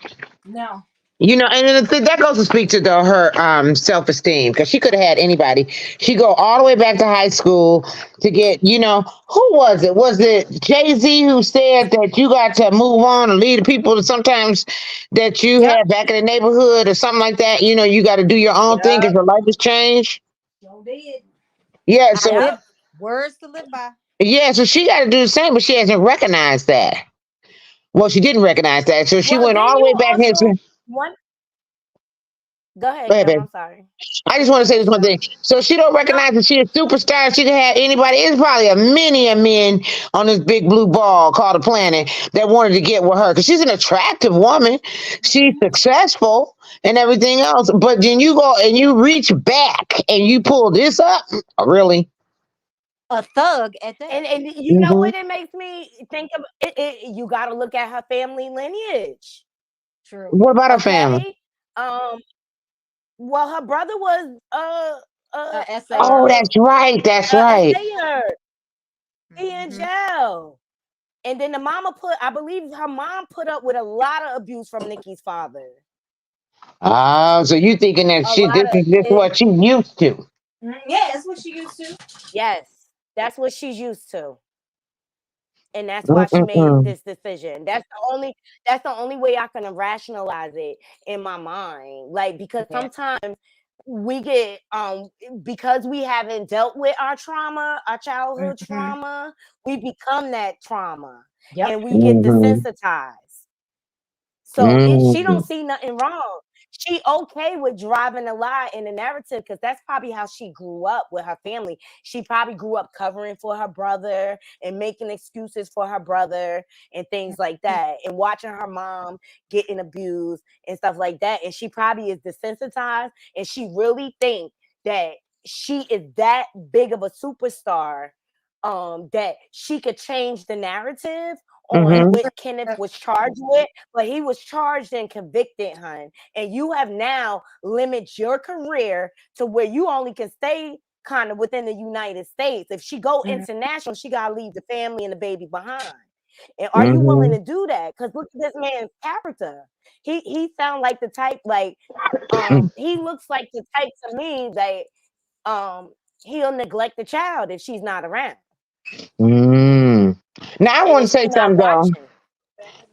No. You know, and that goes to speak to her self esteem because she could have had anybody. She go all the way back to high school to get, you know, who was it? Was it Jay-Z who said that you got to move on and lead the people sometimes that you had back in the neighborhood or something like that? You know, you got to do your own thing because your life has changed. So did. Yeah, so Words to live by. yeah, so she got to do the same, but she hasn't recognized that. Well, she didn't recognize that, so she Well, went then all the you way back also into. one. Go Go ahead, ahead, Kim. babe. I'm sorry. I just want to say this one thing. So she don't No. recognize that she a superstar. She can have anybody. It's probably a men on this big blue ball called a planet that wanted to get with her because she's an attractive woman. She's successful and everything else. But then you go and you reach back and you pull this up. Really? A thug at that. And you know Mm-hmm. what it makes me think of? You got to look at her family lineage. True. What about her family? Okay. Well, her brother was Oh, that's right. That's right. essayer. He in jail. And then I believe her mom put up with a lot of abuse from Nicki's father. Oh, so you thinking that A lot of this is what she's used to? Yeah, that's what she used to. yes, that's what she's used to. And that's why she made Mm-mm-mm. this decision. That's the only way I can rationalize it in my mind. Like because sometimes we get because we haven't dealt with our trauma, our childhood trauma, we become that trauma, and we get desensitized. So she don't see nothing wrong. She okay with driving a lie in the narrative because that's probably how she grew up with her family. She probably grew up covering for her brother and making excuses for her brother and things like that, and watching her mom getting abused and stuff like that. And she probably is desensitized, and she really think that she is that big of a superstar, that she could change the narrative on what Kenneth was charged with, but he was charged and convicted, hun. And you have now limited your career to where you only can stay kind of within the United States. If she go international, she gotta leave the family and the baby behind. And are you willing to do that? Because look at this man's character. He sound like the type, like he looks like the type to me that he'll neglect the child if she's not around. Now I And want to if say she's not something though watching.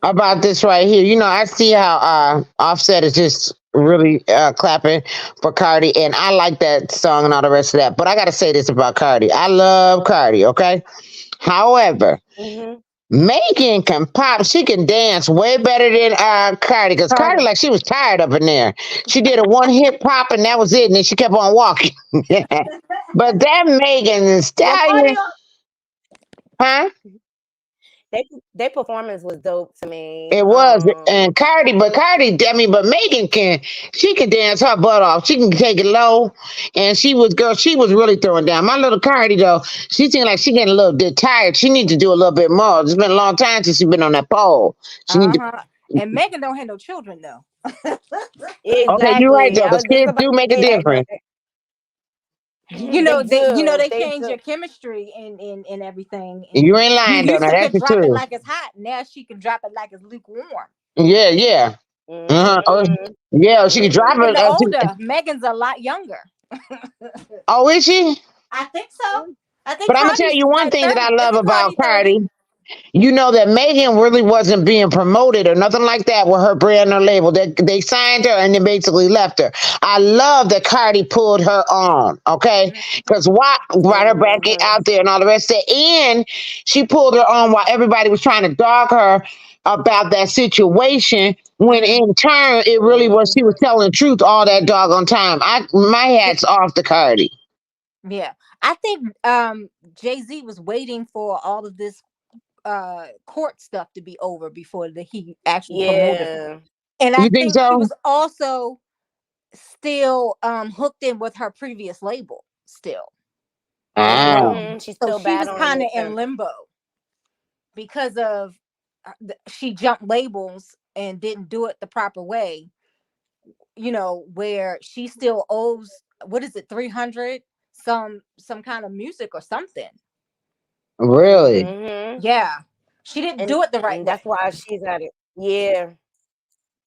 about this right here. You know, I see how Offset is just really clapping for Cardi, and I like that song and all the rest of that. But I got to say this about Cardi. I love Cardi, okay? However, Megan can pop. She can dance way better than Cardi, because Cardi, like, she was tired up in there. She did a one hit pop and that was it, and then she kept on walking. But that Megan Thee Well, Stallion, huh? their performance was dope to me. It was, and Cardi, but Megan she can dance her butt off. She can take it low, and she was really throwing down. My little Cardi though, she seemed like she getting a little bit tired. She needs to do a little bit more. It's been a long time since she's been on that pole. She need to. And Megan don't have no children though. Okay, you're right Exactly. though, I because was just kids about do to make a say that. difference. They They change do. your chemistry and everything. And you ain't You lying though. used Now to that's could the drop it truth. like it's hot. Now she can drop it like it's lukewarm. Yeah, yeah. Oh, yeah, she can drop Even it. the older Megan's a lot younger. Oh, is she? I think so. I think But I'm gonna tell Cardi's you one like thing that 30. I love Isn't about Cardi 30? Cardi. You know that Megan really wasn't being promoted or nothing like that with her brand or label. They signed her and then basically left her. I love that Cardi pulled her on, okay? Because why brought her back out there and all the rest of it. And she pulled her on while everybody was trying to dog her about that situation. When in turn, it really was, she was telling the truth all that doggone time. My hat's off to Cardi. Yeah. I think Jay-Z was waiting for all of this court stuff to be over before he actually promoted her. And I You think think she so? was also still hooked in with her previous label still as well. She's So still she was battling kind of with in them. limbo because of she jumped labels and didn't do it the proper way, where she still owes, what is it, 300 some kind of music or something. Really? Yeah, she didn't do it the right and way. that's why she's at it. Yeah.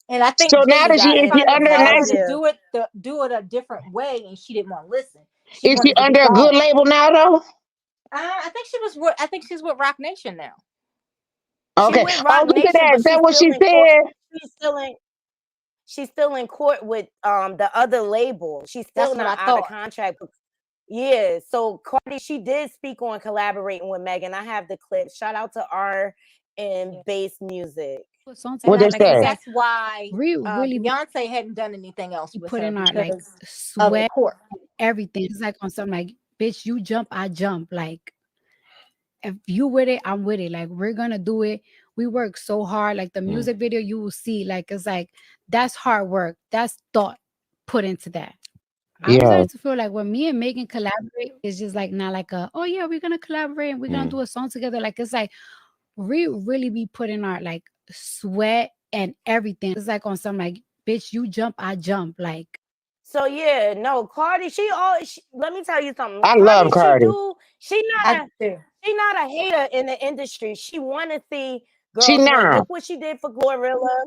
And I So think now Jay-Z that She got was is she trying to under a tell her nice? to do it a different way, and she didn't want to listen. She Is she wanted to be under a good gone. label now though? I think she's with Rock Nation now. She Okay. with Oh, Rock look at Nation, that. but Is that she's what still she in court. said? She's still in court with the other label. She's still That's what not I out of thought. contract. Yeah, so Cardi, she did speak on collaborating with Megan. I have the clip. Shout out to R and Bass Music. What And they I think say? that's why Really Beyonce hadn't done anything else with put her in our like because of the sweat, court. everything. It's like on something like, bitch, you jump, I jump. Like, if you with it, I'm with it. Like, we're gonna do it. We work so hard. Like the music video, you will see. Like, it's like that's hard work. That's thought put into that. I'm Yeah. starting to feel like when me and Megan collaborate, it's just like not like oh yeah, we're gonna collaborate and we're gonna do a song together. Like it's like we really be putting our like sweat and everything. It's like on some like, bitch, you jump, I jump. Like So yeah, no, Cardi, let me tell you something. I love Cardi. She's not a hater in the industry. She wanna see She girls win. not. Look what she did for Glorilla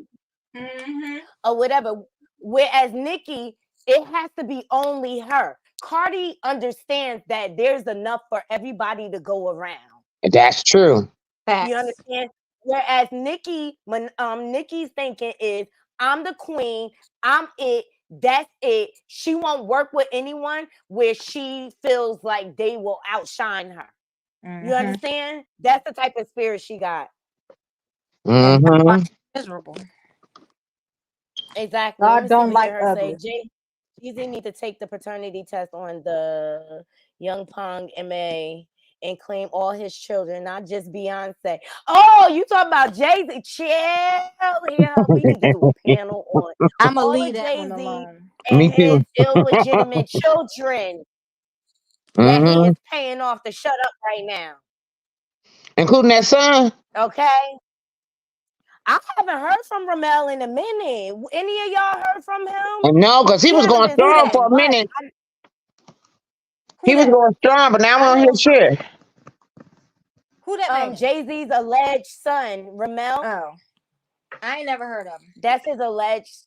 or whatever. Whereas Nicki, it has to be only her. Cardi understands that there's enough for everybody to go around. That's true. You understand? Whereas Nicki's thinking is, I'm the queen, I'm it. That's it. She won't work with anyone where she feels like they will outshine her. You understand? That's the type of spirit she got. And that's why Mm-hmm. she's miserable. Exactly. Let God me see don't what like her say. ugly. Jeezy need to take the paternity test on the Young Pong MA and claim all his children, not just Beyonce. Oh, you talking about Jay-Z? Chill here. We need to do a panel on I'm gonna all leave of that one Jay-Z alone. and Me his too. illegitimate children that he Mm-hmm. is paying off to shut up right now. Including that son. Okay? I haven't heard from Ramel in a minute. Any of y'all heard from him? No, because he He was hasn't going been Who strong that? for saying a much. minute. Who He was that? going strong, but now we I don't know hear shit. Who that man? Jay-Z's alleged son, Ramel. Oh, I ain't never heard of him. That's his alleged.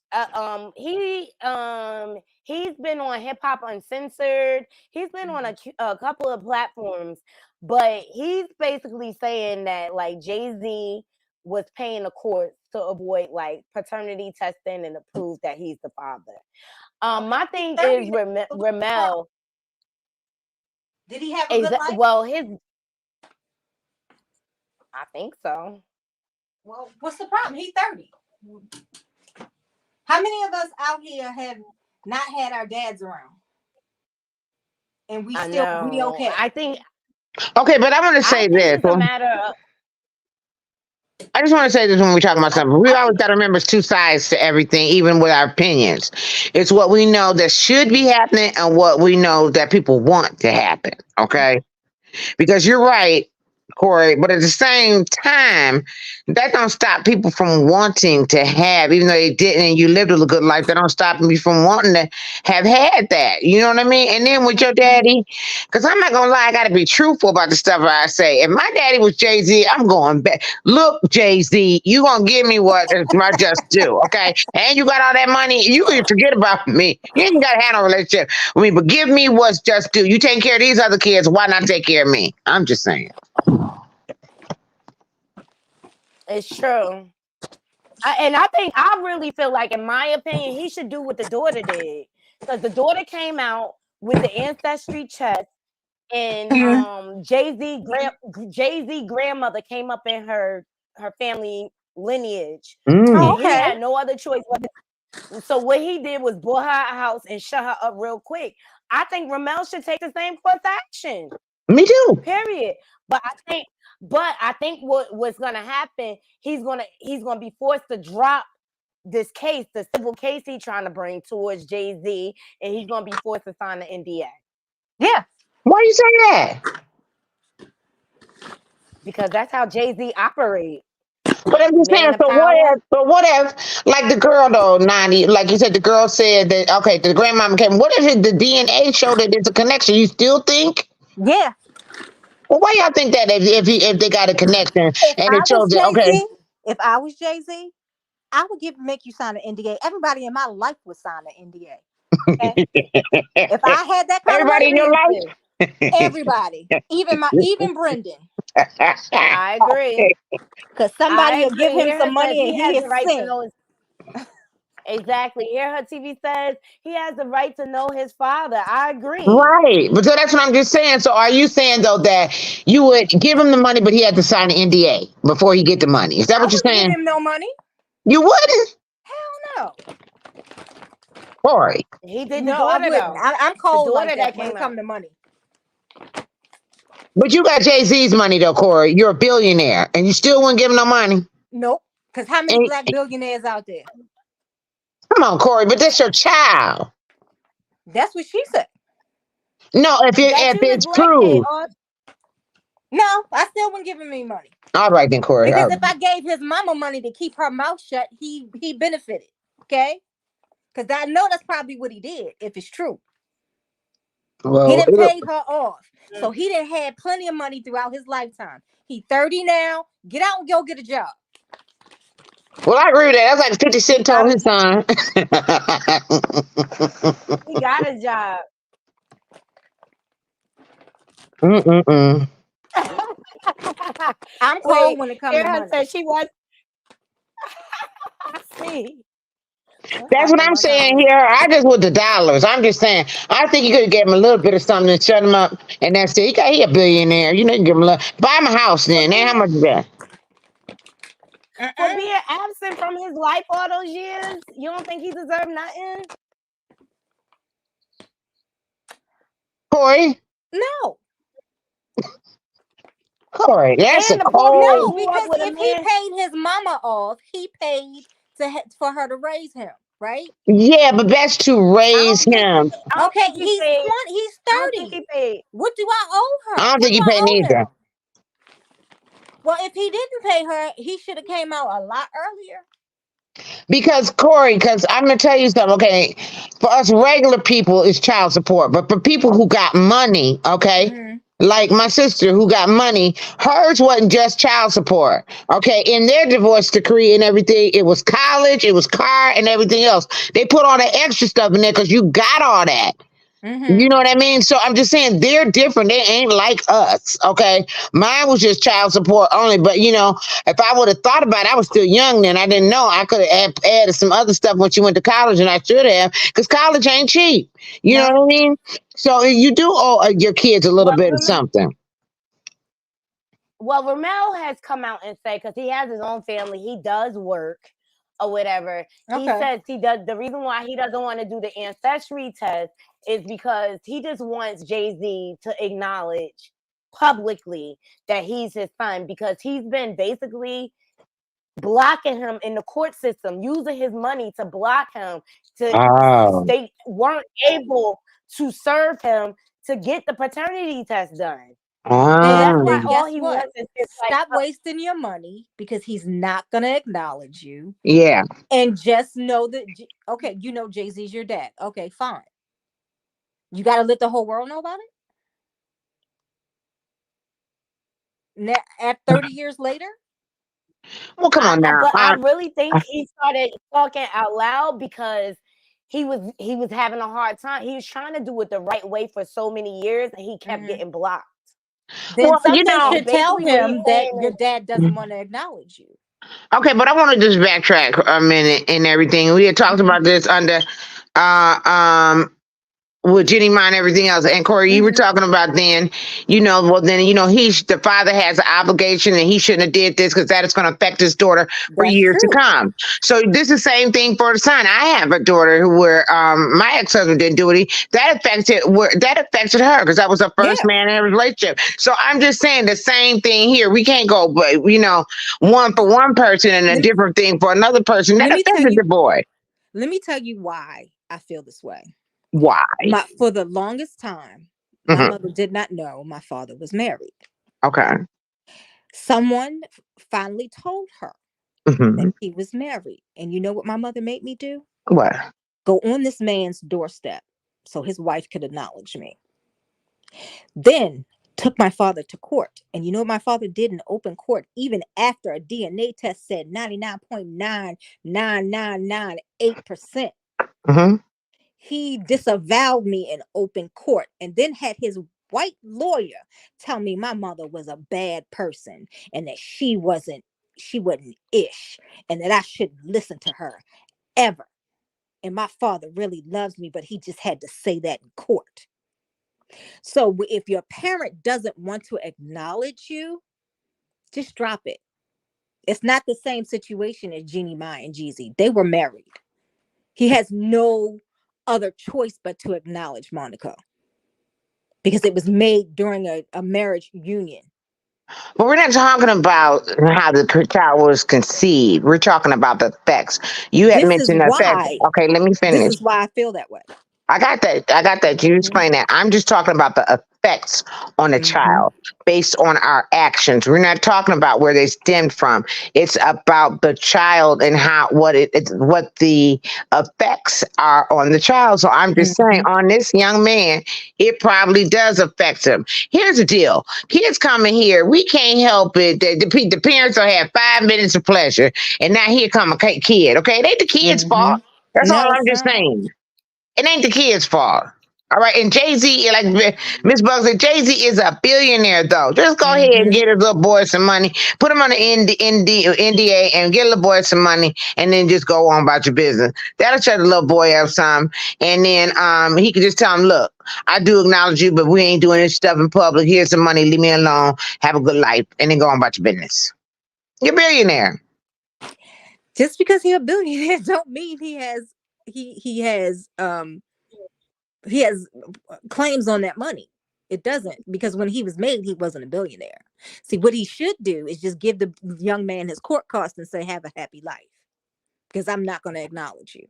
He's been on Hip Hop Uncensored. He's been on a couple of platforms, but he's basically saying that like Jay-Z was paying the court to avoid like paternity testing and to prove that he's the father. Okay, My he's thing 30 is now. What's the problem? Ramel. Did he have a good life? Well, I think so. Well, what's the problem? He's 30. How many of us out here have not had our dads around? And we I still be know. okay. Okay, but I want to I say think this. it's a matter of. I just want to say this when we talk about something. We I always think got to remember it's two sides to everything, even with our opinions. It's what we know that should be happening and what we know that people want to happen. Okay? Because you're right, Corey, but at the same time, that don't stop people from wanting to have, even though they didn't and you lived a good life, that don't stop me from wanting to have had that. You know what I mean? And then with your daddy, because I'm not gonna lie, I gotta be truthful about the stuff I say. If my daddy was Jay-Z, I'm going back. Look, Jay-Z, you gonna give me what is my just due, okay? And you got all that money, you can forget about me. You ain't gotta have no relationship with me, but give me what's just due. You take care of these other kids, why not take care of me? I'm just saying. it's true. And I really feel like, in my opinion, he should do what the daughter did, because the daughter came out with the ancestry chest, and Jay-Z grandmother came up in her family lineage, Mm. and Oh, he okay. had no other choice. So what he did was bought her a house and shut her up real quick. I think Ramel should take the same course of action. Me too. Period. But I think what's gonna happen, he's gonna be forced to drop this case, the civil case he's trying to bring towards Jay-Z, and he's gonna be forced to sign the NDA. Yeah. Why you say that? Because that's how Jay-Z operates. But I'm just saying, Man of power. so what if, like the girl though, 90, like you said, the girl said that, okay, the grandmama came. What if the DNA showed that it's a connection? You still think? Yeah. Well, why y'all think that if they got a connection If and I it was shows that, okay, Jay-Z, I would make you sign an NDA. Everybody in my life would sign an NDA. Okay? If I had that kind of everybody money, in your Listen, life? everybody, even Brendan, I agree. because somebody I will give agree. him Hear some her says money and he he has is the right to sin. know his. Exactly. Here her TV says he has the right to know his father. I agree. Right. But so that's what I'm just saying. So are you saying though that you would give him the money, but he had to sign an NDA before he get the money? Is that I what you're wouldn't give saying? him no money. You wouldn't, Hell Corey. He no. did the No, I daughter wouldn't. though. I'm The cold like daughter that that when came it out. comes to money. But you got Jay-Z's money though, Corey. You're a billionaire, and you still wouldn't give him no money. Nope. Because how many And, black billionaires out there? come on, Corey. But that's your child. That's what she said. No, That if you it's neglected. proved. No, I still wouldn't give him any money. All right then, Corey. All Because right. if I gave his mama money to keep her mouth shut, he benefited. Okay? Because I know that's probably what he did, if it's true. He Well, didn't pay her off. So he didn't have plenty of money throughout his lifetime. He 30 now. Get out and go get a job. well, I agree with that. That's like 50 He Cent got told a his son. he got a job. Mm-mm-mm. I'm cold Wait, when it comes here to her money. said she was. See, That's what I'm saying here. I just with the dollars. I'm just saying. I think you could give him a little bit of something and shut him up, and that's it. He a billionaire. You know, you give him a little. Buy him a house then. Then how much is that? For being absent from his life all those years, you don't think he deserved nothing? Corey? No. Corey, that's And a the poor cold. man No, grew up because with a if he man. paid his mama off, he paid for her to raise him, right? Yeah, but that's to I raise don't think him. I don't Okay, think he he's paid. 20, he's I don't think 30. he paid. What do I owe her? I don't What think do he I paid owe neither. him? Well, if he didn't pay her, he should have came out a lot earlier. Because Corey, because I'm gonna tell you something, okay? For us regular people, it's child support, but for people who got money, okay, like my sister who got money, hers wasn't just child support, okay? In their divorce decree and everything, it was college, it was car, and everything else. They put all that extra stuff in there because you got all that. You know what I mean? So I'm just saying they're different. They ain't like us, okay? Mine was just child support only, but you know, if I would have thought about it, I was still young then. I didn't know. I could have added some other stuff when she went to college, and I should have, because college ain't cheap. You know what I mean? So you do owe your kids a little bit of something. Well, Ramel has come out and said, because he has his own family, he does work or whatever. He says he does. The reason why he doesn't want to do the ancestry test is because he just wants Jay-Z to acknowledge publicly that he's his son, because he's been basically blocking him in the court system, using his money to block him. They weren't able to serve him to get the paternity test done. That's why all he wants is stop wasting your money, because he's not gonna acknowledge you. Yeah. And just know that, okay, you know Jay-Z's your dad. Okay, fine. You got to let the whole world know about it? Now, at 30 years later? Well, come on now. But I really think he started talking out loud because he was having a hard time. He was trying to do it the right way for so many years, and he kept getting blocked. Then something should tell him that your dad doesn't want to acknowledge you. Okay, but I want to just backtrack a minute and everything. We had talked about this under with Jenny Ma and everything else. And Corey, you were talking about then, the father has an obligation and he shouldn't have did this because that is going to affect his daughter for years to come. So this is the same thing for the son. I have a daughter where my ex-husband didn't do it. That affected her because that was her first man in a relationship. So I'm just saying the same thing here. We can't go, but one for one person and a different thing for another person. That affected the boy. Let me tell you why I feel this way. Why? For the longest time, my mother did not know my father was married. Okay. Someone finally told her that he was married. And you know what my mother made me do? What? Go on this man's doorstep so his wife could acknowledge me. Then took my father to court. And you know what my father did in open court, even after a DNA test said 99.99998%. He disavowed me in open court and then had his white lawyer tell me my mother was a bad person and that she wasn't ish and that I shouldn't listen to her ever. And my father really loves me, but he just had to say that in court. So if your parent doesn't want to acknowledge you, just drop it. It's not the same situation as Jeannie Mai and Jeezy. They were married. He has no other choice but to acknowledge Monica because it was made during a marriage union. But we're not talking about how the child was conceived. We're talking about the effects. You had mentioned the effects. Okay, let me finish. This is why I feel that way. I got that. You explain that. I'm just talking about the effects on the child based on our actions. We're not talking about where they stemmed from. It's about the child and what the effects are on the child. So I'm just saying, on this young man, it probably does affect him. Here's the deal: kids coming here, we can't help it. The parents will have 5 minutes of pleasure, and now here come a kid. Okay, it ain't the kid's fault. That's all I'm just saying. It ain't the kid's fault. All right, and Jay-Z, like Miss Bugs said, Jay-Z is a billionaire, though. Just go ahead and get his little boy some money, put him on the NDA, and get a little boy some money, and then just go on about your business. That'll shut the little boy up some, and then he could just tell him, look, I do acknowledge you, but we ain't doing this stuff in public. Here's some money, leave me alone, have a good life, and then go on about your business. You're a billionaire. Just because he's a billionaire don't mean he has claims on that money. It doesn't, because when he was made, he wasn't a billionaire. See, what he should do is just give the young man his court costs and say, have a happy life, because I'm not going to acknowledge you.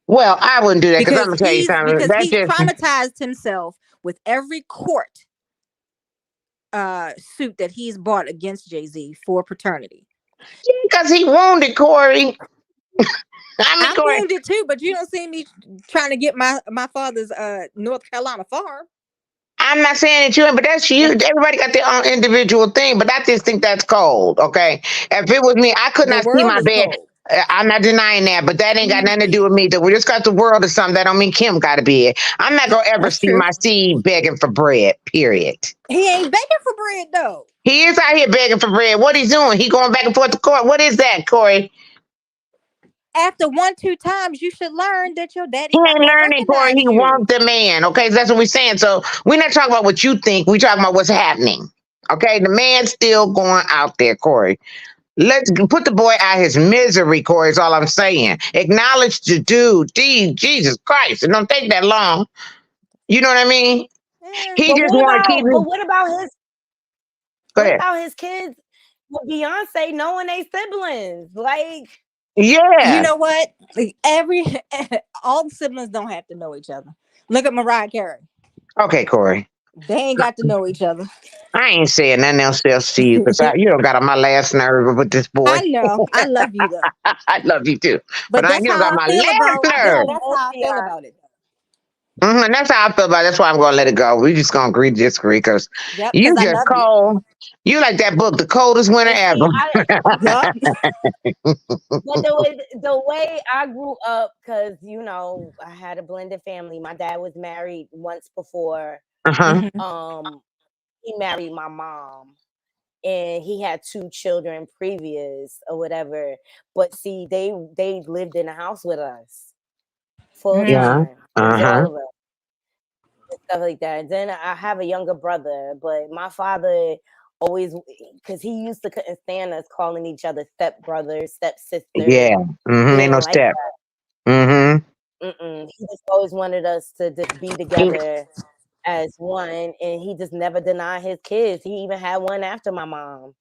Well, I wouldn't do that, because I'm going to tell you something. Because he traumatized himself with every court suit that he's brought against Jay-Z for paternity. Because he wounded Corey. I'm wounded too, but you don't see me trying to get my father's North Carolina farm. I'm not saying that you ain't, but that's you. Everybody got their own individual thing, but I just think that's cold, okay? If it was me, I could not see my bed. I'm not denying that, but that ain't got nothing to do with me. Though. We just got the world or something. That don't mean Kim got to be it. I'm not going to ever see my seed begging for bread, period. He ain't begging for bread, though. He is out here begging for bread. What he's doing? He going back and forth to court. What is that, Corey? After 1-2 times, you should learn that your daddy. He ain't learning, Corey. He wants the man. Okay, so that's what we're saying. So we're not talking about what you think. We're talking about what's happening. Okay, the man's still going out there, Corey. Let's put the boy out his misery, Corey, is all I'm saying. Acknowledge the dude. Jesus Christ. It don't take that long. You know what I mean? He just want to keep. But what about his? Go ahead. What about his kids with Beyonce knowing they siblings? Like, yeah. You know what? All the siblings don't have to know each other. Look at Mariah Carey. Okay, Corey. They ain't got to know each other. I ain't saying nothing else to you, because you don't got on my last nerve with this boy. I know. I love you, though. I love you, too. But you don't got my last nerve. That's how I feel about it. Mm-hmm, that's how I feel about it. That's why I'm going to let it go. We're just going to agree to disagree, because you just cold. You like that book, The Coldest Winter Ever. But the way I grew up, because, you know, I had a blended family. My dad was married once before. He married my mom. And he had 2 children previous or whatever. But see, they lived in a house with us full time. All of us. And stuff like that. And then I have a younger brother, but my father always, because he used to couldn't stand us calling each other step brothers, step sisters. Yeah. Ain't no step. He just always wanted us to just be together as one, and he just never denied his kids. He even had one after my mom.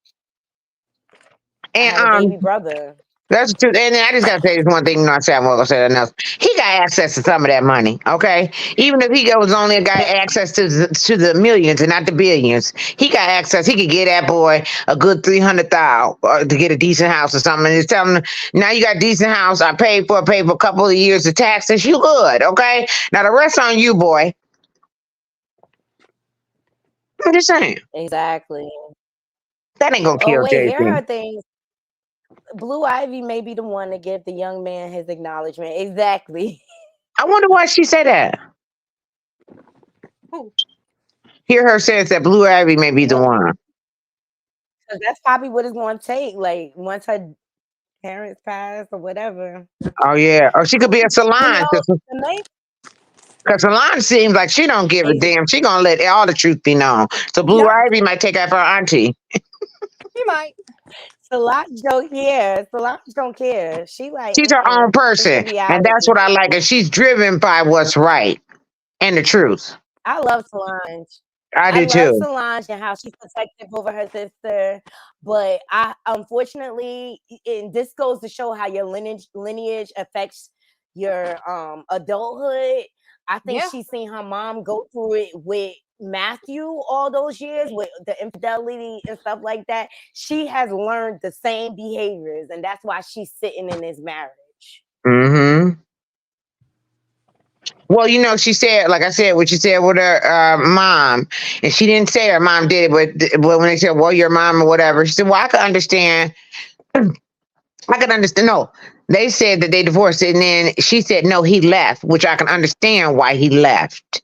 And a baby brother. That's true. And I just got to say this one thing. You know, I said I'm going to say nothing else. He got access to some of that money, okay? Even if he was only a guy access to the millions and not the billions, he got access. He could get that boy a good $300,000 to get a decent house or something. And just tell him, now you got a decent house. I paid for a couple of years of taxes. You good, okay? Now the rest on you, boy. I'm just saying. Exactly. That ain't going to kill Jay-Z. Here are things. Blue Ivy may be the one to give the young man his acknowledgement. Exactly. I wonder why she said that. Who? Hear her say that Blue Ivy may be the one. So that's probably what it's going to take. Like, once her parents pass or whatever. Oh, yeah. Or she could be a Solange. Because Solange seems like she don't give a damn. She going to let all the truth be known. So Blue Ivy might take after her auntie. He might. Solange don't care. Solange don't care. She's her own person. And that's what I like. And she's driven by what's right and the truth. I love Solange. I do too. Love Solange and how she's protective over her sister. But unfortunately, and this goes to show how your lineage affects your adulthood. I think she's seen her mom go through it with Matthew all those years with the infidelity and stuff like that. She has learned the same behaviors, and that's why she's sitting in this marriage. Well, you know, she said, like I said, what she said with her mom, and she didn't say her mom did it, but when they said, well, your mom or whatever, she said, well, I could understand. No, they said that they divorced, and then she said, no, he left, which I can understand why he left.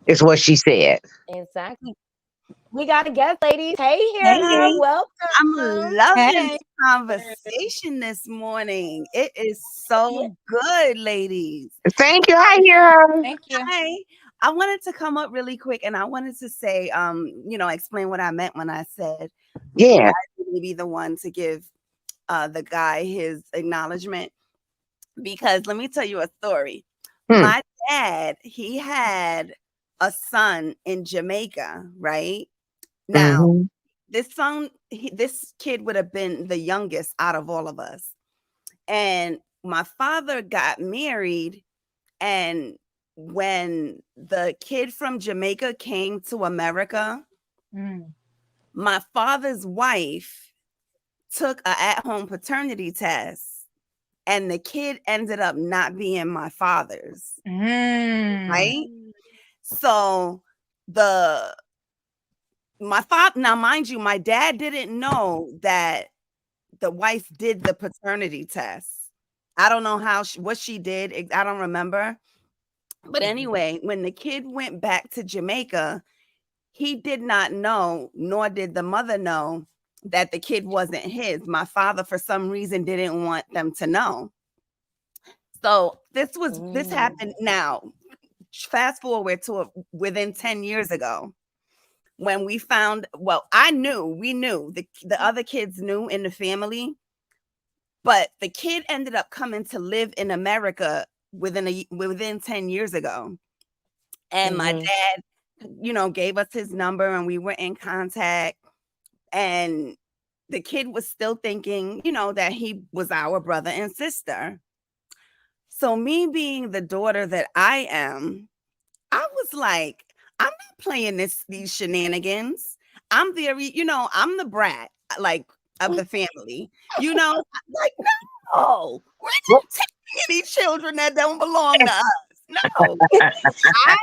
is what she said. Exactly. We got a guest, ladies. Hey, Hey, Hannah. Welcome. I'm loving Hey. this conversation this morning. It is so good, ladies. Thank you. I hear her. Thank you. Hi. I wanted to come up really quick and I wanted to say, explain what I meant when I said Blue Yeah. Ivy may be the one to give the guy his acknowledgement. Because let me tell you a story. My dad, he had a son in Jamaica, right? Now, this kid would have been the youngest out of all of us. And my father got married, and when the kid from Jamaica came to America, my father's wife took an at-home paternity test, and the kid ended up not being my father's. Right? So my father, now mind you, my dad didn't know that the wife did the paternity test. I don't know what she did. I don't remember. But anyway, when the kid went back to Jamaica, he did not know, nor did the mother know, that the kid wasn't his. My father, for some reason, didn't want them to know. So this happened now. Fast forward to within 10 years ago. When we found, we knew, the other kids knew in the family, but the kid ended up coming to live in America within 10 years ago. And my dad, gave us his number and we were in contact, and the kid was still thinking, that he was our brother and sister. So me being the daughter that I am, I was like, I'm not playing these shenanigans. I'm very, I'm the brat, like, of the family. Like, no, we're not taking any children that don't belong to us. No. I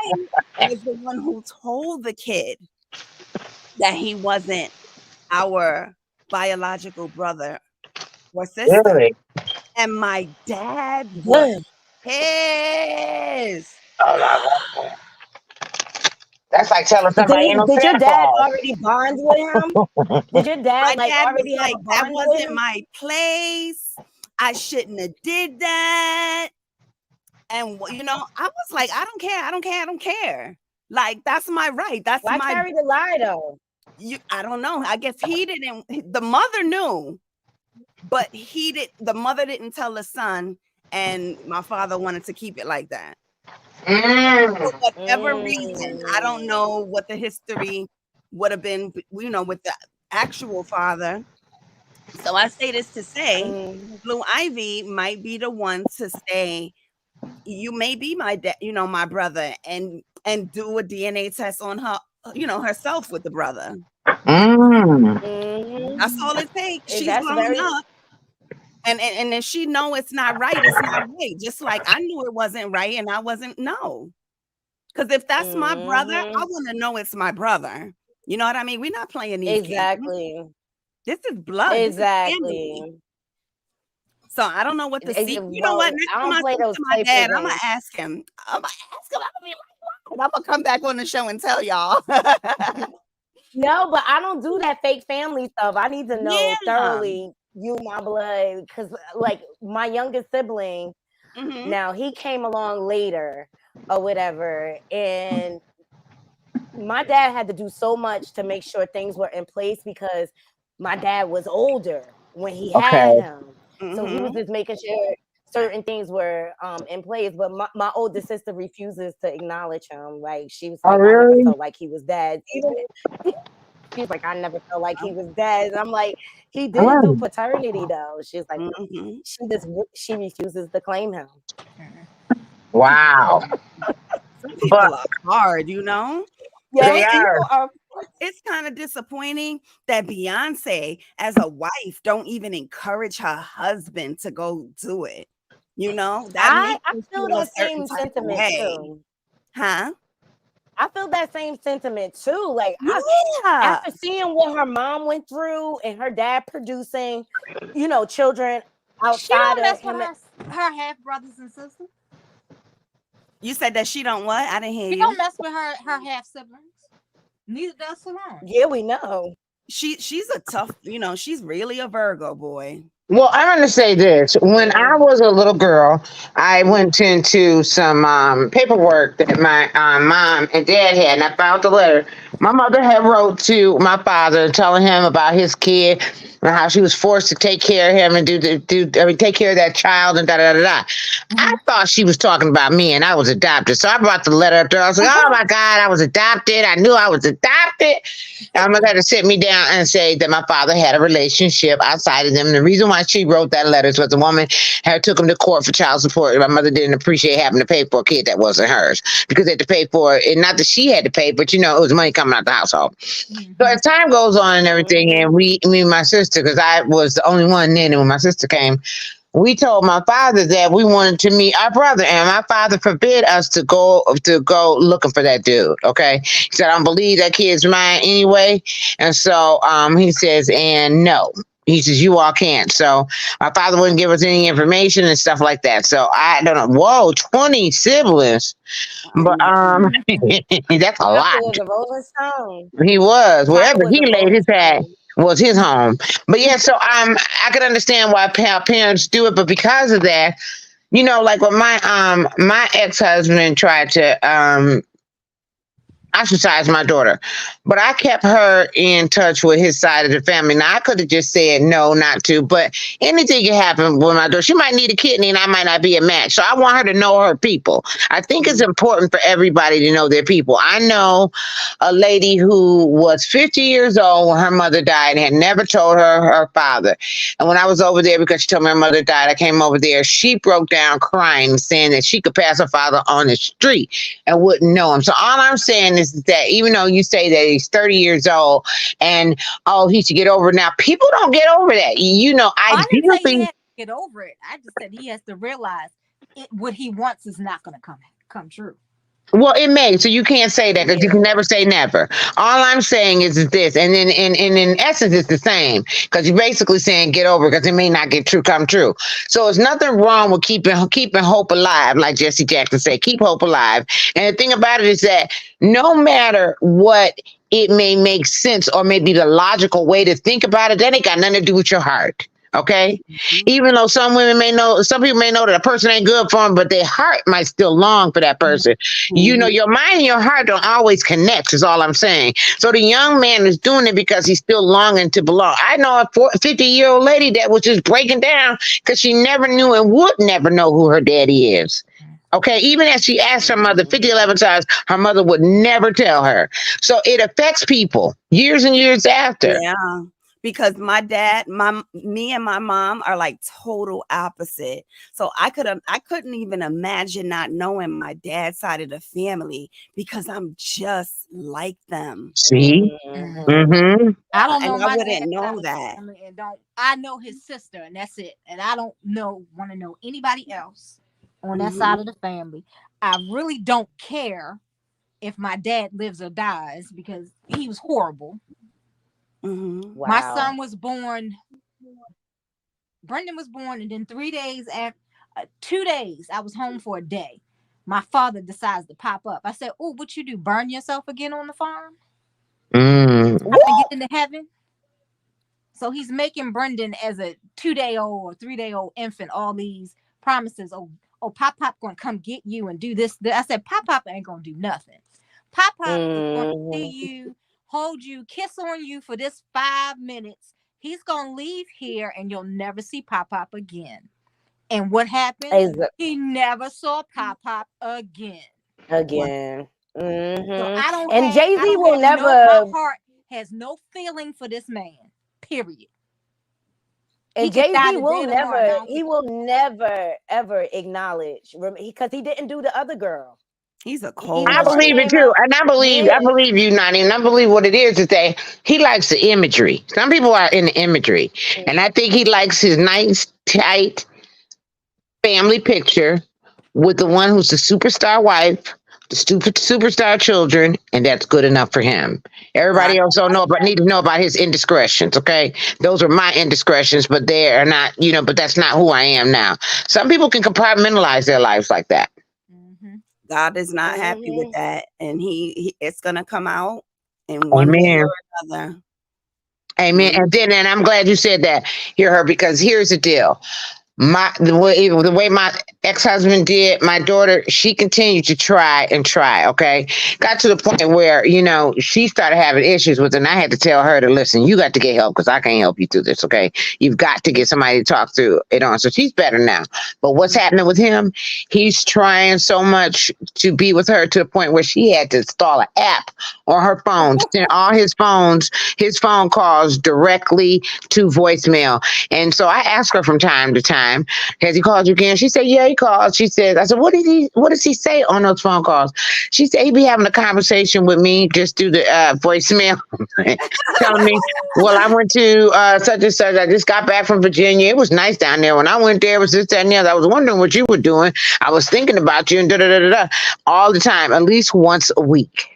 was the one who told the kid that he wasn't our biological brother or sister. Really? And my dad was pissed. Oh my God. That's like telling somebody ain't no Did your Santa dad Claus. already bond with him? Did your dad My dad already was have like, a that bond with wasn't him? my place. I shouldn't have did that. And I was like, I don't care. Like, that's my right. That's Why my carry the lie though? I don't know. I guess he didn't. The mother knew, but the mother didn't tell the son, and my father wanted to keep it like that. For whatever reason, I don't know what the history would have been, with the actual father. So I say this to say, Blue Ivy might be the one to say, you may be my dad, my brother, and do a DNA test on her, herself with the brother. That's all it takes. She's grown up. And if she know it's not right, it's not right. Just like I knew it wasn't right, and I wasn't. No. Because if that's my brother, I want to know it's my brother. You know what I mean? We're not playing these games. Exactly. This is blood. Exactly. This is family. So I don't know what to see. You know Well, what? Next I time don't I play speak those to my type dad, of I'm gonna games. ask him. I'm gonna be like, what? I'm gonna come back on the show and tell y'all. No, but I don't do that fake family stuff. I need to know thoroughly you, my blood, because like my youngest sibling, now he came along later or whatever, and my dad had to do so much to make sure things were in place because my dad was older when he had him. So he was just making sure certain things were in place. But my older sister refuses to acknowledge him. Like, she was like, I never felt like he was dead. She was like, I never felt like he was dead. And I'm like, he did do paternity though. She's like, she refuses to claim him. Wow. Some people are hard, Yeah, they are. It's kind of disappointing that Beyonce, as a wife, don't even encourage her husband to go do it. That I feel that same sentiment too. Huh? I feel that same sentiment too. Like, Yeah. After seeing what her mom went through and her dad producing, children outside of him. her half brothers and sisters. You said that she don't what? I didn't hear She you. don't mess with her half siblings. Neither does Solange. Yeah, we know. She's a tough, she's really a Virgo, boy. Well, I'm going to say this. When I was a little girl, I went into some paperwork that my mom and dad had, and I found the letter. My mother had wrote to my father telling him about his kid and how she was forced to take care of him and take care of that child and da da da da. I thought she was talking about me, and I was adopted. So I brought the letter up there. I was like, "Oh my God, I was adopted! I knew I was adopted." And my mother had to sit me down and say that my father had a relationship outside of them. And the reason why she wrote that letter is because the woman had took him to court for child support. My mother didn't appreciate having to pay for a kid that wasn't hers because they had to pay for it. And not that she had to pay, but it was money coming out the household. So as time goes on and everything, and me and my sister, because I was the only one then, and when my sister came, we told my father that we wanted to meet our brother, and my father forbid us to go looking for that dude. Okay, he said, "I don't believe that kid's mine anyway," and so he says, "And no." He says, "You all can't." So my father wouldn't give us any information and stuff like that. So I don't know. Whoa, 20 siblings. But that's a lot. Was a Rolling Stone. He was. Wherever he laid his hat Stone. was his home. But yeah, so I could understand why parents do it, but because of that, like when my ex-husband tried to ostracized my daughter, but I kept her in touch with his side of the family. Now I could have just said no, not to, but anything can happen with my daughter. She might need a kidney and I might not be a match. So I want her to know her people. I think it's important for everybody to know their people. I know a lady who was 50 years old when her mother died and had never told her father. And when I was over there, because she told me her mother died, I came over there. She broke down crying, saying that she could pass her father on the street and wouldn't know him. So all I'm saying is that even though you say that he's 30 years old and he should get over it now, people don't get over that. I didn't say he has to get over it. I just said he has to realize what he wants is not going to come true. Well, it may, so you can't say that because you can never say never. All I'm saying is this, and then in essence, it's the same because you're basically saying get over it because it may not come true. So there's nothing wrong with keeping hope alive, like Jesse Jackson said, keep hope alive. And the thing about it is that no matter what it may make sense or maybe the logical way to think about it, that ain't got nothing to do with your heart. Okay. Even though some people may know that a person ain't good for them, but their heart might still long for that person. Your mind and your heart don't always connect, is all I'm saying. So the young man is doing it because he's still longing to belong. I know a 50-year-old lady that was just breaking down because she never knew and would never know who her daddy is. Okay, even as she asked her mother 11 times, her mother would never tell her. So it affects people years and years after. Yeah. Because my dad, me and my mom are like total opposite. So I couldn't even imagine not knowing my dad's side of the family because I'm just like them. See? Mm-hmm. I don't know. I wouldn't know that. I know his sister, and that's it. And I don't want to know anybody else on that side of the family. I really don't care if my dad lives or dies because he was horrible. Wow. My son was born. Brendan was born, and then 3 days after, 2 days, I was home for a day. My father decides to pop up. I said, "Oh, what you do? Burn yourself again on the farm? I can get into heaven." So he's making Brendan as a 2-day-old or 3-day-old infant all these promises. Oh, Pop gonna come get you and do this. I said, Pop ain't gonna do nothing. Pop is gonna see you, hold you, kiss on you for this 5 minutes. He's gonna leave here and you'll never see Pop again. And what happened? He never saw Pop again. Again. So I don't and Jay-Z will never. My heart has no feeling for this man. Period. And Jay-Z will never. He will never ever acknowledge because he didn't do the other girl. He's a cold. I believe it too, and I believe you, Nani, and I believe what it is that he likes the imagery. Some people are in the imagery, and I think he likes his nice, tight family picture with the one who's the superstar wife, the superstar children, and that's good enough for him. Everybody else need to know about his indiscretions. Okay, those are my indiscretions, but they are not, but that's not who I am now. Some people can compartmentalize their lives like that. God is not happy with that, and it's gonna come out in one way Amen. or another. Amen. And I'm glad you said that. Hear her, because here's the deal. The way my ex-husband did, my daughter, she continued to try and try. Okay, got to the point where she started having issues with it, and I had to tell her to listen. You got to get help, because I can't help you through this. Okay, you've got to get somebody to talk through it on. So she's better now. But what's happening with him? He's trying so much to be with her to the point where she had to install an app on her phone, send all his phone calls directly to voicemail. And so I ask her from time to time, has he called you again? She said, yeah, he called. She said, I said, what does he say on those phone calls? She said, he be having a conversation with me just through the voicemail, telling me, well, I went to such and such. I just got back from Virginia. It was nice down there. When I went there, it was this, that, and the other. I was wondering what you were doing. I was thinking about you, and da-da-da-da-da, all the time, at least once a week.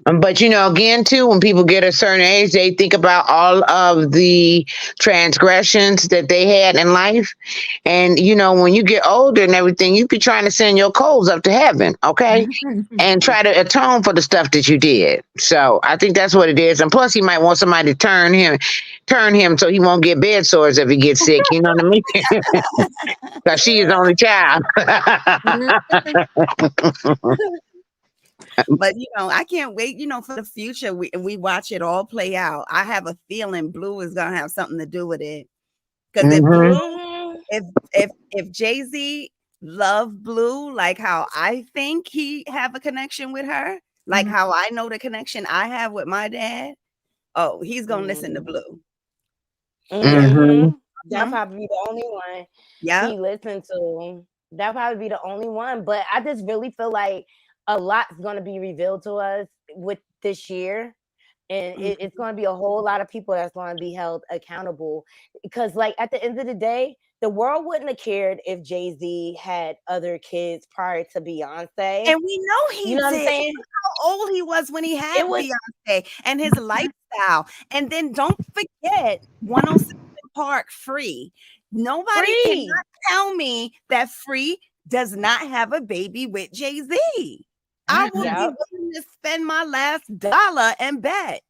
But again, too, when people get a certain age, they think about all of the transgressions that they had in life. And, when you get older and everything, you be trying to send your coals up to heaven, okay? And try to atone for the stuff that you did. So I think that's what it is. And plus, he might want somebody to turn him so he won't get bed sores if he gets sick. You know what I mean? Because she is the only child. But I can't wait, for the future. We watch it all play out. I have a feeling Blue is gonna have something to do with it. Because if Jay-Z loved Blue like how I think he have a connection with her, like how I know the connection I have with my dad, he's gonna listen to Blue. That'll probably be the only one he listened to. That'll probably be the only one. But I just really feel like a lot's going to be revealed to us with this year. And it's going to be a whole lot of people that's going to be held accountable. Because, like, at the end of the day, the world wouldn't have cared if Jay-Z had other kids prior to Beyonce. And we know he did. What I'm saying? How old he was when he had Beyonce and his lifestyle. And then don't forget 107 Park Free. Nobody cannot tell me that Free does not have a baby with Jay-Z. I will be willing to spend my last dollar and bet.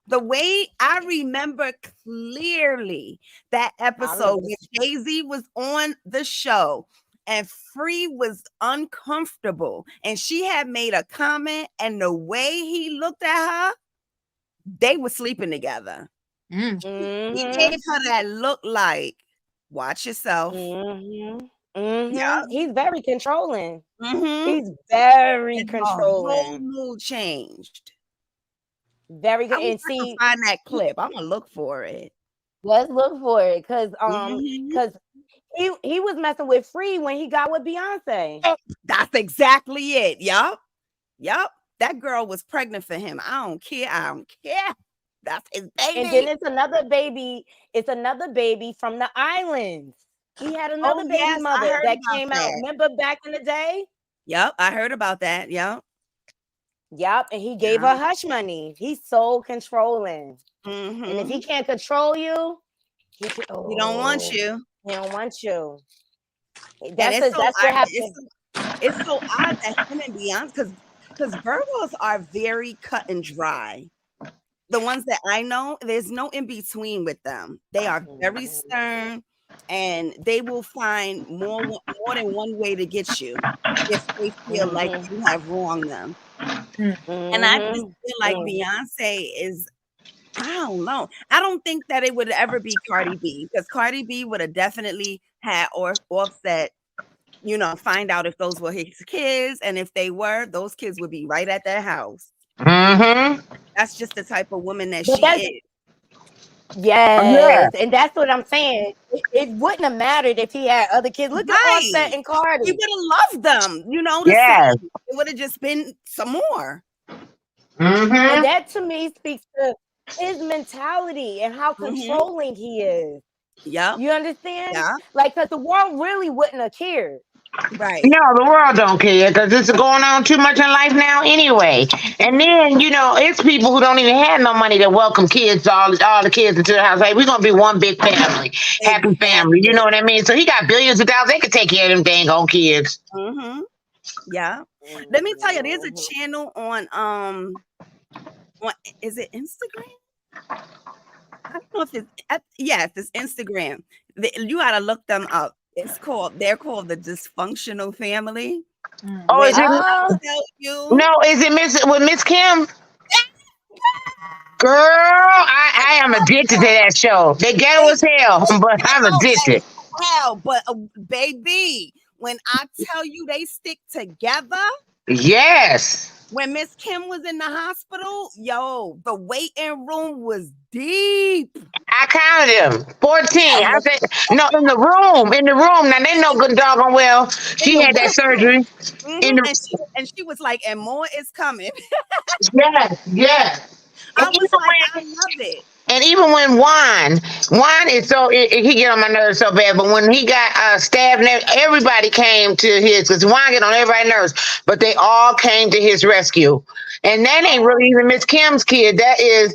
The way I remember clearly that episode when Jay-Z was on the show and Free was uncomfortable and she had made a comment, and the way he looked at her, they were sleeping together. He gave her that look like, watch yourself. Yeah. He's very controlling. He's very controlling. The whole mood changed. Very good. And see, find that clip. I'm gonna look for it. Let's look for it, because he was messing with Free when he got with Beyonce. That's exactly it. Yup. That girl was pregnant for him. I don't care. That's his baby. And then it's another baby. It's another baby from the islands. He had another baby mother that came out. Remember back in the day? Yep, I heard about that. Yep. And he gave her hush money. He's so controlling. And if he can't control you, he don't want you. He don't want you. That's what happens. It's so odd that him and Beyonce, because Virgos are very cut and dry. The ones that I know, there's no in between with them. They are very stern. And they will find more than one way to get you if they feel like you have wronged them. And I just feel like Beyonce is, I don't know. I don't think that it would ever be Cardi B, because Cardi B would have definitely had Offset, find out if those were his kids. And if they were, those kids would be right at their house. That's just the type of woman that she is. Yes, and that's what I'm saying. It wouldn't have mattered if he had other kids. Look at Offset and Cardi. He would have loved them, It would have just been some more. And that to me speaks to his mentality and how controlling he is. Yeah, you understand? Yeah, like, because the world really wouldn't have cared. Right. No, the world don't care because it's going on too much in life now anyway. And then, it's people who don't even have no money to welcome kids, all the kids into the house. Like, we're going to be one big family, happy family. You know what I mean? So he got billions of dollars. They could take care of them dang old kids. Mm-hmm. Yeah. Let me tell you, there's a channel on is it Instagram? I don't know if it's Instagram. You gotta look them up. They're called the Dysfunctional Family. Oh, is it? Tell you. No, is it Miss Kim? Girl, I am addicted to that show. They ghetto as hell, but I'm addicted. Hell, but baby, when I tell you they stick together. Yes. When Miss Kim was in the hospital, the waiting room was deep. I counted them. 14. I said, no, in the room. Now they know good doggone well. She had that surgery. Mm-hmm. And she was like, and more is coming. Yes. I was like, I love it. And even when Juan is so, he get on my nerves so bad, but when he got stabbed, everybody came to his, because Juan get on everybody's nerves, but they all came to his rescue. And that ain't really even Miss Kim's kid. That is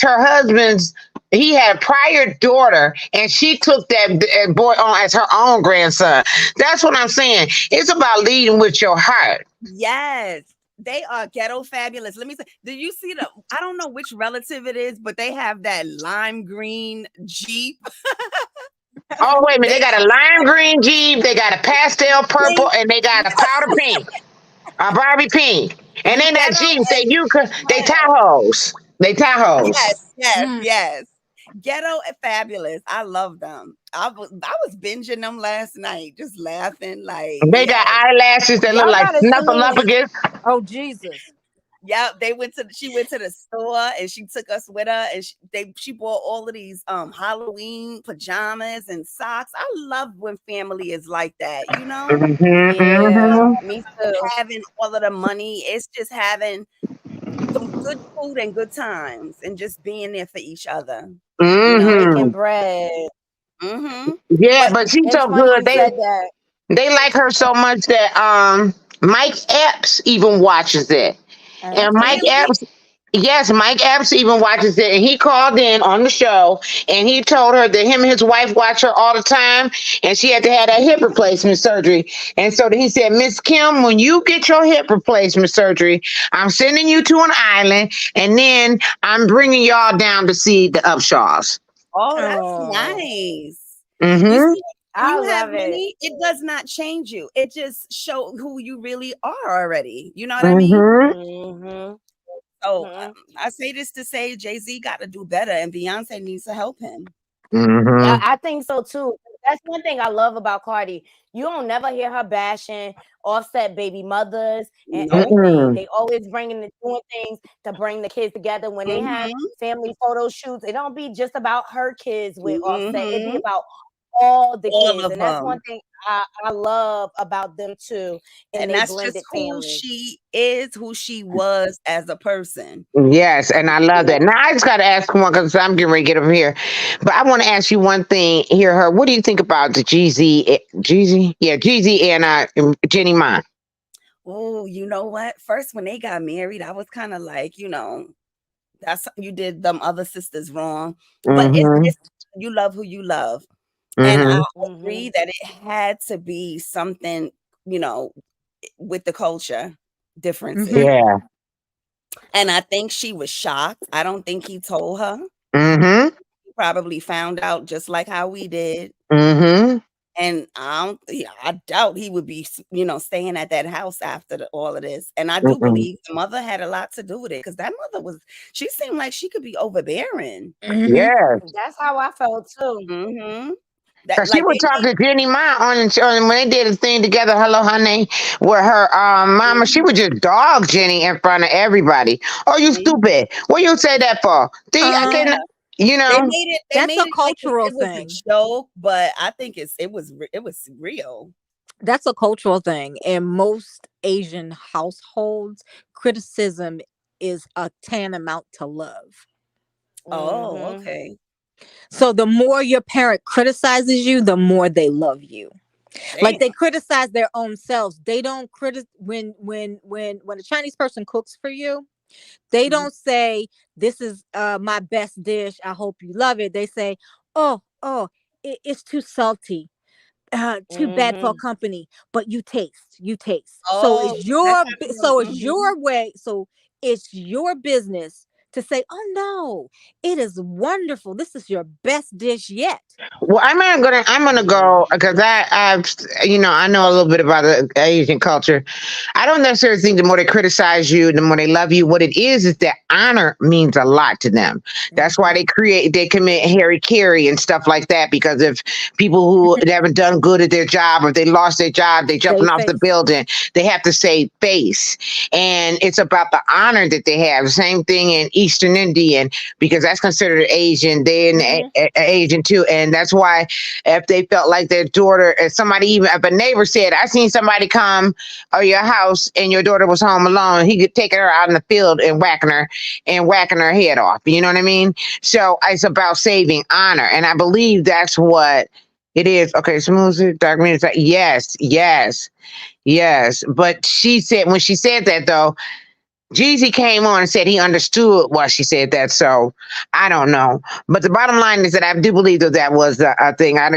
her husband's. He had a prior daughter, and she took that boy on as her own grandson. That's what I'm saying. It's about leading with your heart. Yes. They are ghetto fabulous. Let me say, did you see I don't know which relative it is, but they have that lime green Jeep. Oh, wait a minute. They got a lime green Jeep, they got a pastel purple, and they got a powder pink, a Barbie pink. And then that Jeep, they Tahoes. Yes. Ghetto and fabulous. I love them. I was binging them last night, just laughing. Like, they got eyelashes that look like snuffleupagus. Oh Jesus! Yeah, she went to the store and she took us with her, and she bought all of these Halloween pajamas and socks. I love when family is like that, Me too. Having all of the money, it's just having some good food and good times, and just being there for each other. Making bread. Yeah, but she's so good. They like her so much that Mike Epps even watches it. And Mike Epps even watches it, and he called in on the show, and he told her that him and his wife watch her all the time, and she had to have that hip replacement surgery. And so he said, Miss Kim, when you get your hip replacement surgery, I'm sending you to an island, and then I'm bringing y'all down to see the Upshaws. Oh, that's nice. Mm-hmm. You see, you have money, it does not change you. It just shows who you really are already. You know what I mean? So I say this to say Jay-Z got to do better, and Beyonce needs to help him. Yeah, I think so too. That's one thing I love about Cardi. You don't never hear her bashing Offset baby mothers and everything. They always doing things to bring the kids together. When they have family photo shoots, it don't be just about her kids with Offset. It be about all the kids, and that's one thing I love about them too. And that's just who she is, who she was as a person. Yes, and I love that. Now I just got to ask one because I'm getting ready to get over here, but I want to ask you one thing here. What do you think about the Jeezy and Jenny Ma? Oh, you know what? First, when they got married, I was kind of like, that's you did them other sisters wrong, but it's you love who you love. And I agree that it had to be something, with the culture differences. Yeah. And I think she was shocked. I don't think he told her. He probably found out just like how we did. And I doubt he would be, staying at that house after all of this. And I do believe the mother had a lot to do with it, because that mother she seemed like she could be overbearing. Yes. That's how I felt too. She would talk to Jenny Ma on when they did a thing together, Hello Honey, where her mama, she would just dog Jenny in front of everybody. Oh, you stupid. What you say that for? I cannot, That's a cultural thing. It was a joke, but I think it was real. That's a cultural thing. In most Asian households, criticism is a tantamount to love. Oh, okay. So the more your parent criticizes you, the more they love you. Like they criticize their own selves. They don't criticize when a Chinese person cooks for you. They don't say, "This is my best dish. I hope you love it." They say, "Oh, it's too salty. Too bad for company." But you taste. So it's your way. So it's your business to say, "Oh no, it is wonderful. This is your best dish yet." Well, I'm gonna go because I know a little bit about the Asian culture. I don't necessarily think the more they criticize you, the more they love you. What it is that honor means a lot to them. That's why they commit Harry Carey and stuff like that, because if people who haven't done good at their job or they lost their job, they jumping off the building, they have to say face. And it's about the honor that they have. Same thing in Eastern Indian, because that's considered Asian. They're Asian too. And that's why if they felt like their daughter, if a neighbor said, "I seen somebody come or your house and your daughter was home alone," he could take her out in the field and whacking her head off. You know what I mean? So it's about saving honor. And I believe that's what it is. Okay, smooth, dark music. Yes. But when she said that though, Jeezy came on and said he understood why she said that. So I don't know. But the bottom line is that I do believe that was a thing. I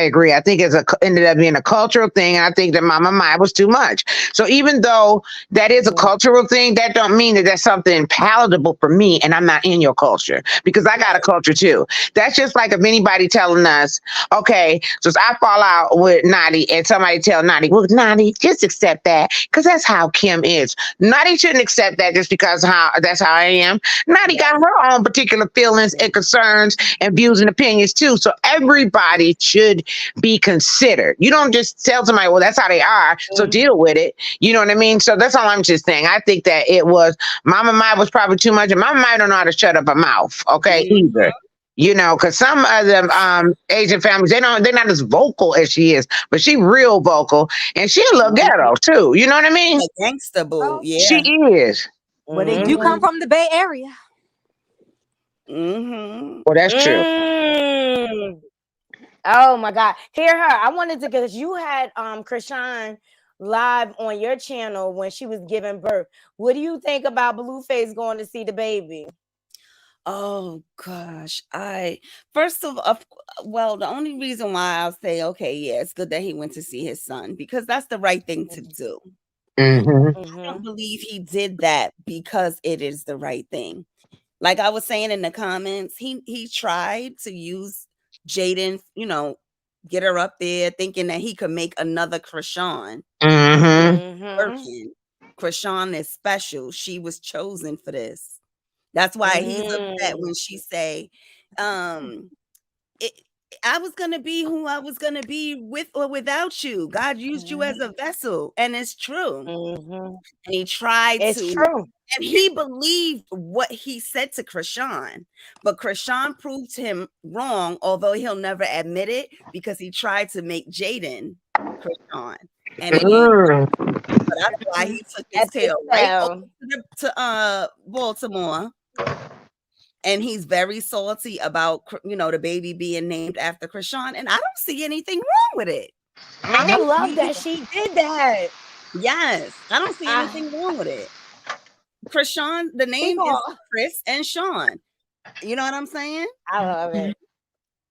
agree. I think ended up being a cultural thing. And I think that Mama Mai was too much. So even though that is a cultural thing, that don't mean that that's something palatable for me. And I'm not in your culture, because I got a culture too. That's just like if anybody telling us, okay, so I fall out with Nadi and somebody tell Nadi, "Well, Nadi, just accept that, because that's how Kim is." Nadi shouldn't accept that just because that's how I am. Nadi got her own particular feelings and concerns and views and opinions too. So everybody should be considered. You don't just tell somebody, "Well, that's how they are, so deal with it." You know what I mean? So that's all I'm just saying. I think that it was Mama Mai was probably too much, and Mama Mai don't know how to shut up her mouth, okay, either. You know, because some of them Asian families, they're not as vocal as she is, but she real vocal, and she a little ghetto too. You know what I mean? Gangsta boo, yeah. She is. But they do come from the Bay Area. Well, that's true. Oh my God. Hear her. I wanted to, because you had Chrisean live on your channel when she was giving birth. What do you think about Blueface going to see the baby? Oh gosh. The only reason why I'll say, okay, yeah, it's good that he went to see his son, because that's the right thing to do. I don't believe he did that because it is the right thing. Like I was saying in the comments, he tried to use Jaden, get her up there, thinking that he could make another Chrisean. Chrisean is special. She was chosen for this. That's why he's upset when she say, I was going to be who I was going to be with or without you. God used you as a vessel. And it's true. And he tried It's true. And he believed what he said to Chrisean. But Chrisean proved him wrong, although he'll never admit it, because he tried to make Jaden Chrisean. And it didn't. So that's why he took his tail right over to Baltimore. And he's very salty about, the baby being named after Chrisean. And I don't see anything wrong with it. I love that she did that. Yes. I don't see anything wrong with it. Chrisean, the name is Chris and Sean. You know what I'm saying? I love it.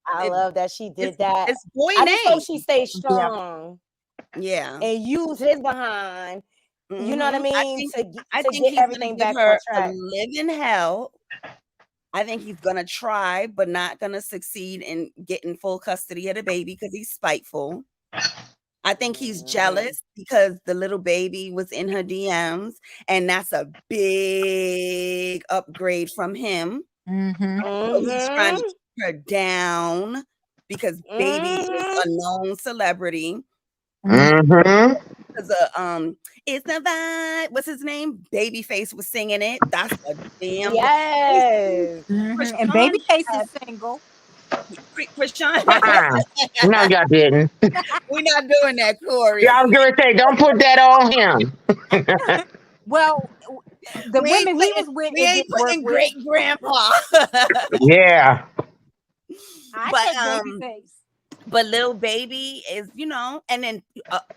I love that she did that. It's boy I name. just hope she stays strong. Yeah. And use his behind. You know what I mean? I think get everything back on track. Live in hell. I think he's gonna try, but not gonna succeed in getting full custody of the baby because he's spiteful. I think he's jealous because the little baby was in her DMs, and that's a big upgrade from him. So he's trying to keep her down because baby is a known celebrity. Because it's the vibe. What's his name? Babyface was singing it. That's a damn And Babyface is single. Chrisean. No, y'all didn't. We're not doing that, Corey. Y'all was gonna say, don't put that on him. Well, the women he was with, we ain't putting great grandpa. Yeah. Babyface. But Lil Baby is, and then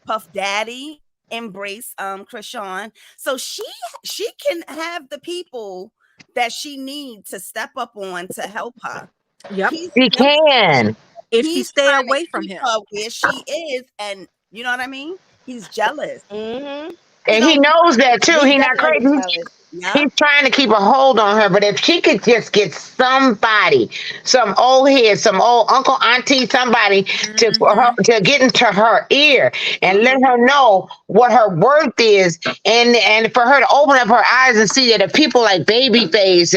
Puff Daddy embrace Chrisean. So she can have the people that she needs to step up on to help her. Yep. She can. If she stay away from him. Her where she is, and you know what I mean? He's jealous. Mm-hmm. And he knows that too. He's not crazy. He's trying to keep a hold on her, but if she could just get somebody, some old head, some old uncle, auntie, somebody to get into her ear and let her know what her worth is, and for her to open up her eyes and see that if people like Babyface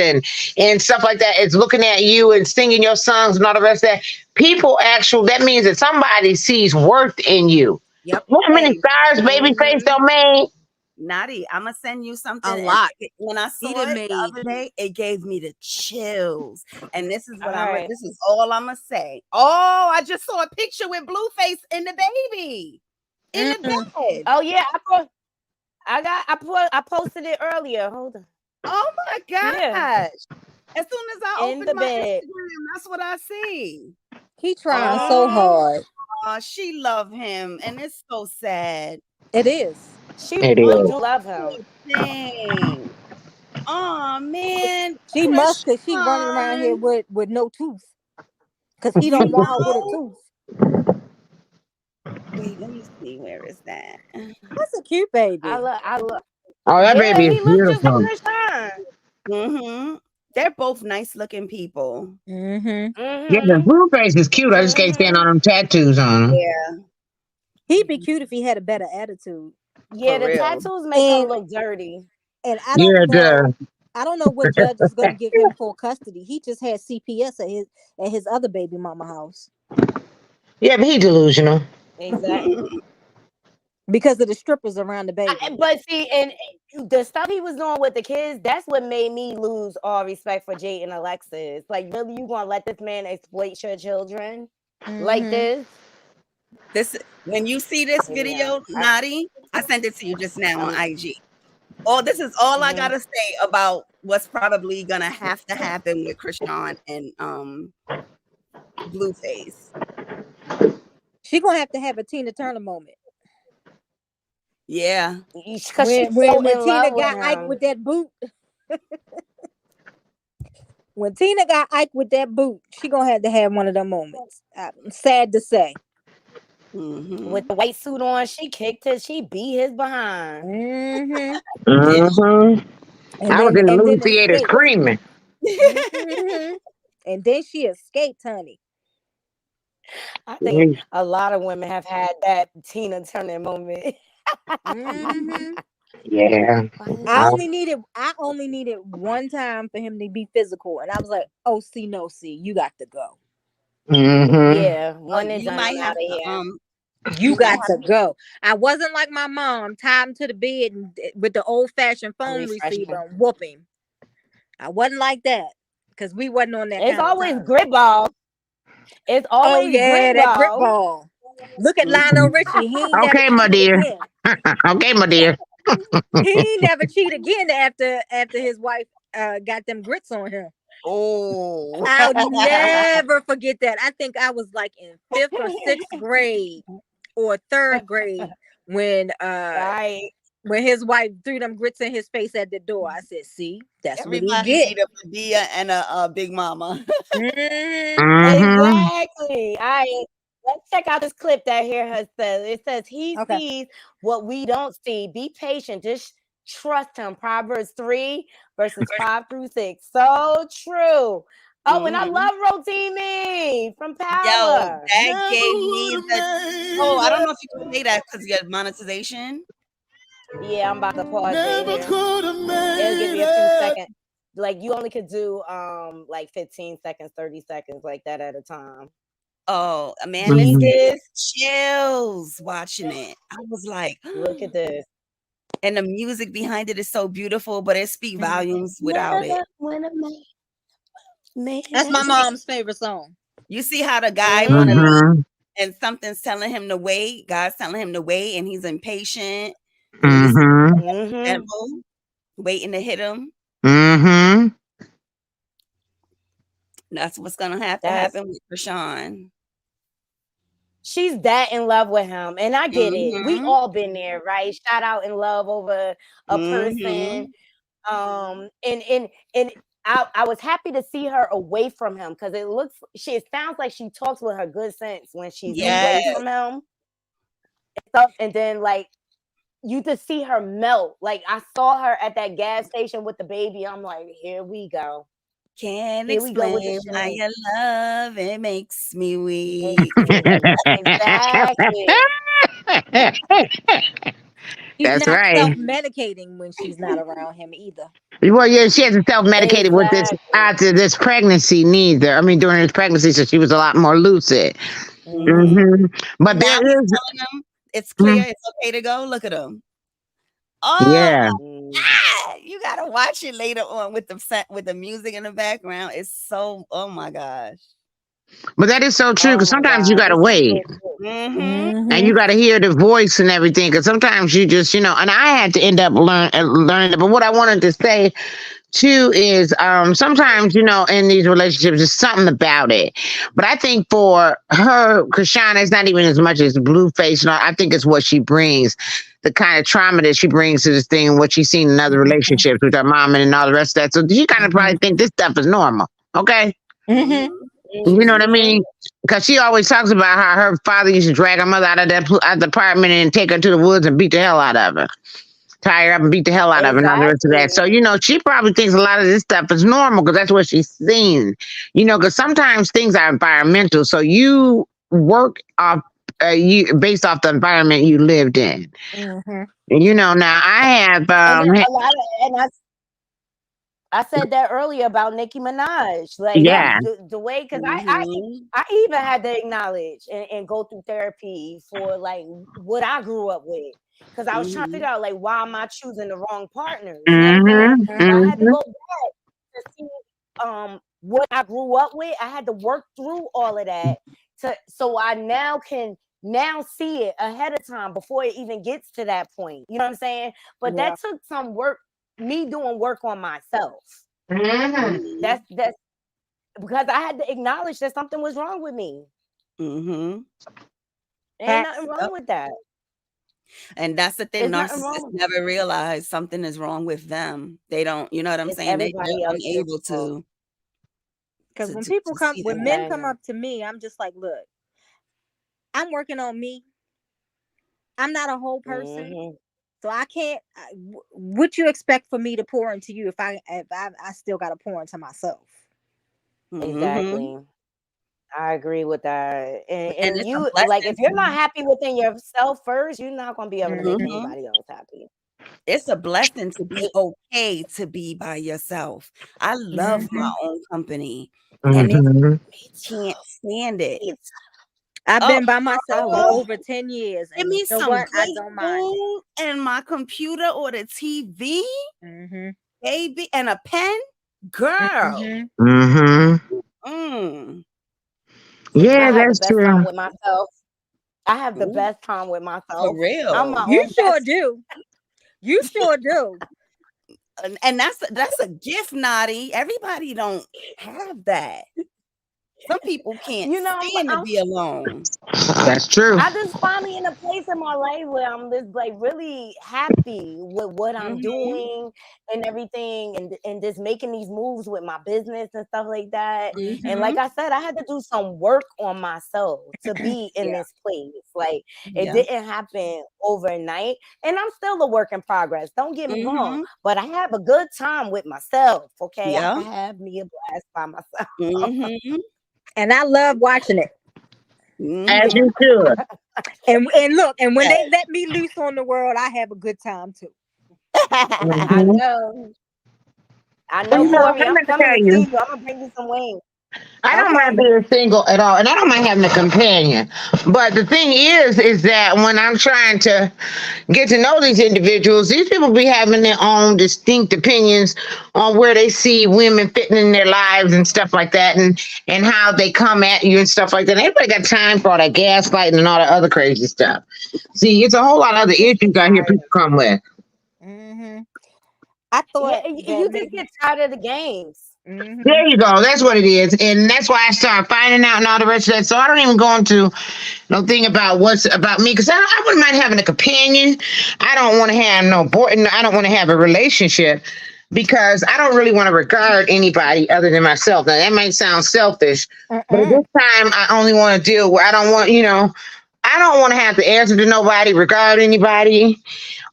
and stuff like that is looking at you and singing your songs and all the rest of that, people that means that somebody sees worth in you. Yep. How many stars Babyface don't make? Naughty, I'm gonna send you something. A lot. When I saw it the other day, it gave me the chills. And this is what this is all I'm gonna say. Oh, I just saw a picture with Blueface and the baby in the bed. Oh yeah, I posted it earlier. Hold on. Oh my gosh. Yeah. As soon as I open my Instagram, that's what I see. He trying so hard. She love him, and it's so sad. It is. She really do love him. Dang. Oh man. She must, cause she running around here with no tooth. Cause he don't want her with a tooth. Wait, let me see. Where is that? That's a cute baby. I love. Oh, that baby is beautiful. They're both nice looking people. Yeah, the Blueface is cute. I just can't stand on them tattoos on him. Yeah. He'd be cute if he had a better attitude. Yeah, the tattoos make him look dirty. And I don't know what judge is going to give him full custody. He just had CPS at his other baby mama house. Yeah, but he delusional. Exactly. Because of the strippers around the baby. But see, and the stuff he was doing with the kids, that's what made me lose all respect for Jade and Alexis. Like, really, you gonna let this man exploit your children like this? When you see this video, Naughty, I sent it to you just now on IG. This is all I gotta say about what's probably gonna have to happen with Chrisean and Blueface. She gonna have a Tina Turner moment. Yeah, because when Tina got Ike with that boot. When Tina got Ike with that boot, she gonna have one of them moments. Sad to say. With the white suit on, she kicked his, she beat his behind. I was in the movie theater screaming. And then she escaped, honey. I think a lot of women have had that Tina Turner moment. Yeah. I only needed one time for him to be physical, and I was like, "Oh, see, no, see, you got to go." Yeah, one is you might have to. You got to go. I wasn't like my mom, tied him to the bed and, with the old-fashioned phone receiver and whoop him. I wasn't like that because we wasn't on that. It's always grip ball. It's always grip ball. Look at Lionel Richie. He ain't okay, my dear. Okay, my dear. He never cheat again after his wife got them grits on him. Oh, I'll never forget that. I think I was like in 5th or 6th grade or 3rd grade when his wife threw them grits in his face at the door. I said, "See, that's everybody what he need a Padilla and a Big Mama." Exactly. Let's check out this clip that here says. It says he sees what we don't see. Be patient. Just trust him. Proverbs 3 verses 5 through 6. So true. Oh, and I love Rotimi from Power. Yo, that gave me the. Oh, I don't know if you can say that because you got monetization. Yeah, I'm about to pause it. It'll give you a few seconds. Like you only could do like 15 seconds, 30 seconds like that at a time. Oh, man, this is chills watching it. I was like, look at this. And the music behind it is so beautiful, but it speaks volumes without it. That's my mom's favorite song. You see how the guy wanna leave and something's telling him to wait. God's telling him to wait, and he's impatient. Waiting to hit him. That's what's gonna have to happen with Chrisean. she's that in love with him, and I get it. We Mm-hmm. all been there, right? Shout out in love over a person. Mm-hmm. And I was happy to see her away from him because it sounds like she talks with her good sense when she's away Yes. from him and stuff. And then like you just see her melt. Like I saw her at that gas station with the baby. I'm like, here we go. Can't Here we go with the explain why shit. your love, it makes me weak. Exactly. She's That's not right. self-medicating when she's not around him either. Well, yeah, she hasn't self-medicated with this Exactly. after this pregnancy neither. I mean, during this pregnancy, so she was a lot more lucid. Mm-hmm. But Now there he's is, telling them it's clear, it's okay to go. Look at him. Oh yeah. my God. You gotta watch it later on with the music in the background. It's so, oh my gosh. But that is so true Oh because my sometimes you God. gotta This is wait. so cool. Mm-hmm. And you got to hear the voice and everything because sometimes you just, and I had to end up learning it. But what I wanted to say too is sometimes, in these relationships, there's something about it. But I think for her, Chrisean, it's not even as much as Blueface. I think it's what she brings, the kind of trauma that she brings to this thing and what she's seen in other relationships with her mom and all the rest of that. So she kind of probably think this stuff is normal. Okay. Mm-hmm. You know what I Mhm. mean? Because she always talks about how her father used to drag her mother out of the apartment and take her to the woods and beat the hell out of her. Tie her up and beat the hell out of her and all the rest of that. So, Exactly. she probably thinks a lot of this stuff is normal because that's what she's seen. Because sometimes things are environmental. So you work off, based off the environment you lived in. Mm-hmm. Now I have, And a lot of and I said that earlier about Nicki Minaj. Like yeah. the way because Mm-hmm. I even had to acknowledge and go through therapy for like what I grew up with. Because I was trying to Mm-hmm. figure out like why am I choosing the wrong partners? You know what I'm saying? Mm-hmm. So I had to Mm-hmm. go back to see what I grew up with. I had to work through all of that so I now can now see it ahead of time before it even gets to that point. You know what I'm saying? But Yeah. that took some work, me doing work on myself. Mm-hmm. That's because I had to acknowledge that something was wrong with me. Mm-hmm. Ain't nothing wrong with that. And that's the thing. There's nothing Narcissists wrong with never realize something is wrong with them. They don't, you know what I'm it's saying? They're everybody else's unable fault. Because to see when that. men come up to me, I'm just like, look, I'm working on me. I'm not a whole person, Mm-hmm. so I can't. What you expect for me to pour into you if I still got to pour into myself? Mm-hmm. Exactly. I agree with that. And And it's a you like blessing if you're not happy within yourself first, you're not gonna be able to make Mm-hmm. anybody else happy. it's a blessing to be It, okay to be by yourself. I love my Mm-hmm. own company, and it's Mm-hmm. can't stand it. it's I've Oh, been by I myself for love oh, over 10 years, give and you me know some what? I good don't mind it. food and my computer or the TV, Mm-hmm. baby, and a pen, girl. Mm-hmm. Mm-hmm. Mm. Yeah, I have the that's best time true. with myself. I have the Ooh, best time with for myself. I'm my real. You own sure best. do. You sure do. And that's a gift, Naughty. Everybody don't have that. Some people can't You know, stand to be alone. That's true. I just finally in a place in my life where I'm just like really happy with what I'm Mm-hmm. doing and everything, and just making these moves with my business and stuff like that. And Mm-hmm. like I said, I had to do some work on myself to be in Yeah. this place. Like it Yeah. didn't happen overnight, and I'm still a work in progress. Don't get me wrong, Mm-hmm. but I have a good time with myself. Okay, Yeah. I have me a blast by myself. Mm-hmm. And I love watching it. As Mm-hmm. you should. And look, and when Yes. they let me loose on the world, I have a good time too. I Mm-hmm. know. I But know, Corey. I'm I'm going to coming tell to you, see you. I'm gonna bring you some wings. I don't mind Okay. being single at all, and I don't mind having a companion. But the thing is that when I'm trying to get to know these individuals, these people be having their own distinct opinions on where they see women fitting in their lives and stuff like that, and how they come at you and stuff like that. Everybody got time for all that gaslighting and all that other crazy stuff. See, it's a whole lot of other You just get issues out here tired. people come with. Mm-hmm. I Yeah, thought and that you just maybe get tired of the games. There you go. That's what it is. And that's why I started finding out and all the rest of that. So I don't even go into no thing about what's about me because I wouldn't mind having a companion. I don't want to have no boy. I don't want to have a relationship because I don't really want to regard anybody other than myself. Now, that might sound selfish, but at this time, I only want to deal where I don't want, I don't want to have to answer to nobody, regard anybody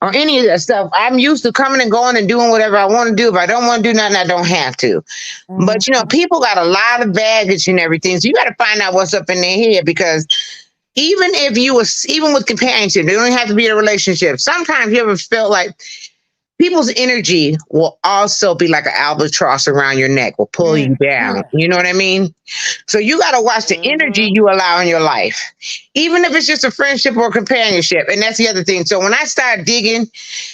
or any of that stuff. I'm used to coming and going and doing whatever I want to do. If I don't want to do nothing, I don't have to. But people got a lot of baggage and everything, so you got to find out what's up in their head because even with companionship, they don't have to be in a relationship. Sometimes you ever felt like people's energy will also be like an albatross around your neck, will pull you down. You know what I mean? So you got to watch the energy you allow in your life, even if it's just a friendship or companionship. And that's the other thing. So when I started digging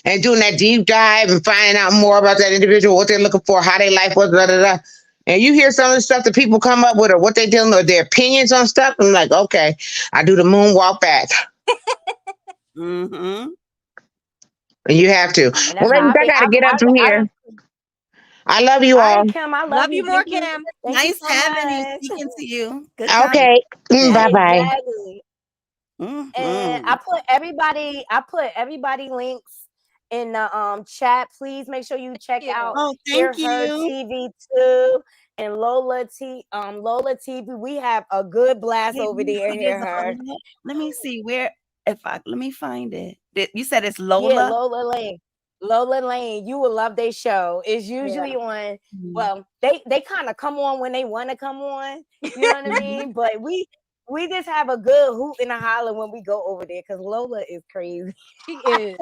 and doing that deep dive and finding out more about that individual, what they're looking for, how their life was, blah, blah, blah, and you hear some of the stuff that people come up with or what they dealing with, their opinions on stuff, I'm like, okay, I do the moonwalk back. You have to. Well, ladies, I got to get up from here. I love you all. Kim, I love you more, Kim. Kim. Nice having you, speaking to you. Good okay. Bye-bye. Exactly. And I put everybody links in the chat. Please make sure you check out Hear Her TV too and Lola TV. We have a good blast over there. Hear Her. Let me see where. Let me find it. You said it's Lola. Yeah, Lola Lane. Lola Lane, you will love their show. It's usually on. Well, they kind of come on when they want to come on. You know what I mean? But we just have a good hoot and a holler when we go over there because Lola is crazy. She is.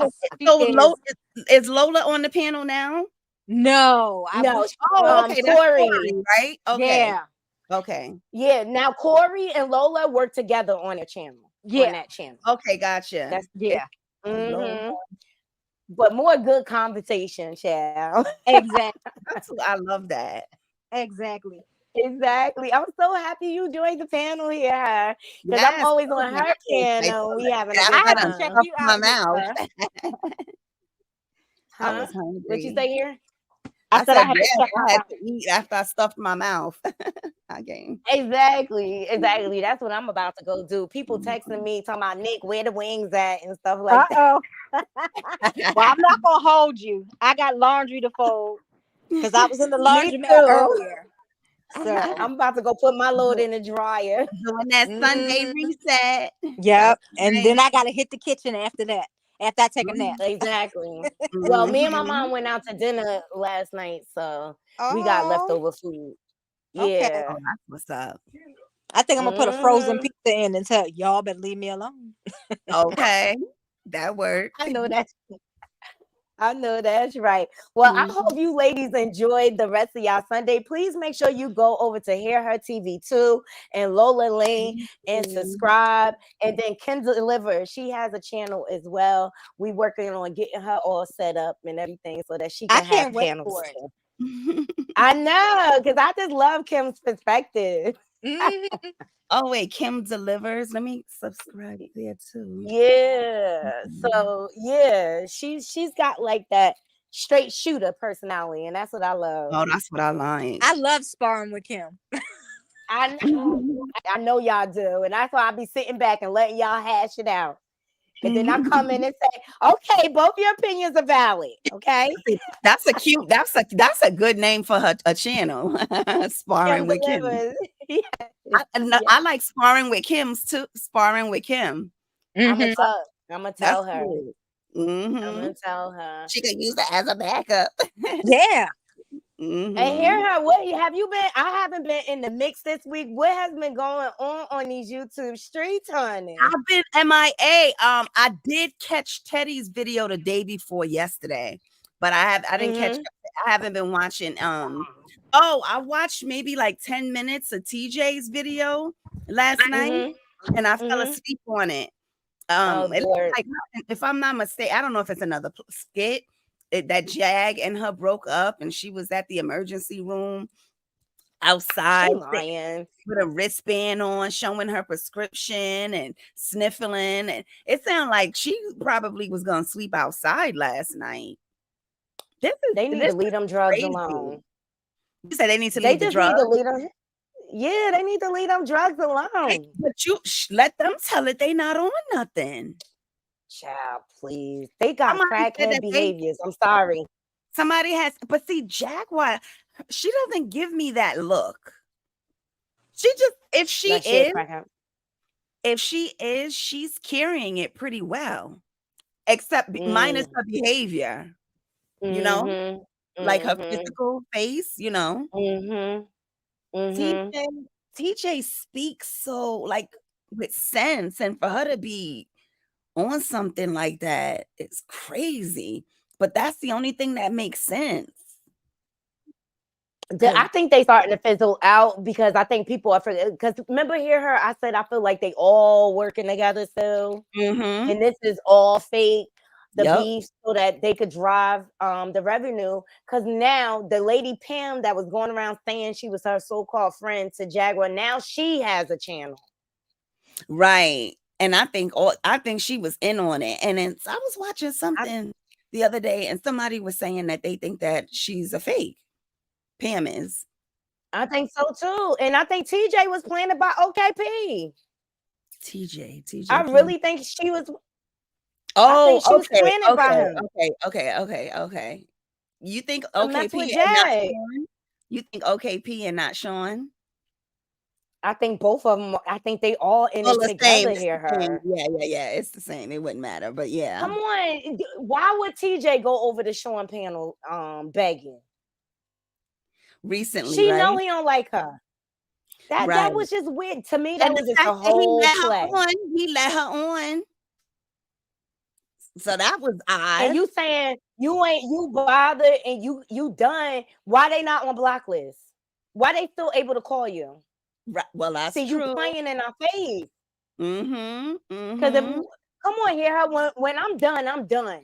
Is Lola on the panel now? No. Okay. Corey, right? Okay. Yeah. Okay. Yeah. Now Corey and Lola work together on a channel. Yeah. On that channel. Okay, gotcha. That's But more good conversation, child. Exactly. I love that. Exactly. I'm so happy you joined the panel here because I'm always on her panel. We having a good I have time. to check you out. My mouth. I was hungry. What you say here? I said I had to eat after I stuffed my mouth. Again. Exactly. That's what I'm about to go do. People texting me talking about Nick, where the wings at and stuff like that. Well, I'm not gonna hold you. I got laundry to fold because I was in the laundromat earlier. So I'm about to go put my load in the dryer. Doing that Sunday reset. Yep. And then I gotta hit the kitchen after that. After I take a nap. Exactly. Well, me and my mom went out to dinner last night, so we got leftover food. Okay. Yeah. Oh, that's what's up. I think I'm gonna put a frozen pizza in and tell y'all better leave me alone. Okay. That works. I know that's right. Well, I hope you ladies enjoyed the rest of y'all Sunday. Please make sure you go over to Hear Her TV too and Lola Lane and subscribe. And then Kim Deliver, she has a channel as well. We working on getting her all set up and everything so that she can have panels. I know, because I just love Kim's perspective. Oh wait, Kim Delivers. Let me subscribe there too. Yeah. So yeah, she's got like that straight shooter personality, and that's what I love. Oh, that's what I like. I love sparring with Kim. I know y'all do, and that's why I be sitting back and letting y'all hash it out. And then I come in and say, okay, both your opinions are valid. Okay. That's a good name for a channel. Sparring with Kim. I like sparring with Kim's too. Sparring with Kim. I'm gonna tell her. I'm gonna tell her. She can use it as a backup. Yeah. And Hear Her, what have you been? I haven't been in the mix this week. What has been going on these YouTube streets, honey? I've been MIA. I did catch Teddy's video the day before yesterday, but I didn't catch. I haven't been watching. I watched maybe like 10 minutes of TJ's video last night, and I fell asleep on it. It like, if I'm not mistaken, I don't know if it's another skit. That Jag and her broke up, and she was at the emergency room outside with a wristband on, showing her prescription and sniffling. And it sounded like she probably was gonna sleep outside last night. They need to leave them drugs alone. You said they need to They leave the just drugs. need to leave them. Yeah, they need to leave them drugs alone. But you let them tell it they not on nothing. Child, please. They got Somebody said crackhead that behaviors. I'm sorry. somebody has, but see, Jaguar, she doesn't give me that look. She just, That shit crackhead. if she is, she's carrying it pretty well, except minus her behavior, you know, like her physical face, you know. TJ speaks so like with sense, and for her to be on something like that, it's crazy. But that's the only thing that makes sense. I think they starting to fizzle out because I think people are because remember her I said I feel like they all working together still. And this is all fake, the beef, so that they could drive the revenue. Because now the lady Pam that was going around saying she was her so-called friend to Jaguar, now she has a channel. Right. And I think she was in on it. And then I was watching something the other day, and somebody was saying that they think that she's a fake. Pam is. I think so too. And I think TJ was playing about OKP. TJ. I really think she was. Oh, I think she was planted by him. Okay. You think OKP with and not Jag. Sean? You think OKP and not Sean? I think both of them. I think they all in it together here. Yeah. It's the same. It wouldn't matter, but yeah. Come on. Why would TJ go over the Sean panel begging? Recently, she right? know he don't like her. That was just weird to me. That was just a whole play. He let her on. So that was odd. And you saying you bothered and you done? Why they not on block list? Why they still able to call you? Right. Well, that's true. You playing in our face. Because if come on here, when I'm done, I'm done.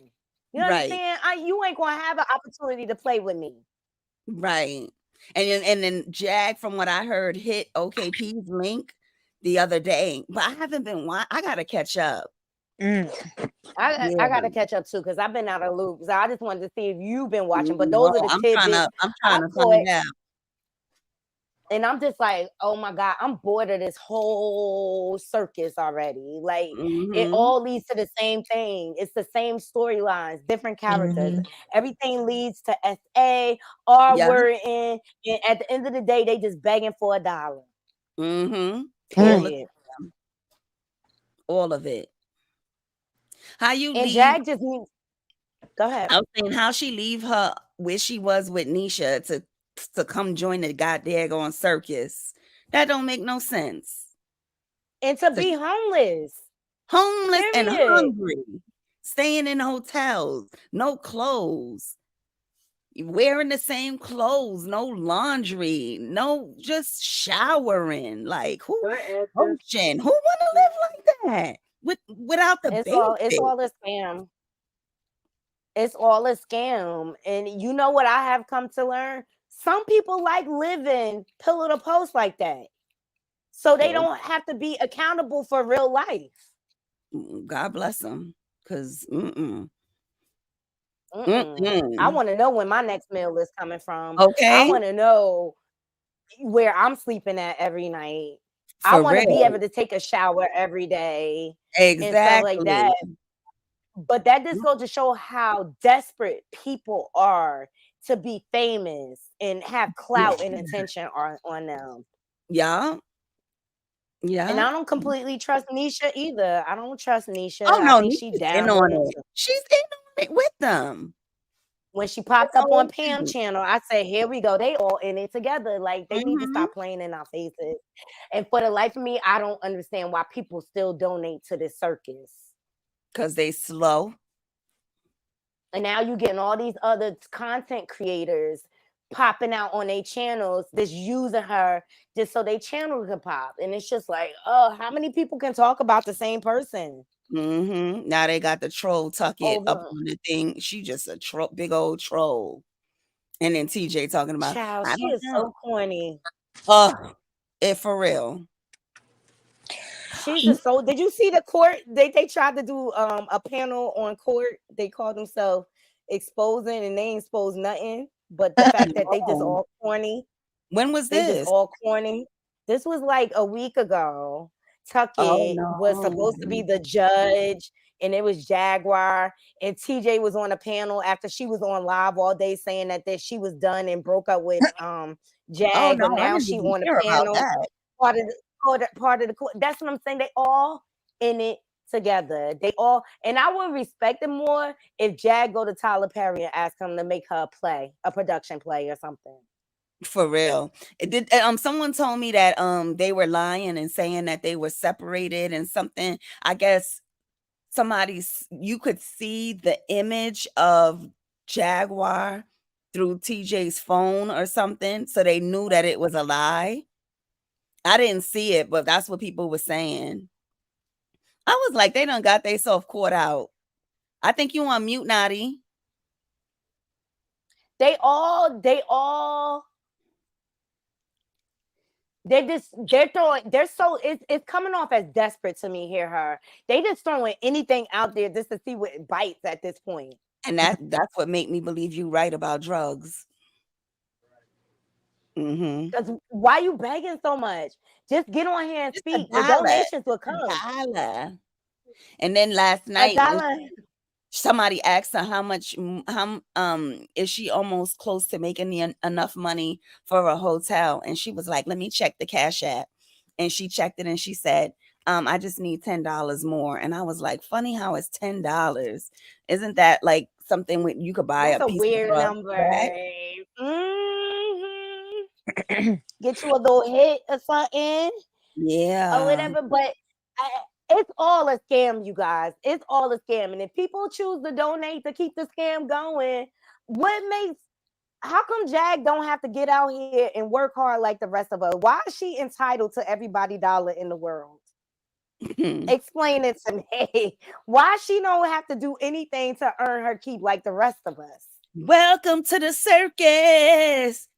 You know what I'm saying? You ain't gonna have an opportunity to play with me. Right. And then Jag, from what I heard, hit OKP's link the other day, but I haven't been. I gotta catch up. I gotta catch up too because I've been out of loop. So I just wanted to see if you've been watching. But those are the tidbits. I'm trying to find out. And I'm just like, oh my God, I'm bored of this whole circus already. Like it all leads to the same thing. It's the same storylines, different characters. Everything leads to SA, word in. And at the end of the day, they just begging for $1. All of it. How you and leave? Jag just means. Go ahead. I was saying how she leave her where she was with Nisha to come join the goddamn circus. That don't make no sense. And to be homeless. Period. And hungry. Staying in hotels. No clothes. Wearing the same clothes. No laundry. No just showering. Like who want to live like that? Without the it's all a scam. It's all a scam. And you know what I have come to learn? Some people like living pillow to post like that. So they don't have to be accountable for real life. God bless them. Because I want to know when my next meal is coming from. Okay. I want to know where I'm sleeping at every night. I want to be able to take a shower every day. Exactly. And stuff like that. But that just goes to show how desperate people are to be famous and have clout and attention on them. Yeah. And I don't completely trust Nisha either. I don't trust Nisha. Oh no, I think she's down on it. She's in on it with them. When she popped up on Pam channel, I said, here we go. They all in it together. Like they need to stop playing in our faces. And for the life of me, I don't understand why people still donate to this circus. Because they slow. And now you're getting all these other content creators popping out on their channels, just using her just so their channel can pop. And it's just like, oh, how many people can talk about the same person? Now they got the troll tuck it up on the thing. She just a big old troll. And then TJ talking about, child, she is so corny. It for real. She's just so. Did you see the court? They tried to do a panel on court. They called themselves exposing, and they ain't exposed nothing. but the fact that they just all corny. When was They just this? all corny. This was like a week ago. Tuckett was supposed to be the judge, and it was Jaguar. And TJ was on a panel after she was on live all day saying that she was done and broke up with Jag, but now she on the panel. Part of the court. That's what I'm saying. They all in it together. They all, and I would respect it more if Jag go to Tyler Perry and ask him to make her a production play or something. For real. It did. Someone told me that they were lying and saying that they were separated and something. I guess you could see the image of Jaguar through TJ's phone or something, so they knew that it was a lie. I didn't see it, but that's what people were saying. I was like, they done got themselves caught out. I think you on mute, Naughty. They're so it's coming off as desperate to me. Hear her. They just throwing anything out there just to see what bites at this point. And that's what made me believe you right about drugs. Because why you begging so much? Just get on here and speak. The donations will come. And then last night, somebody asked her how much. Is she almost close to making enough money for a hotel? And she was like, "Let me check the Cash App." And she checked it, and she said, "I just need $10 more." And I was like, "Funny how it's $10. Isn't that like something you could buy That's a piece weird of number. Get you a little hit or something, or whatever." But it's all a scam, you guys. It's all a scam. And if people choose to donate to keep the scam going, how come Jag don't have to get out here and work hard like the rest of us? Why is she entitled to everybody dollar in the world? Explain it to me. Why she don't have to do anything to earn her keep like the rest of us? Welcome to the circus.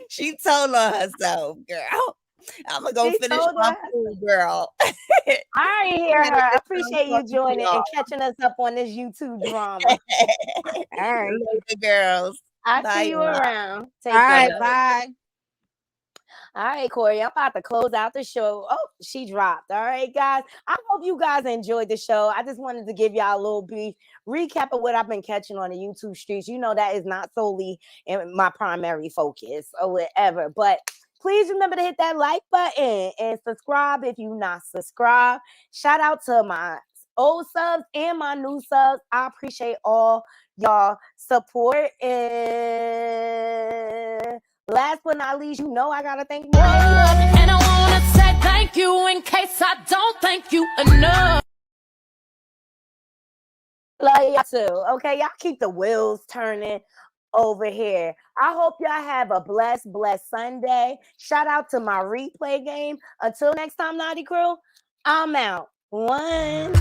She told on herself, girl. I'm gonna go finish my food, girl. I hear her. I appreciate you joining and catching us up on this YouTube drama. All right, later, girls. I'll see you around. All right, bye. All right, Corey, I'm about to close out the show. Oh, she dropped. All right, guys. I hope you guys enjoyed the show. I just wanted to give y'all a little brief recap of what I've been catching on the YouTube streets. You know, that is not solely in my primary focus or whatever, but please remember to hit that like button and subscribe if you're not subscribed. Shout out to my old subs and my new subs. I appreciate all y'all support. And last but not least, I gotta thank you. And I wanna say thank you in case I don't thank you enough. Love y'all too. Okay, y'all keep the wheels turning over here. I hope y'all have a blessed Sunday. Shout out to my replay game. Until next time, Naughty Crew, I'm out. 1